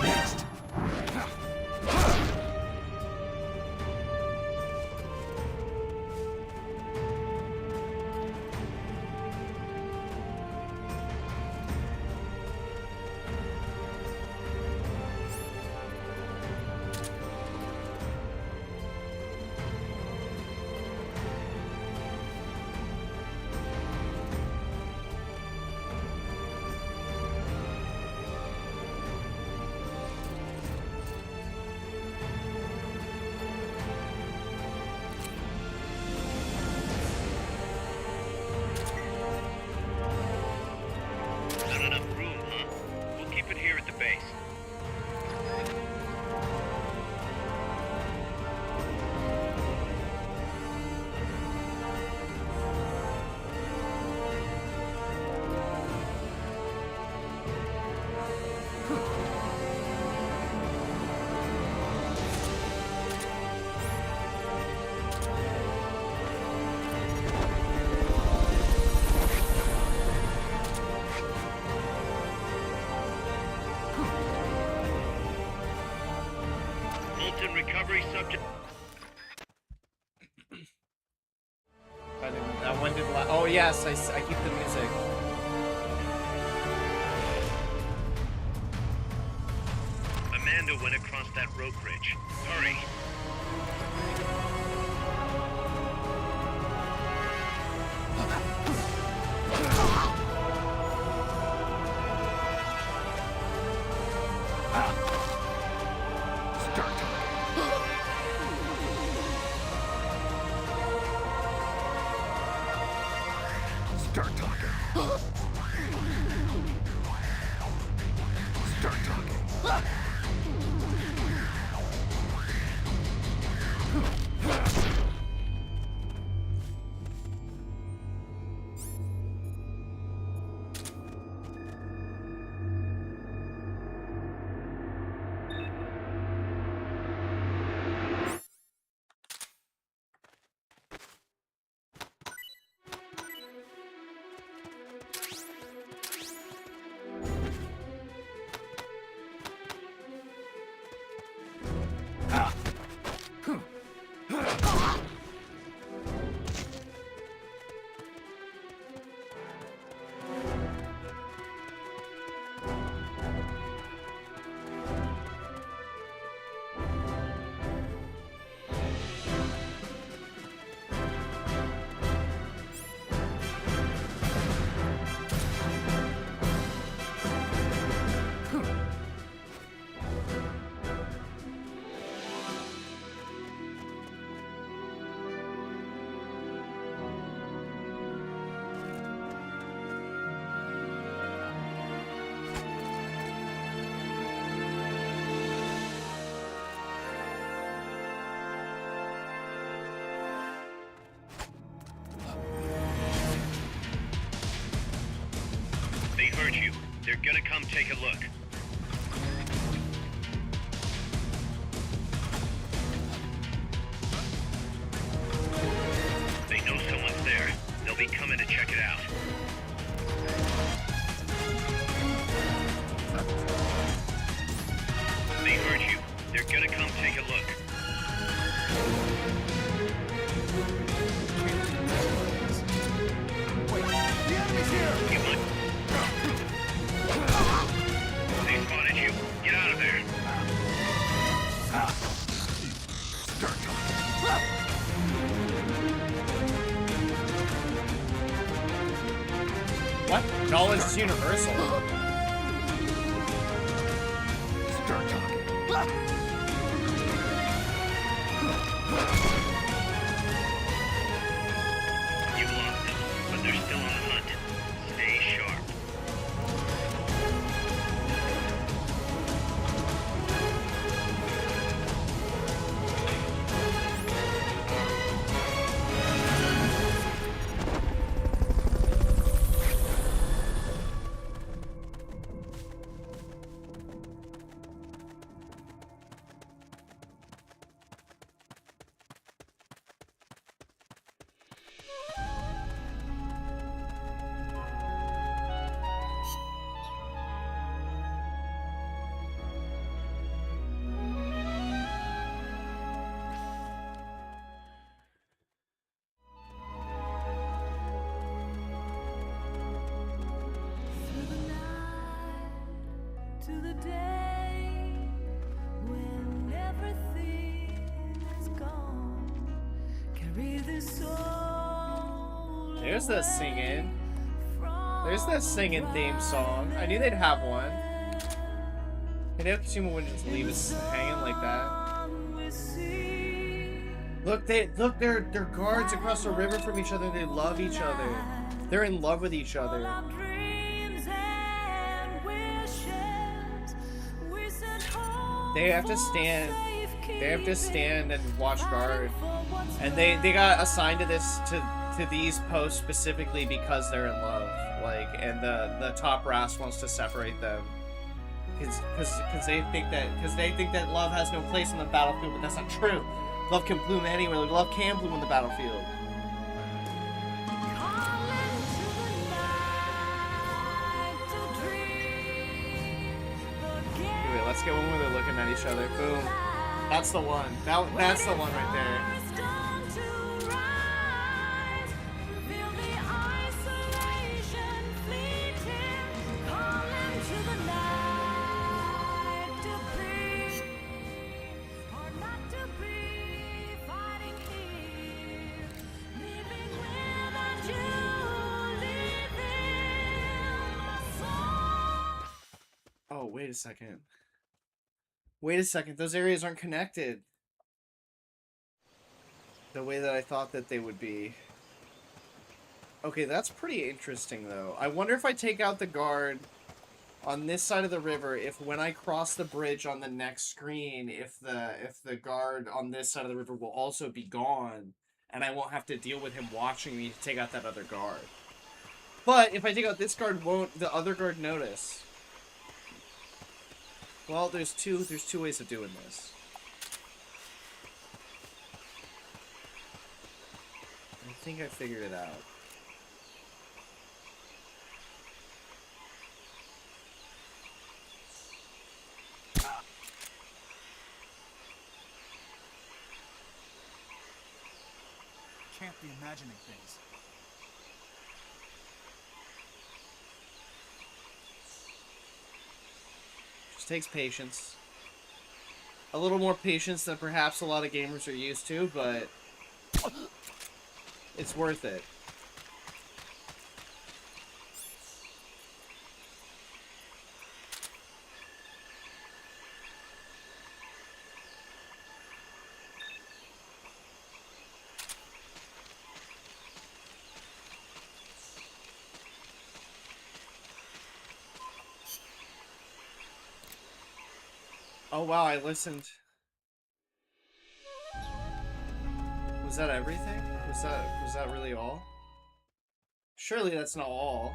Speaker 8: Next.
Speaker 9: Not enough room, huh? We'll keep it here at the base. Fulton recovery subject.
Speaker 2: When did oh yes, I keep the music.
Speaker 9: Amanda went across that rope bridge. Hurry.
Speaker 8: Start talking. Start talking.
Speaker 9: They heard you. They're gonna come take a look. They know someone's there. They'll be coming to check it out. They heard you. They're gonna come take a look.
Speaker 8: The enemy's here!
Speaker 9: You might... They spotted you. Get out of there.
Speaker 8: Start talking.
Speaker 2: What? Knowledge is universal.
Speaker 8: Start talking.
Speaker 9: You lost them, but they're still on the hunt. Stay sharp.
Speaker 2: There's the singing. There's the singing theme song. I knew they'd have one. Hideo Kojima wouldn't just leave us hanging like that. Look, they're guards across the river from each other. They love each other. They're in love with each other. They have to stand. They have to stand and watch guard. And they got assigned to these posts specifically because they're in love. Like, and the top brass wants to separate them. Because they think that love has no place on the battlefield, but that's not true. Love can bloom anywhere. Love can bloom on the battlefield. Anyway, let's get one where they're looking at each other. Boom. That's the one. That's the one right there. Oh, wait a second. Wait a second. Those areas aren't connected the way that I thought that they would be. Okay, that's pretty interesting, though. I wonder if I take out the guard on this side of the river, if when I cross the bridge on the next screen, if the guard on this side of the river will also be gone, and I won't have to deal with him watching me to take out that other guard. But if I take out this guard, won't the other guard notice? Well, there's two ways of doing this. I think I figured it out.
Speaker 4: Can't be imagining things.
Speaker 2: Just takes patience. A little more patience than perhaps a lot of gamers are used to, but it's worth it. Oh wow, I listened. Was that everything? Was that really all? Surely that's not all.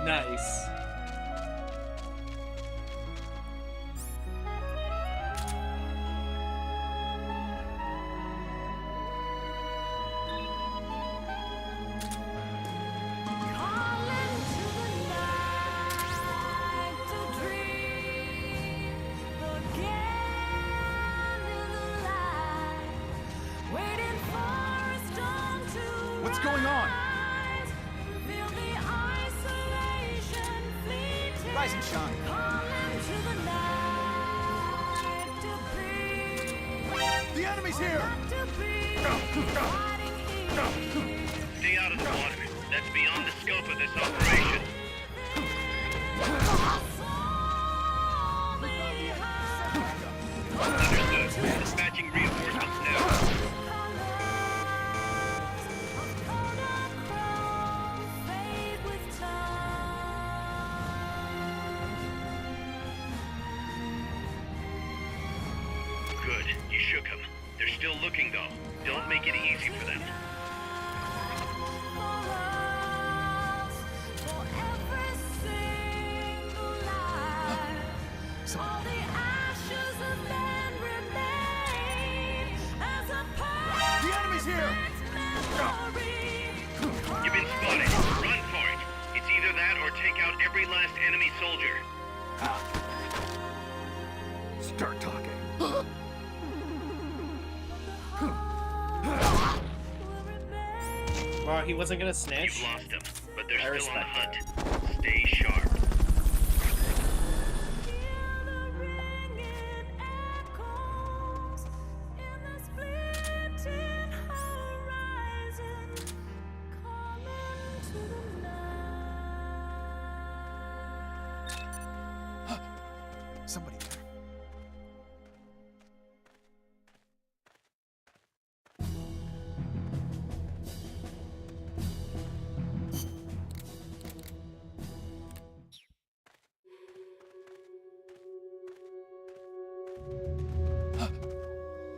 Speaker 2: Nice.
Speaker 4: What's going on? Rise and shine. The enemy's here!
Speaker 9: Stay out of the water. That's beyond the scope of this operation. Understood. Dispatching reinforcements now. You shook them. They're still looking, though. Don't make it easy for them.
Speaker 4: The enemy's here!
Speaker 9: You've been spotted. Run for it. It's either that or take out every last enemy soldier.
Speaker 8: Start talking.
Speaker 2: Wow, he wasn't gonna snitch?
Speaker 9: You've lost them, but they're
Speaker 2: I
Speaker 9: still on the
Speaker 2: respect
Speaker 9: hunt. Stay sharp.
Speaker 8: Somebody there.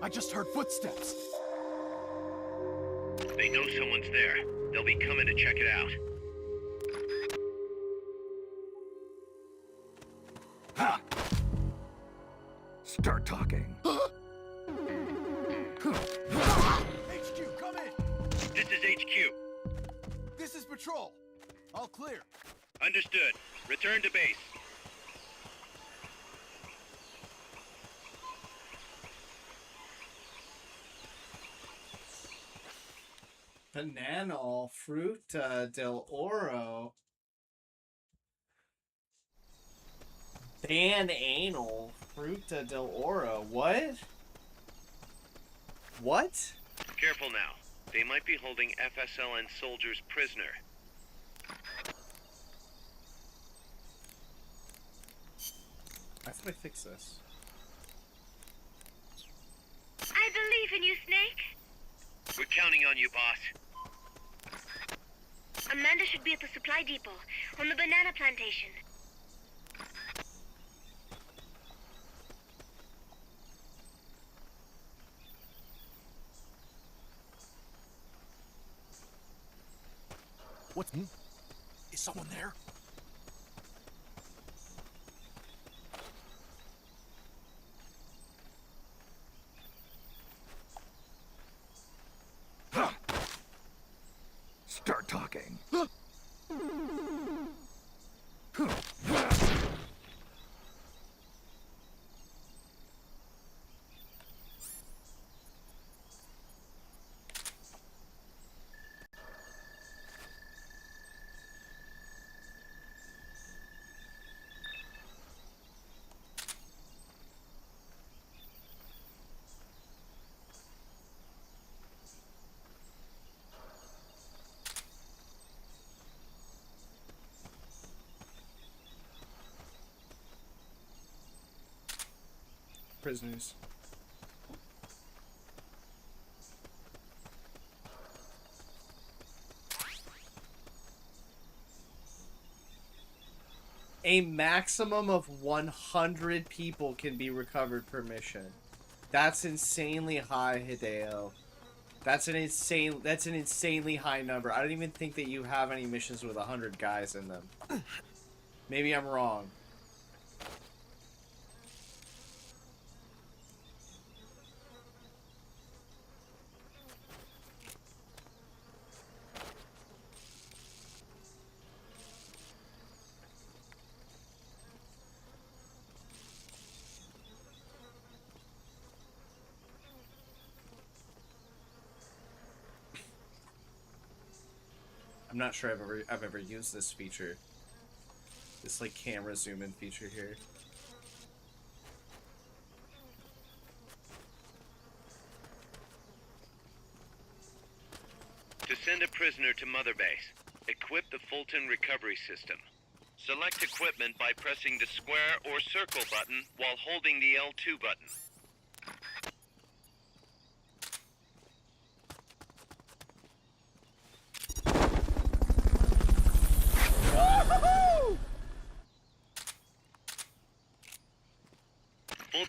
Speaker 4: I just heard footsteps.
Speaker 9: They know someone's there. They'll be coming to check it out.
Speaker 8: Ha! Start talking.
Speaker 4: HQ, come in!
Speaker 9: This is HQ.
Speaker 4: This is patrol. All clear.
Speaker 9: Understood. Return to base.
Speaker 2: Banana Fruta del Oro. Bananal Fruta del Oro. What? What?
Speaker 9: Careful now. They might be holding FSLN soldiers prisoner.
Speaker 2: I thought I fixed this.
Speaker 7: I believe in you, Snake.
Speaker 9: We're counting on you, boss.
Speaker 7: Amanda should be at the supply depot on the banana plantation.
Speaker 4: What's... Is someone there?
Speaker 8: Start talking.
Speaker 2: Prisoners. A maximum of 100 people can be recovered per mission. That's insanely high, Hideo. That's an insanely high number. I don't even think that you have any missions with 100 guys in them. Maybe I'm wrong. I'm not sure I've ever used this feature. This like camera zoom in feature here.
Speaker 9: To send a prisoner to Mother Base, equip the Fulton recovery system. Select equipment by pressing the square or circle button while holding the L2 button.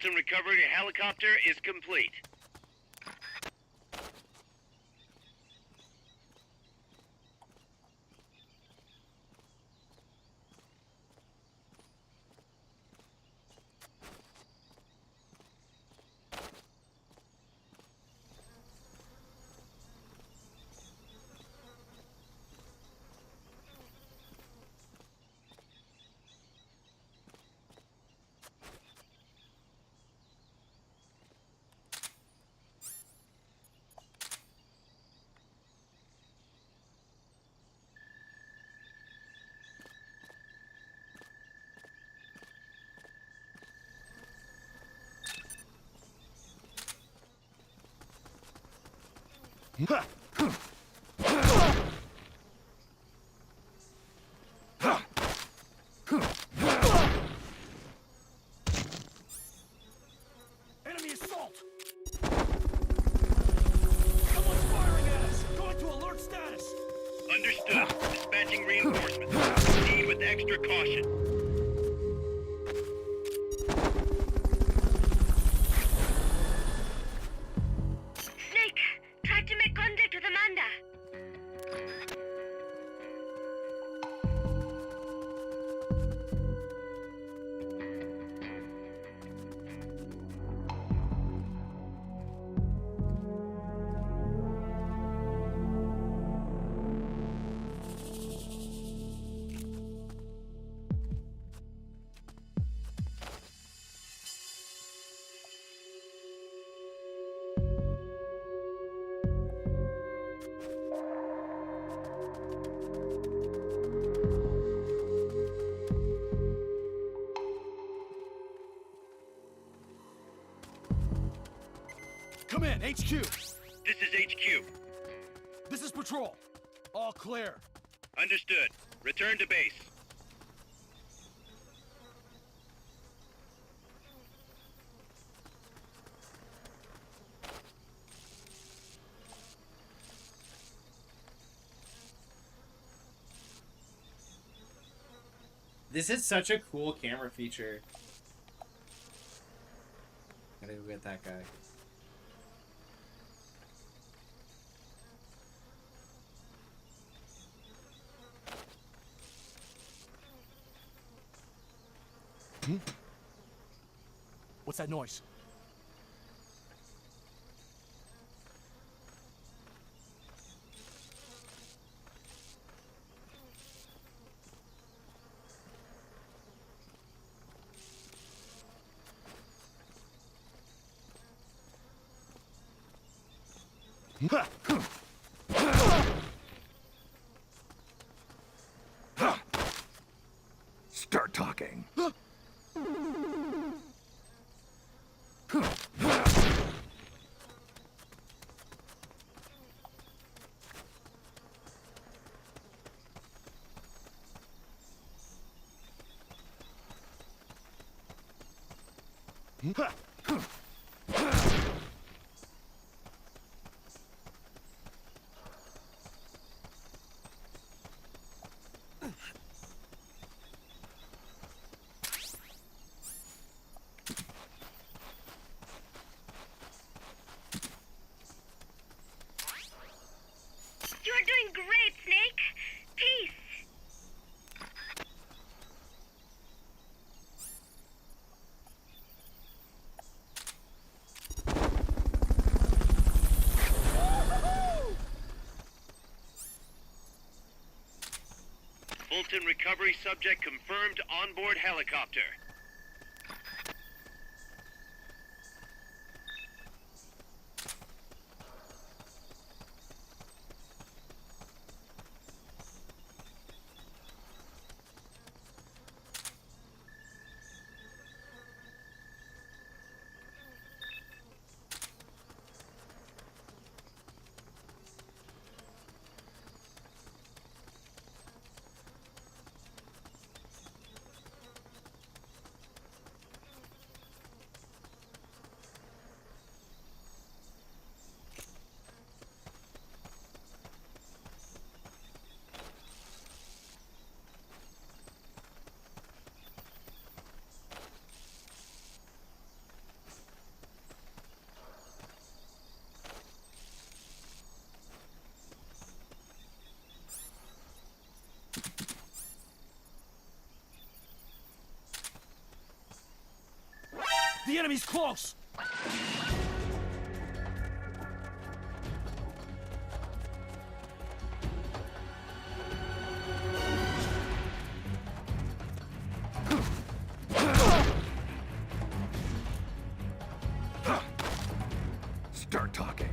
Speaker 9: Fulton recovery helicopter is complete.
Speaker 4: Enemy assault! Someone's firing at us! Going to alert status!
Speaker 9: Understood. Dispatching reinforcements. Proceed with extra caution.
Speaker 7: Snake, try to make contact with Amanda.
Speaker 4: Come in, HQ!
Speaker 9: This is HQ.
Speaker 4: This is Patrol. All clear.
Speaker 9: Understood. Return to base.
Speaker 2: This is such a cool camera feature. Gotta go get that guy.
Speaker 4: What's that noise?
Speaker 8: Start talking.
Speaker 7: You're doing great, Snake. Peace.
Speaker 9: Fulton recovery subject confirmed onboard helicopter.
Speaker 4: The enemy's close!
Speaker 8: Start talking.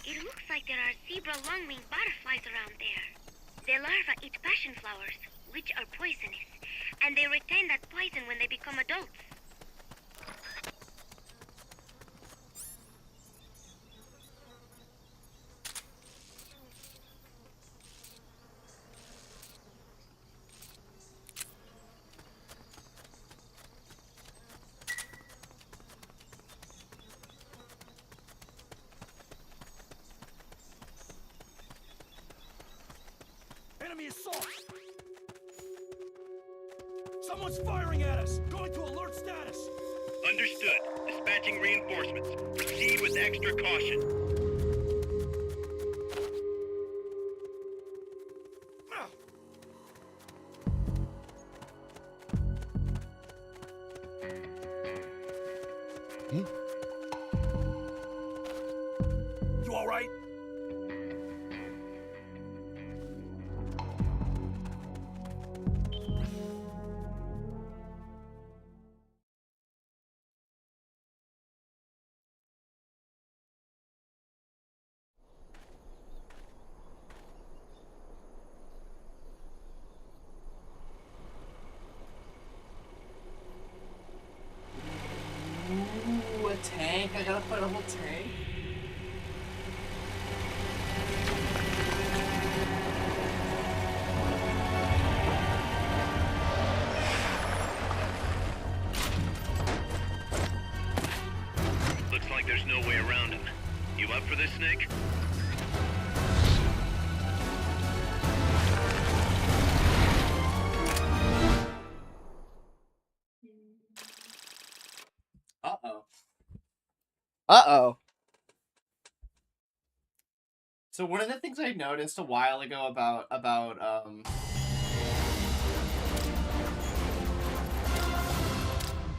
Speaker 7: It looks like there are zebra long-winged butterflies around there. Their larvae eat passion flowers, which are poisonous, and they retain that poison when they become adults.
Speaker 4: Enemy assault! Someone's firing at us! Going to alert status!
Speaker 9: Understood. Dispatching reinforcements. Proceed with extra caution.
Speaker 4: You alright?
Speaker 2: Ooh, a tank. I gotta fight a whole tank.
Speaker 9: Looks like there's no way around him. You up for this, Snake?
Speaker 2: Uh-oh. Uh-oh. So one of the things I noticed a while ago about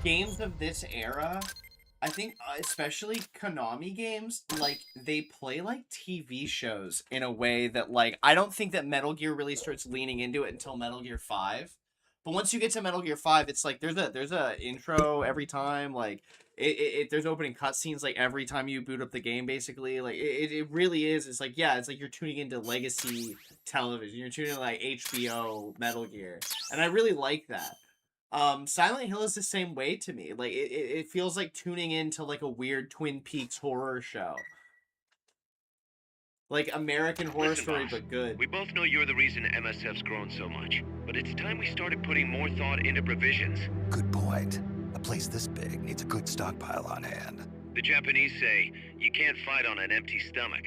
Speaker 2: games of this era, I think especially Konami games, like they play like TV shows in a way that like I don't think that Metal Gear really starts leaning into it until Metal Gear 5. But once you get to Metal Gear 5, it's like there's a intro every time, like there's opening cutscenes like every time you boot up the game, basically. Like it really is. It's like, yeah, it's like you're tuning into legacy television. You're tuning into like HBO Metal Gear. And I really like that. Silent Hill is the same way to me. Like it feels like tuning into like a weird Twin Peaks horror show. Like American Horror
Speaker 9: Listen,
Speaker 2: Story,
Speaker 9: boss,
Speaker 2: but good.
Speaker 9: We both know you're the reason MSF's grown so much. But it's time we started putting more thought into provisions.
Speaker 8: Good point. A place this big needs a good stockpile on hand.
Speaker 9: The Japanese say, you can't fight on an empty stomach.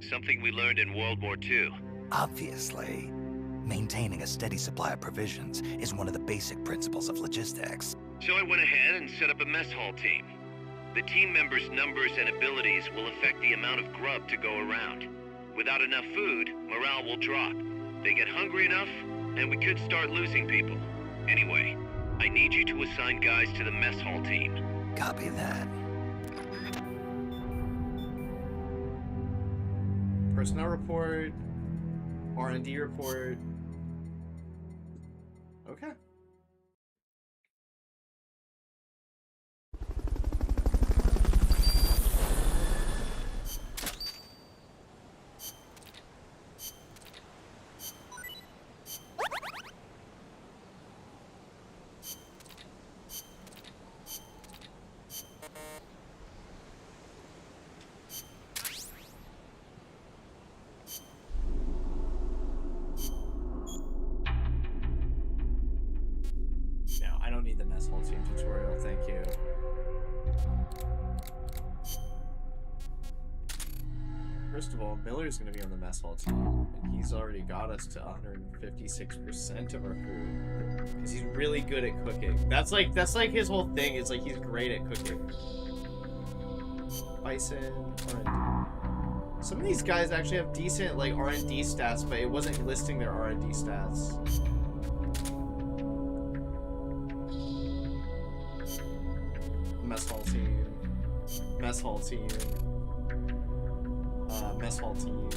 Speaker 9: Something we learned in World War II.
Speaker 8: Obviously, maintaining a steady supply of provisions is one of the basic principles of logistics.
Speaker 9: So I went ahead and set up a mess hall team. The team members' numbers and abilities will affect the amount of grub to go around. Without enough food, morale will drop. They get hungry enough, and we could start losing people. Anyway, I need you to assign guys to the mess hall team.
Speaker 8: Copy that.
Speaker 2: Personnel report, R&D report. Okay. No, I don't need the mess hall team tutorial, thank you. First of all, Miller's gonna be on the mess hall team, and he's already got us to 156% of our food. Because he's really good at cooking. That's like his whole thing, is like he's great at cooking. If Tyson, R&D. Some of these guys actually have decent like R&D stats, but it wasn't listing their R&D stats. Mess hall team. Mess hall team. Mess hall team.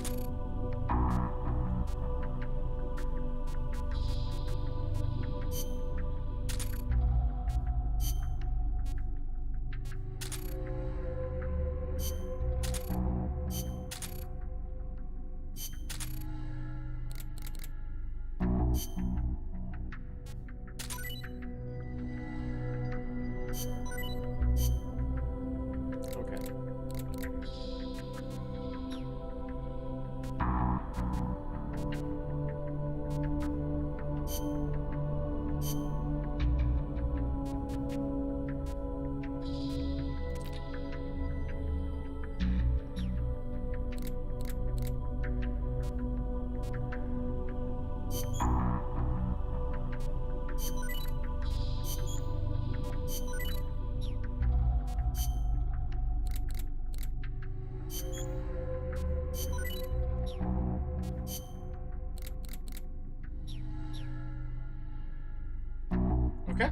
Speaker 2: Okay.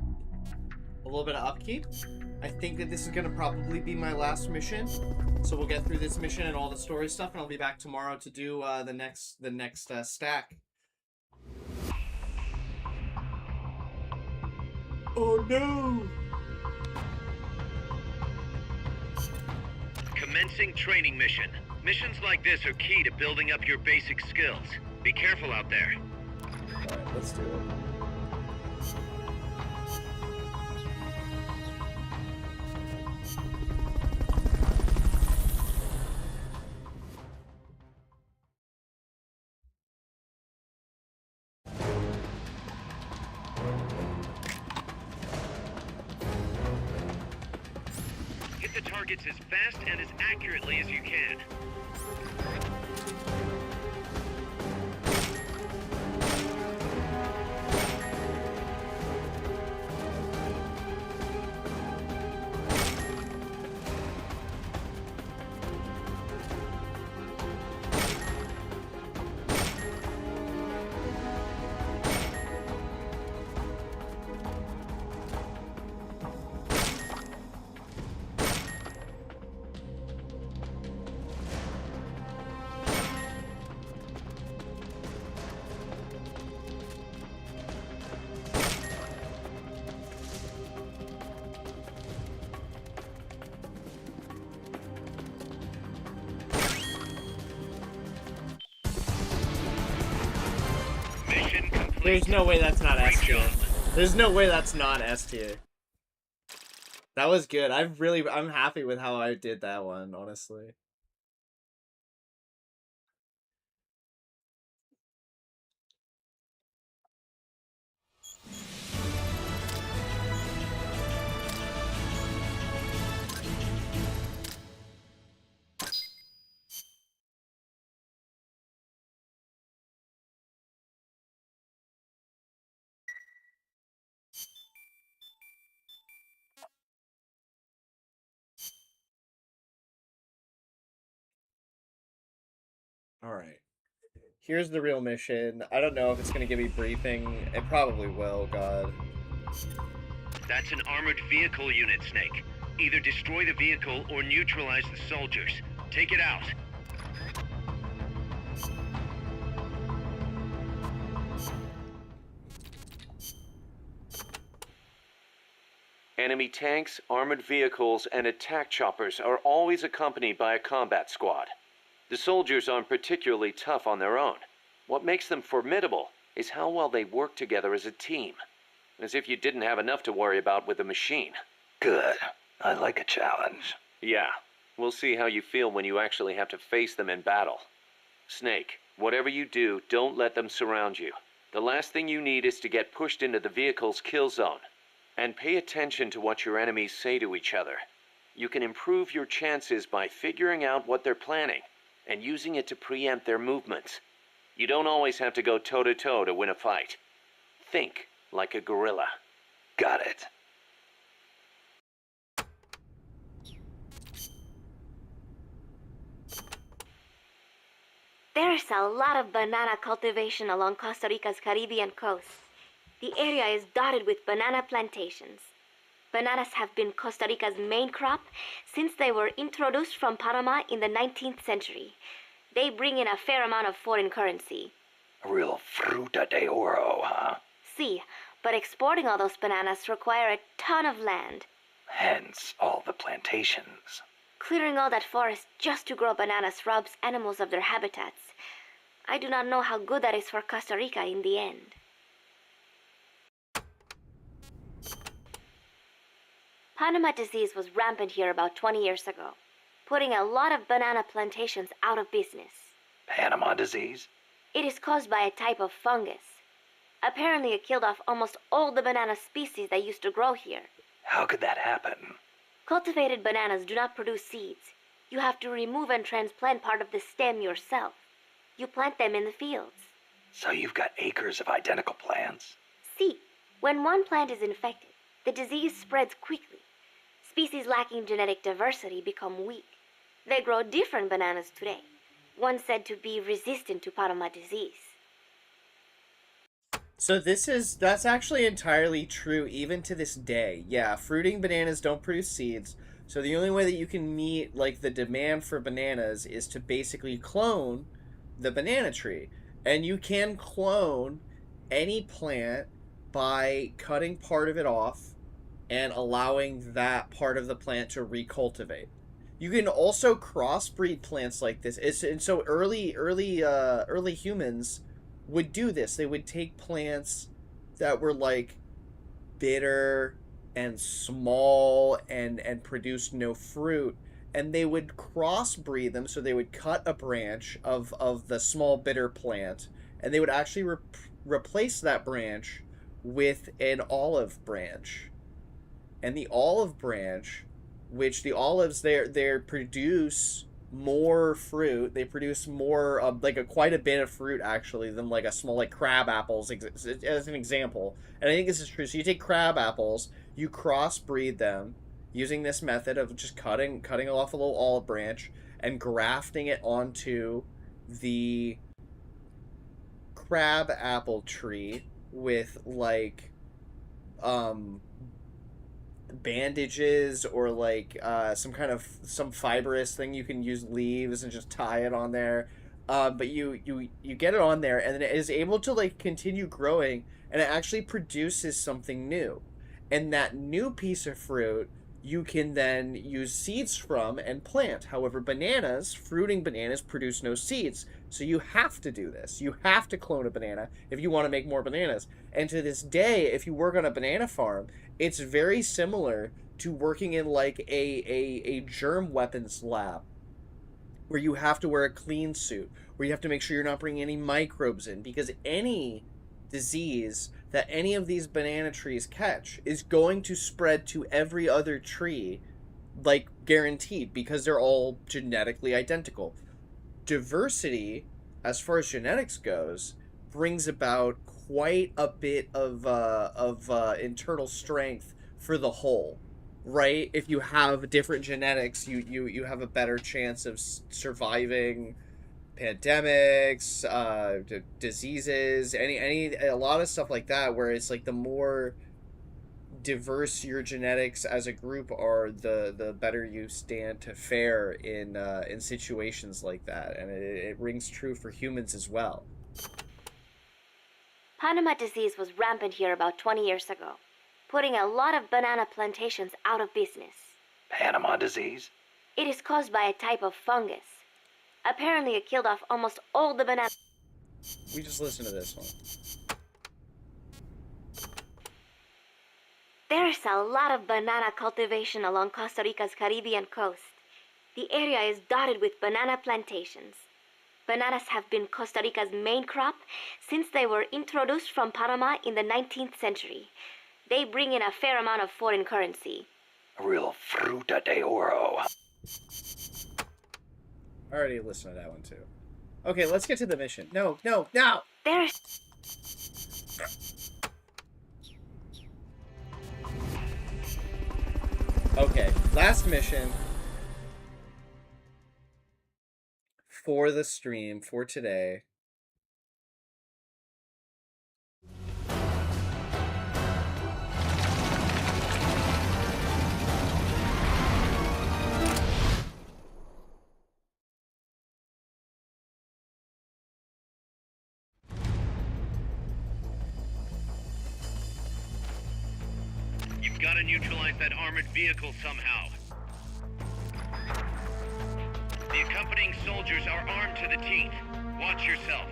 Speaker 2: A little bit of upkeep. I think that this is going to probably be my last mission. So we'll get through this mission and all the story stuff, and I'll be back tomorrow to do the next stack. Oh no!
Speaker 9: Commencing training mission. Missions like this are key to building up your basic skills. Be careful out there.
Speaker 2: Alright, let's do it.
Speaker 9: Hit the targets as fast and as accurately as you can.
Speaker 2: There's no way that's not S tier. There's no way that's not S tier. That was good. I'm happy with how I did that one, honestly. Alright. Here's the real mission. I don't know if it's going to give me briefing. It probably will, God.
Speaker 9: That's an armored vehicle unit, Snake. Either destroy the vehicle or neutralize the soldiers. Take it out.
Speaker 6: Enemy tanks, armored vehicles, and attack choppers are always accompanied by a combat squad. The soldiers aren't particularly tough on their own. What makes them formidable is how well they work together as a team. As if you didn't have enough to worry about with a machine.
Speaker 8: Good. I like a challenge.
Speaker 6: Yeah, we'll see how you feel when you actually have to face them in battle. Snake, whatever you do, don't let them surround you. The last thing you need is to get pushed into the vehicle's kill zone. And pay attention to what your enemies say to each other. You can improve your chances by figuring out what they're planning and using it to preempt their movements. You don't always have to go toe-to-toe to win a fight. Think like a gorilla.
Speaker 8: Got it.
Speaker 7: There's a lot of banana cultivation along Costa Rica's Caribbean coast. The area is dotted with banana plantations. Bananas have been Costa Rica's main crop since they were introduced from Panama in the 19th century. They bring in a fair amount of foreign currency.
Speaker 8: A real fruta de oro, huh?
Speaker 7: See, but exporting all those bananas require a ton of land.
Speaker 8: Hence all the plantations.
Speaker 7: Clearing all that forest just to grow bananas robs animals of their habitats. I do not know how good that is for Costa Rica in the end. Panama disease was rampant here about 20 years ago, putting a lot of banana plantations out of business.
Speaker 8: Panama disease?
Speaker 7: It is caused by a type of fungus. Apparently it killed off almost all the banana species that used to grow here.
Speaker 8: How could that happen?
Speaker 7: Cultivated bananas do not produce seeds. You have to remove and transplant part of the stem yourself. You plant them in the fields.
Speaker 8: So you've got acres of identical plants?
Speaker 7: See, when one plant is infected, the disease spreads quickly. Species lacking genetic diversity become weak. They grow different bananas today, one said to be resistant to Panama disease.
Speaker 2: So that's actually entirely true even to this day. Yeah, fruiting bananas don't produce seeds. So the only way that you can meet like the demand for bananas is to basically clone the banana tree. And you can clone any plant by cutting part of it off and allowing that part of the plant to recultivate. You can also crossbreed plants like this. And so early humans would do this. They would take plants that were like bitter and small and produced no fruit, and they would crossbreed them. So they would cut a branch of the small bitter plant, and they would actually replace that branch with an olive branch. And the olive branch, which the olives they produce more fruit. They produce more quite a bit of fruit actually than like a small like crab apples as an example. And I think this is true. So you take crab apples, you crossbreed them using this method of just cutting off a little olive branch and grafting it onto the crab apple tree with like bandages or like some fibrous thing. You can use leaves and just tie it on there, but you get it on there, and then it is able to like continue growing, and it actually produces something new, and that new piece of fruit you can then use seeds from and plant. However, fruiting bananas produce no seeds, so you have to do this. You have to clone a banana if you want to make more bananas. And to this day, if you work on a banana farm, it's very similar to working in like a germ weapons lab, where you have to wear a clean suit, where you have to make sure you're not bringing any microbes in, because any disease that any of these banana trees catch is going to spread to every other tree, like guaranteed, because they're all genetically identical. Diversity, as far as genetics goes, brings about quite a bit of internal strength for the whole, right? If you have different genetics, you have a better chance of surviving pandemics, diseases, a lot of stuff like that, where it's like the more diverse your genetics as a group are, the better you stand to fare in situations like that. And it rings true for humans as well.
Speaker 7: Panama disease was rampant here about 20 years ago, putting a lot of banana plantations out of business.
Speaker 8: Panama disease?
Speaker 7: It is caused by a type of fungus. Apparently it killed off almost all the banana...
Speaker 2: We just listened to this one.
Speaker 7: There's a lot of banana cultivation along Costa Rica's Caribbean coast. The area is dotted with banana plantations. Bananas have been Costa Rica's main crop since they were introduced from Panama in the 19th century. They bring in a fair amount of foreign currency.
Speaker 8: A real fruta de oro.
Speaker 2: I already listened to that one too. Okay, let's get to the mission. No!
Speaker 7: There's...
Speaker 2: Okay, last mission. for the stream for today.
Speaker 9: You've got to neutralize that armored vehicle somehow. The accompanying soldiers are armed to the teeth. Watch yourself.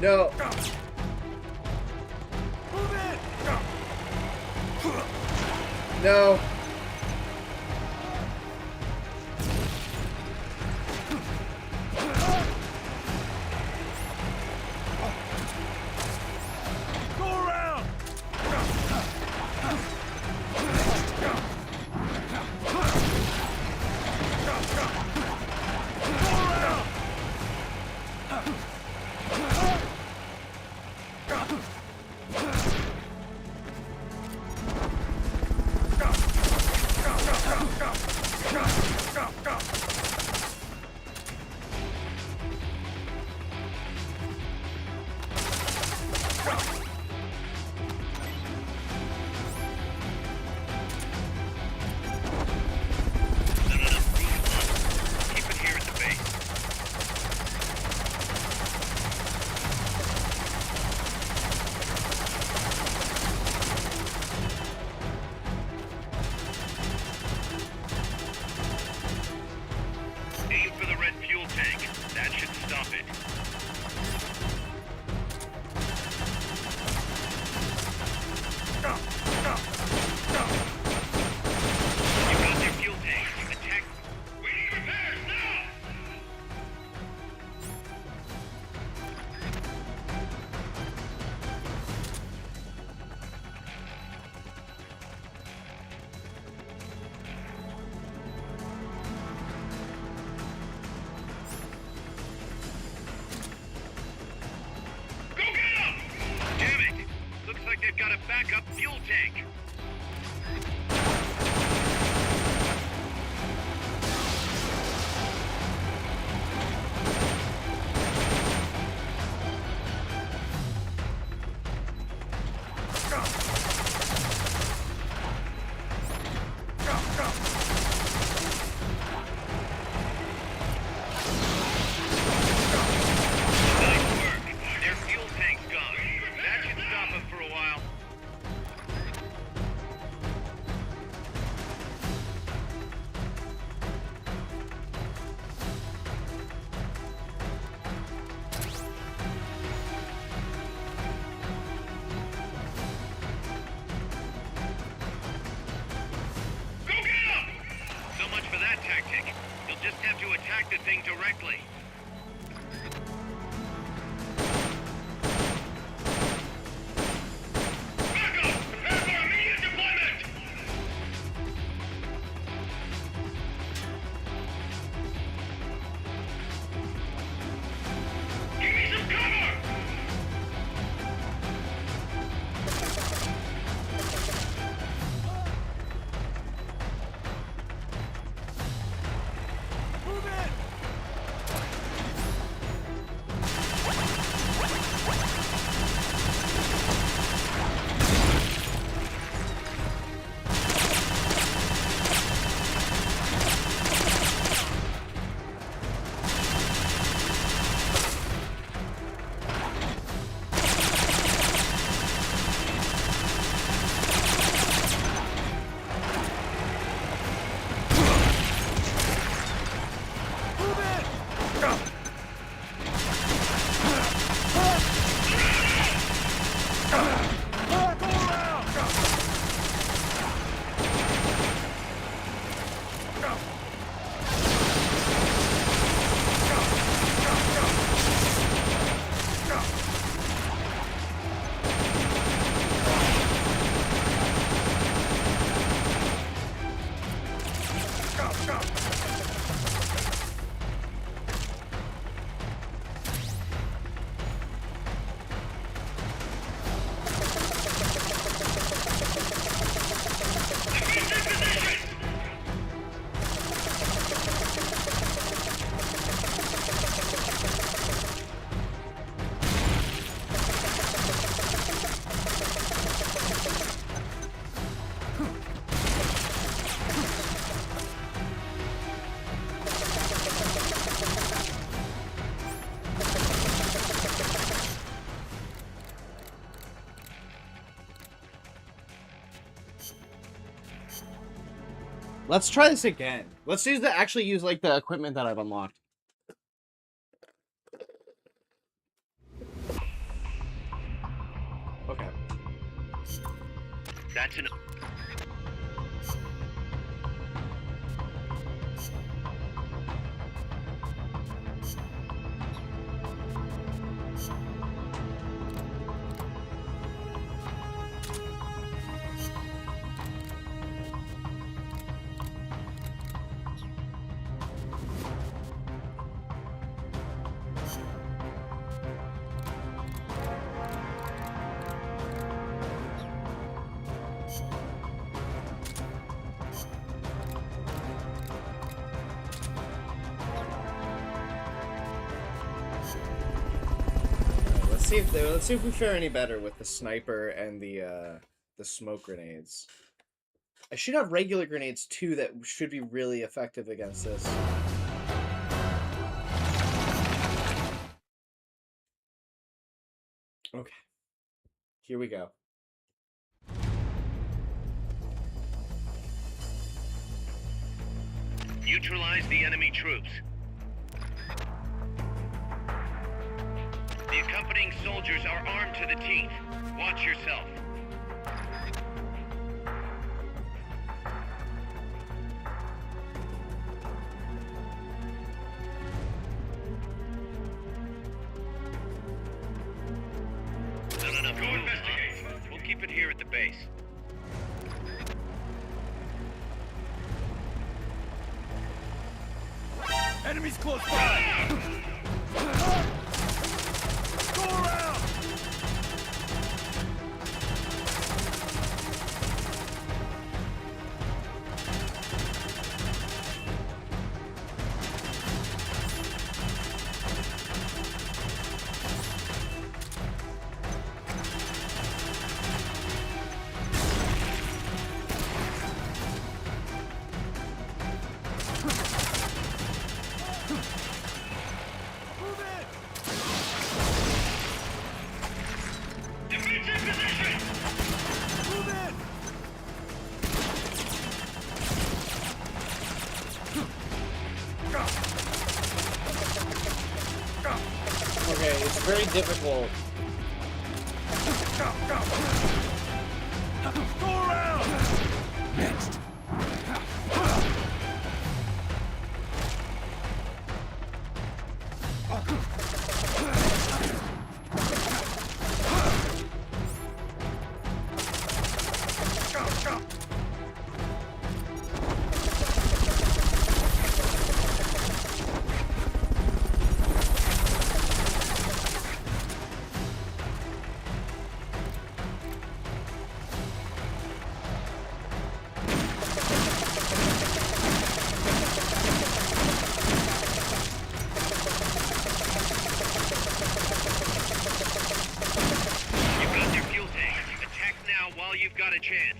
Speaker 2: No. No.
Speaker 4: Go around! Aim for the red fuel tank. That should stop it. You got their fuel tank. Attack. We need repairs now! Go get them! Damn it! Looks like they've got a backup fuel tank. Nice work. Their fuel tank's gone. That should stop them for a while. Go get them! So much for that tactic. You'll just have to attack the thing directly. Backup! Prepare for immediate deployment! Give me some cover! Move in!
Speaker 2: Let's try this again. Let's actually use like the equipment that I've unlocked. Okay.
Speaker 9: That's an...
Speaker 2: Let's see if we fare any better with the sniper and the smoke grenades. I should have regular grenades too that should be really effective against this. Okay. Here we go.
Speaker 9: Neutralize the enemy troops. The accompanying soldiers are armed to the teeth. Watch yourself. No. Go investigate. We'll keep it here at the base.
Speaker 4: Enemies close by! Go around!
Speaker 2: Okay, it's very difficult.
Speaker 4: Go around! Next.
Speaker 9: You've got a chance.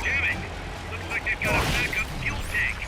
Speaker 9: Damn it! Looks like they've got a backup fuel tank.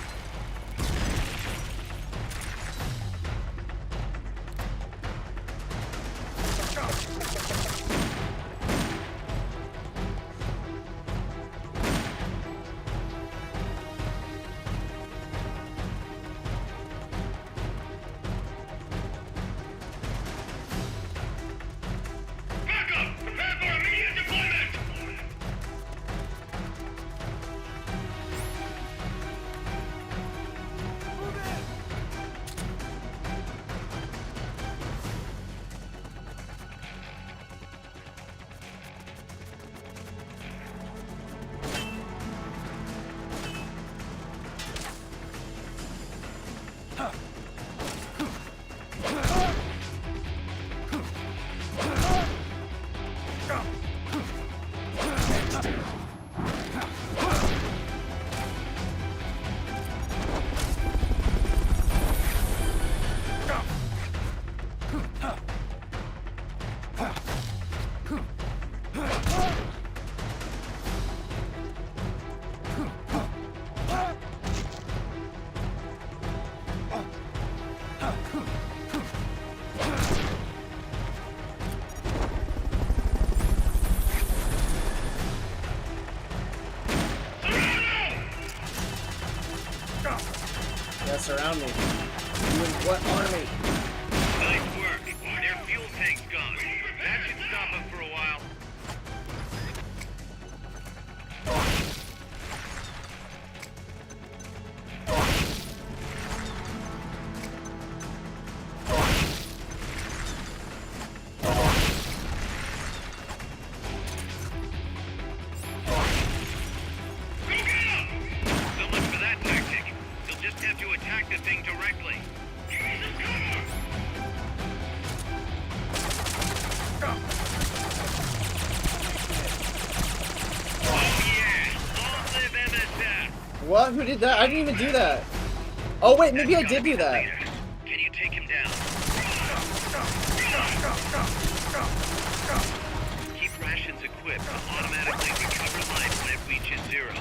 Speaker 2: Yeah, surround me. You in what army?
Speaker 9: Nice work. Their fuel tank's gone. That should stop them for a while. So much for that tactic. You'll just have to attack the thing directly. Give me some cover! Oh yeah! Long live MSF!
Speaker 2: What? Who did that? I didn't even do that. Oh wait, maybe I did do that.
Speaker 9: Can you take him down? Keep rations equipped to automatically recover life when it reaches zero.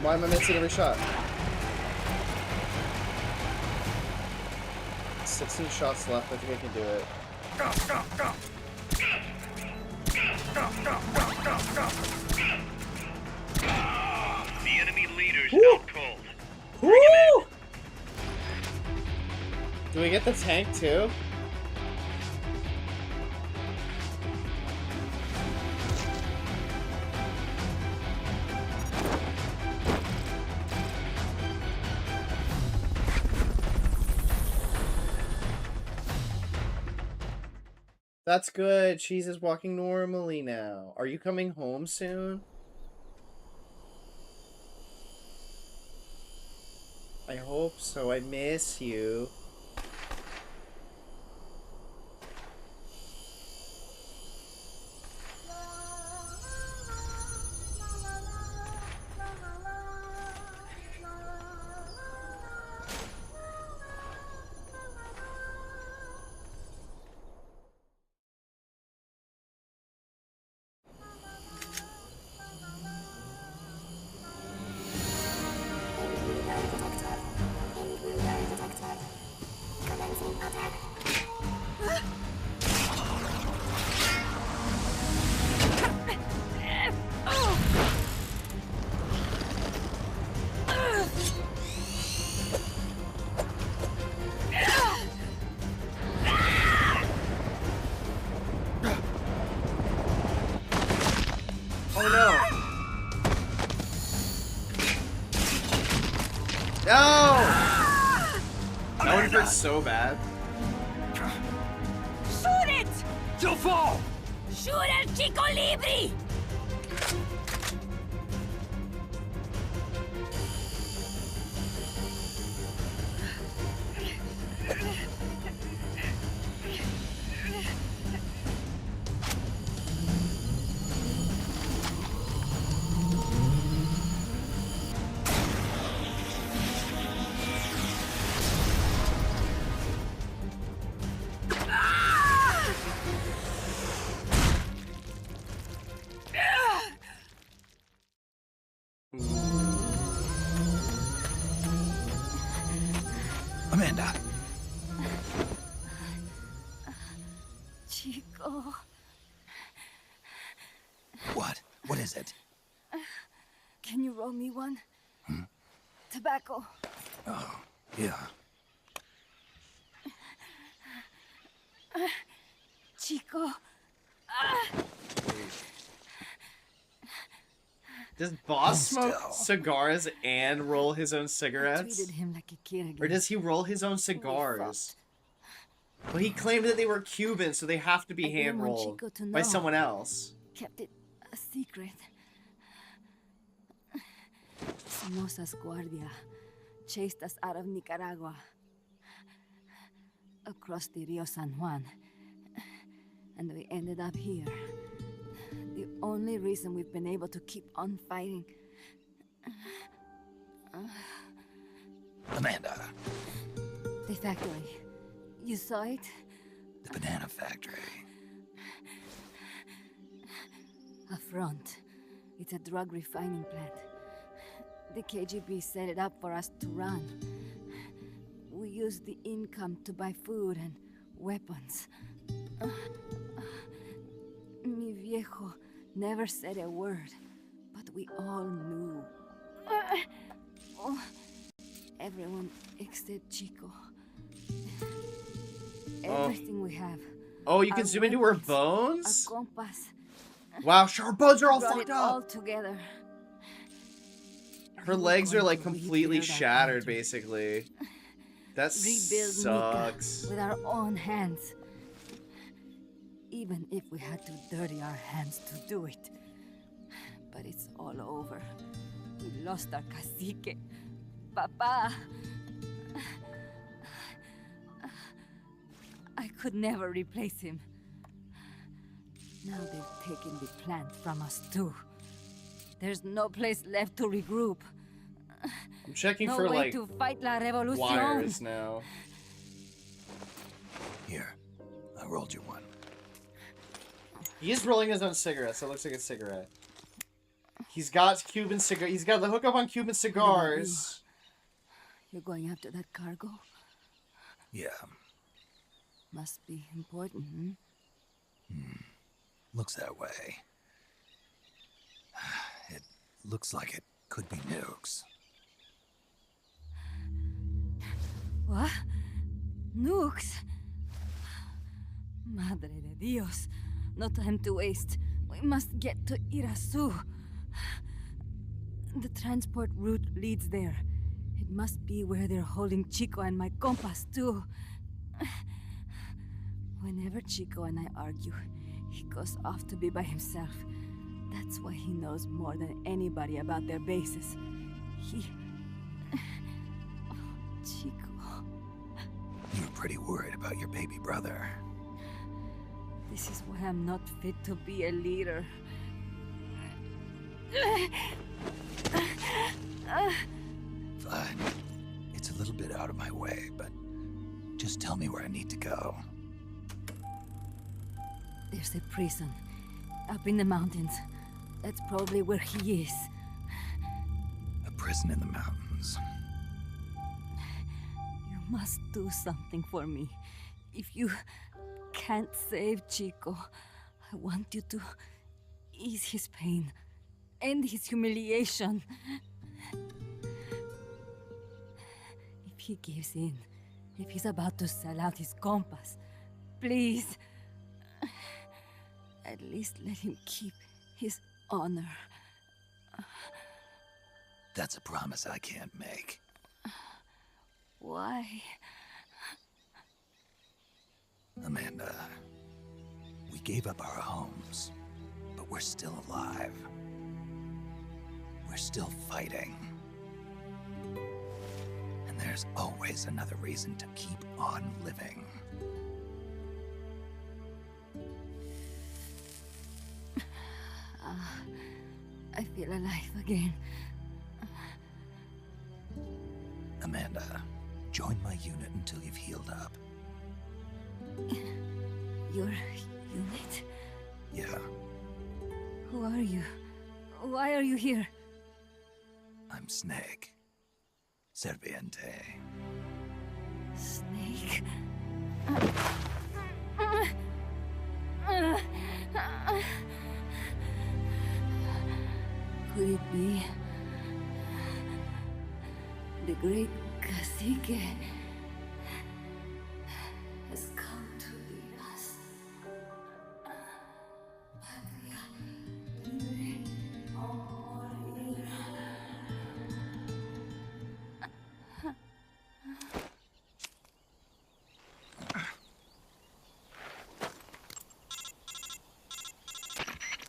Speaker 2: Why am I missing every shot? 16 shots left. I think I can do it.
Speaker 9: The enemy leader's out cold.
Speaker 2: Woo! Do we get the tank too? That's good. Cheese is walking normally now. Are you coming home soon? I hope so. I miss you. Oh no! No! That would hurt so bad.
Speaker 13: Shoot it!
Speaker 4: You'll fall!
Speaker 13: Shoot El Chico Libre!
Speaker 8: Amanda.
Speaker 13: Chico.
Speaker 8: What? What is it?
Speaker 13: Can you roll me one? Tobacco.
Speaker 8: Oh, yeah.
Speaker 13: Chico.
Speaker 2: Does Boss smoke cigars and roll his own cigarettes?
Speaker 13: Treated him like a kid again.
Speaker 2: Or does he roll his own cigars? Well, he claimed that they were Cuban, so they have to be hand rolled by someone else.
Speaker 13: Kept it a secret. Somoza's Guardia chased us out of Nicaragua, across the Rio San Juan, and we ended up here. The only reason we've been able to keep on fighting.
Speaker 8: Amanda.
Speaker 13: The factory. You saw it?
Speaker 8: The banana factory.
Speaker 13: A front. It's a drug refining plant. The KGB set it up for us to run. We used the income to buy food and weapons. Mi viejo never said a word, but we all knew. Oh, everyone except Chico. Everything we have.
Speaker 2: Oh, you can
Speaker 13: Our
Speaker 2: zoom into her
Speaker 13: weapons,
Speaker 2: bones?
Speaker 13: Our compass.
Speaker 2: Wow, her bones are all
Speaker 13: Brought
Speaker 2: fucked
Speaker 13: it all
Speaker 2: up.
Speaker 13: together.
Speaker 2: Her
Speaker 13: We were
Speaker 2: legs are
Speaker 13: going
Speaker 2: like
Speaker 13: to
Speaker 2: completely
Speaker 13: rebuild our
Speaker 2: shattered,
Speaker 13: country.
Speaker 2: basically. That
Speaker 13: Rebuild
Speaker 2: sucks.
Speaker 13: Nika with our own hands. Even if we had to dirty our hands to do it. But it's all over. We lost our cacique. Papa. I could never replace him. Now they've taken the plant from us too. There's no place left to regroup.
Speaker 2: I'm checking
Speaker 13: no
Speaker 2: for
Speaker 13: way
Speaker 2: like
Speaker 13: to fight la revolucion.
Speaker 2: wires now.
Speaker 8: Here, I rolled you one.
Speaker 2: He is rolling his own cigarette, so it looks like a cigarette. He's got Cuban cigar. He's got the hookup on Cuban cigars.
Speaker 13: You're going after that cargo?
Speaker 8: Yeah.
Speaker 13: Must be important,
Speaker 8: Looks that way. It looks like it could be nukes.
Speaker 13: What? Nukes? Madre de Dios. No time to waste. We must get to Irasu. The transport route leads there. It must be where they're holding Chico and my compas, too. Whenever Chico and I argue, he goes off to be by himself. That's why he knows more than anybody about their bases. Chico.
Speaker 8: You're pretty worried about your baby brother.
Speaker 13: This is why I'm not fit to be a leader.
Speaker 8: Fine. It's a little bit out of my way, but just tell me where I need to go.
Speaker 13: There's a prison up in the mountains. That's probably where he is.
Speaker 8: A prison in the mountains.
Speaker 13: You must do something for me. If you can't save Chico, I want you to ease his pain, end his humiliation. If he gives in, if he's about to sell out his compass, please, at least let him keep his honor.
Speaker 8: That's a promise I can't make.
Speaker 13: Why?
Speaker 8: Amanda, we gave up our homes, but we're still alive. We're still fighting. And there's always another reason to keep on living.
Speaker 13: I feel alive again.
Speaker 8: Amanda, join my unit until you've healed up.
Speaker 13: Your unit?
Speaker 8: Yeah,
Speaker 13: Who are you? Why are you here?
Speaker 8: I'm Snake. Serviente.
Speaker 13: Snake? Could it be the great cacique has come to lead us? Patria libre o morir.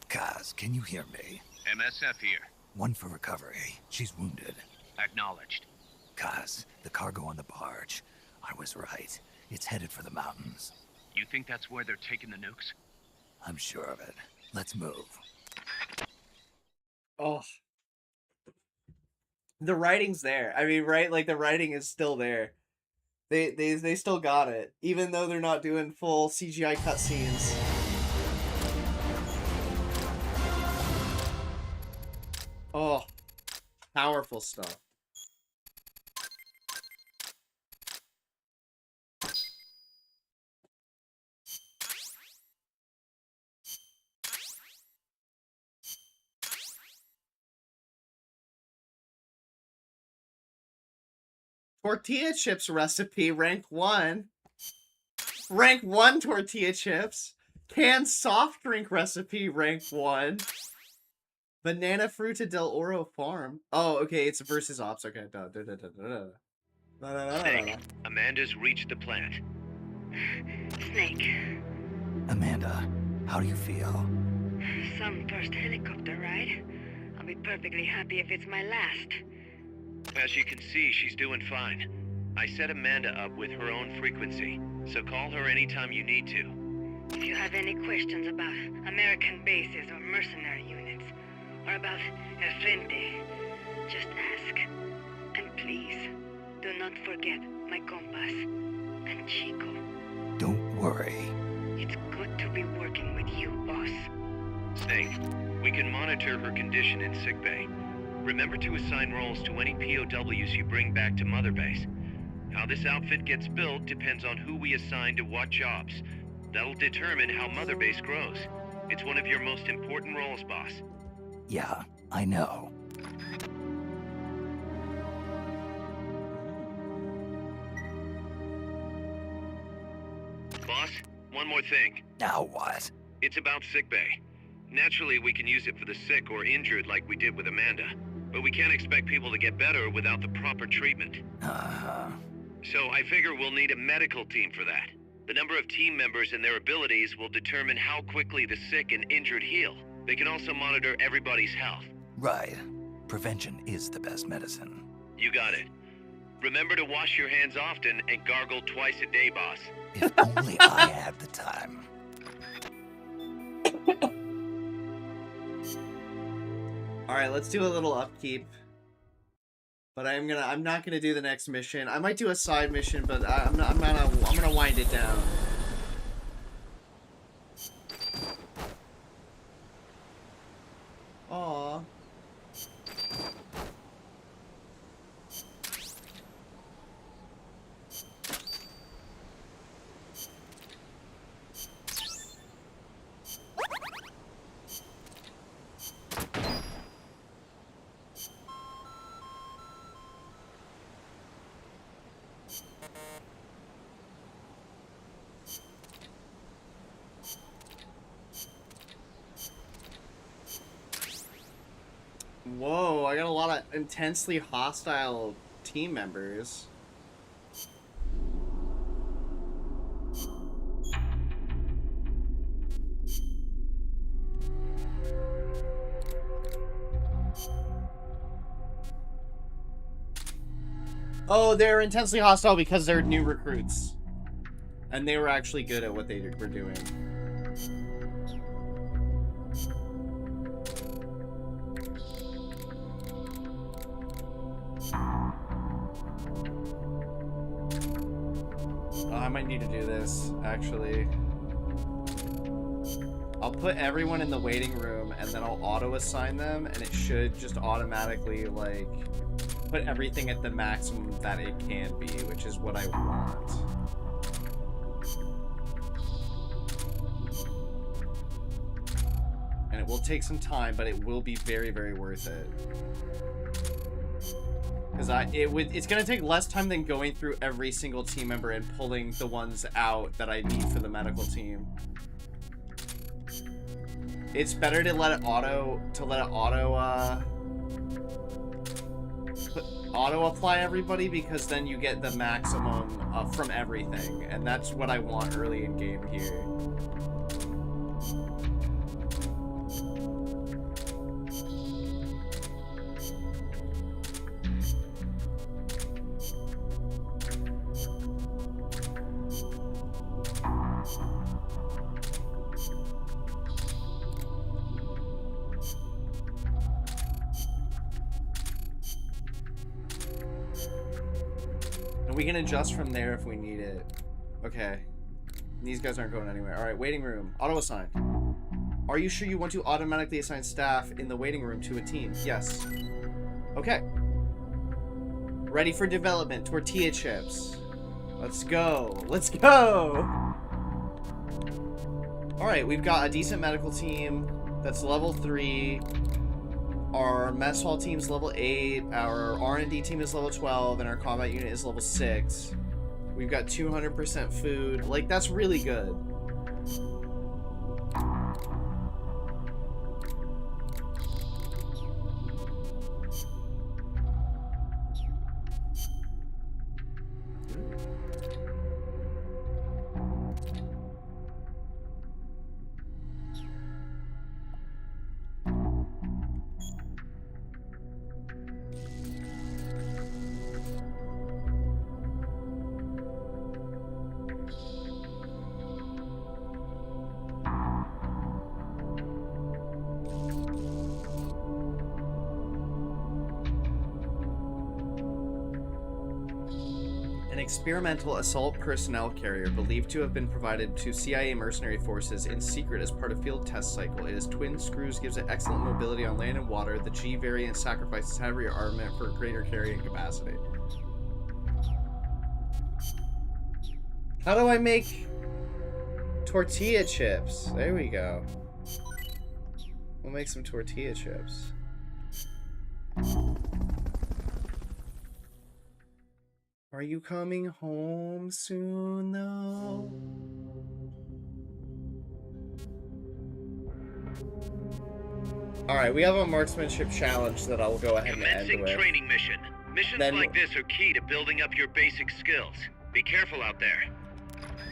Speaker 8: Kaz, can you hear me?
Speaker 9: MSF here.
Speaker 8: One for recovery. She's wounded.
Speaker 9: Acknowledged.
Speaker 8: Kaz, the cargo on the barge. I was right. It's headed for the mountains.
Speaker 9: You think that's where they're taking the nukes?
Speaker 8: I'm sure of it. Let's move.
Speaker 2: Oh. The writing's there. I mean, right? Like, the writing is still there. They still got it. Even though they're not doing full CGI cutscenes. Oh. Powerful stuff. Tortilla chips recipe, rank 1. Rank 1 tortilla chips. Canned soft drink recipe, rank 1. Banana Fruta del Oro Farm. Oh, okay, it's versus ops. Okay.
Speaker 9: Snake, Amanda's reached the plant.
Speaker 14: Snake,
Speaker 8: Amanda, how do you feel?
Speaker 14: some first helicopter ride. I'll be perfectly happy if it's my last.
Speaker 9: As you can see, she's doing fine. I set Amanda up with her own frequency, so call her anytime you need to.
Speaker 14: If you have any questions about American bases or mercenary units, or about El Frente, just ask. And please, do not forget my compass and Chico.
Speaker 8: Don't worry.
Speaker 14: It's good to be working with you, boss.
Speaker 9: Snake, we can monitor her condition in sickbay. Remember to assign roles to any POWs you bring back to Mother Base. How this outfit gets built depends on who we assign to what jobs. That'll determine how Mother Base grows. It's one of your most important roles, boss.
Speaker 8: Yeah, I know.
Speaker 9: Boss, one more thing.
Speaker 8: Now what?
Speaker 9: It's about sickbay. Naturally, we can use it for the sick or injured like we did with Amanda. But we can't expect people to get better without the proper treatment.
Speaker 8: Uh-huh.
Speaker 9: So I figure we'll need a medical team for that. The number of team members and their abilities will determine how quickly the sick and injured heal. They can also monitor everybody's health.
Speaker 8: Right. Prevention is the best medicine.
Speaker 9: You got it. Remember to wash your hands often and gargle twice a day, boss.
Speaker 8: If only I had the time.
Speaker 2: Alright, let's do a little upkeep. But I'm not gonna do the next mission. I might do a side mission, but I'm gonna wind it down. Aww. Whoa, I got a lot of intensely hostile team members. Oh, they're intensely hostile because they're new recruits. And they were actually good at what they were doing. I might need to do this, actually. I'll put everyone in the waiting room, and then I'll auto-assign them, and it should just automatically, like, put everything at the maximum that it can be, which is what I want. And it will take some time, but it will be very, very worth it. Because it's going to take less time than going through every single team member and pulling the ones out that I need for the medical team. It's better to let it auto apply everybody, because then you get the maximum from everything, and that's what I want early in game here. We can adjust from there if we need it. Okay. These guys aren't going anywhere. Alright, waiting room. Auto-assign. Are you sure you want to automatically assign staff in the waiting room to a team? Yes. Okay. Ready for development. Tortilla chips. Let's go. Let's go! Alright, we've got a decent medical team that's level 3. Our mess hall team's level 8, our R&D team is level 12, and our combat unit is level 6. We've got 200% food. Like, that's really good. Experimental assault personnel carrier believed to have been provided to CIA mercenary forces in secret as part of field test cycle. It is twin screws, gives it excellent mobility on land and water. The G variant sacrifices heavier armament for greater carrying capacity. How do I make tortilla chips? There we go. We'll make some tortilla chips. Are you coming home soon, though? Alright, we have a marksmanship challenge that I'll go ahead and end with.
Speaker 9: Commencing training mission. Missions like this are key to building up your basic skills. Be careful out there.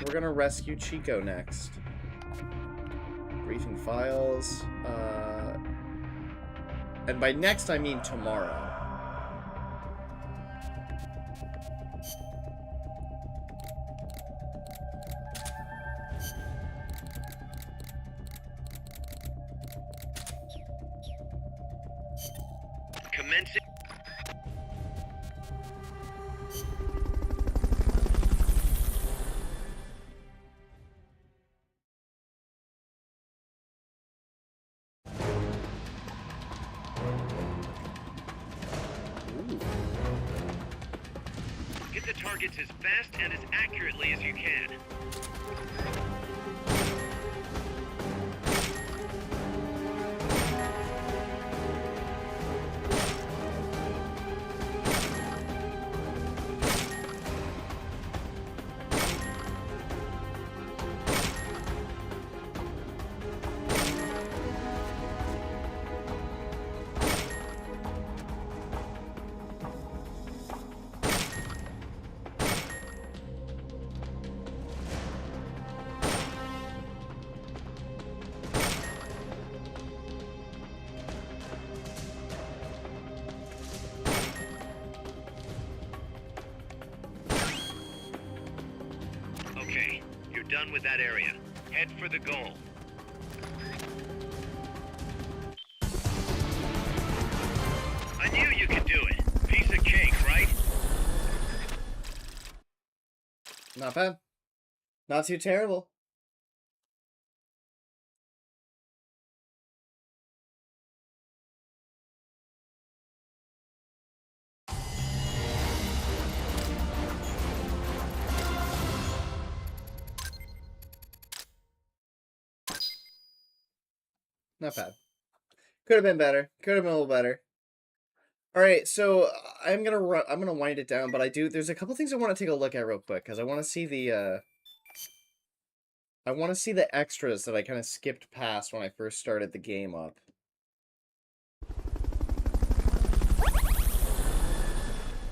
Speaker 2: We're gonna rescue Chico next. Briefing files. And by next, I mean tomorrow.
Speaker 9: Commencing. Hit the targets as fast and as accurately as you can. Okay, you're done with that area. Head for the goal. I knew you could do it. Piece of cake, right?
Speaker 2: Not bad. Not too terrible. Not bad. Could have been better. Could have been a little better. All right, so I'm gonna wind it down, but there's a couple things I want to take a look at real quick because I want to see the extras that I kind of skipped past when I first started the game up.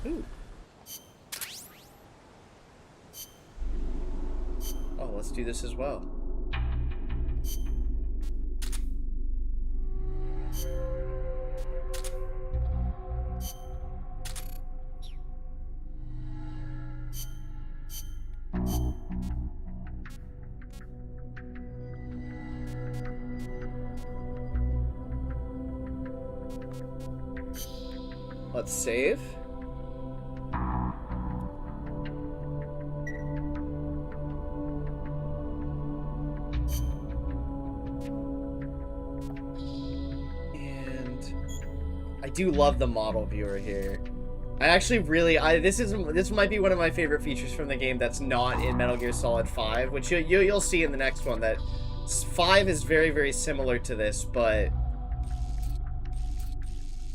Speaker 2: Ooh. Oh, let's do this as well. Let's save. And I do love the model viewer here. I actually really, this might be one of my favorite features from the game that's not in Metal Gear Solid 5, which you'll see in the next one, that 5 is very, very similar to this, but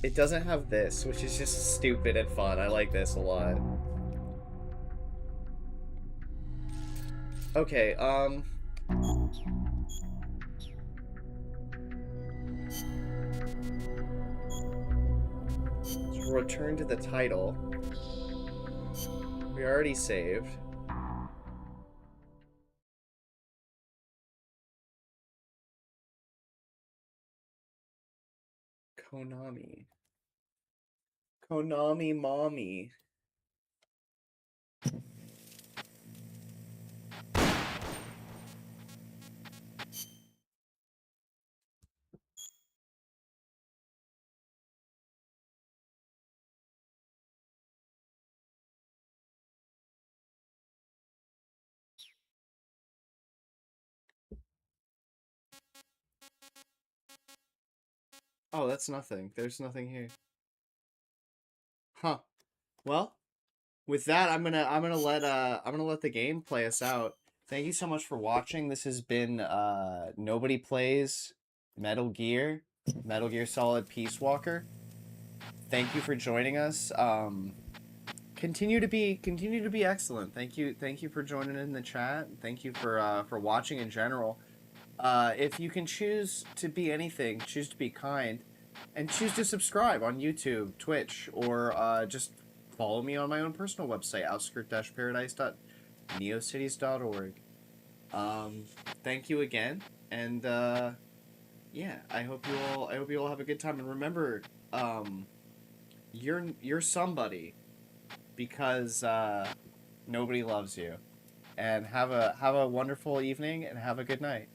Speaker 2: It doesn't have this, which is just stupid and fun. I like this a lot. Okay, to return to the title. We already saved. Konami. Konami mommy. Oh, that's nothing. There's nothing here. Huh. Well, with that, I'm gonna let the game play us out. Thank you so much for watching. This has been Nobody Plays Metal Gear, Metal Gear Solid Peace Walker. Thank you for joining us. Continue to be excellent. Thank you for joining in the chat. Thank you for watching in general. If you can choose to be anything, choose to be kind, and choose to subscribe on YouTube, Twitch, or just follow me on my own personal website, outskirt-paradise.neocities.org. Thank you again, and yeah, I hope you all have a good time. And remember, you're somebody because nobody loves you. And have a wonderful evening and have a good night.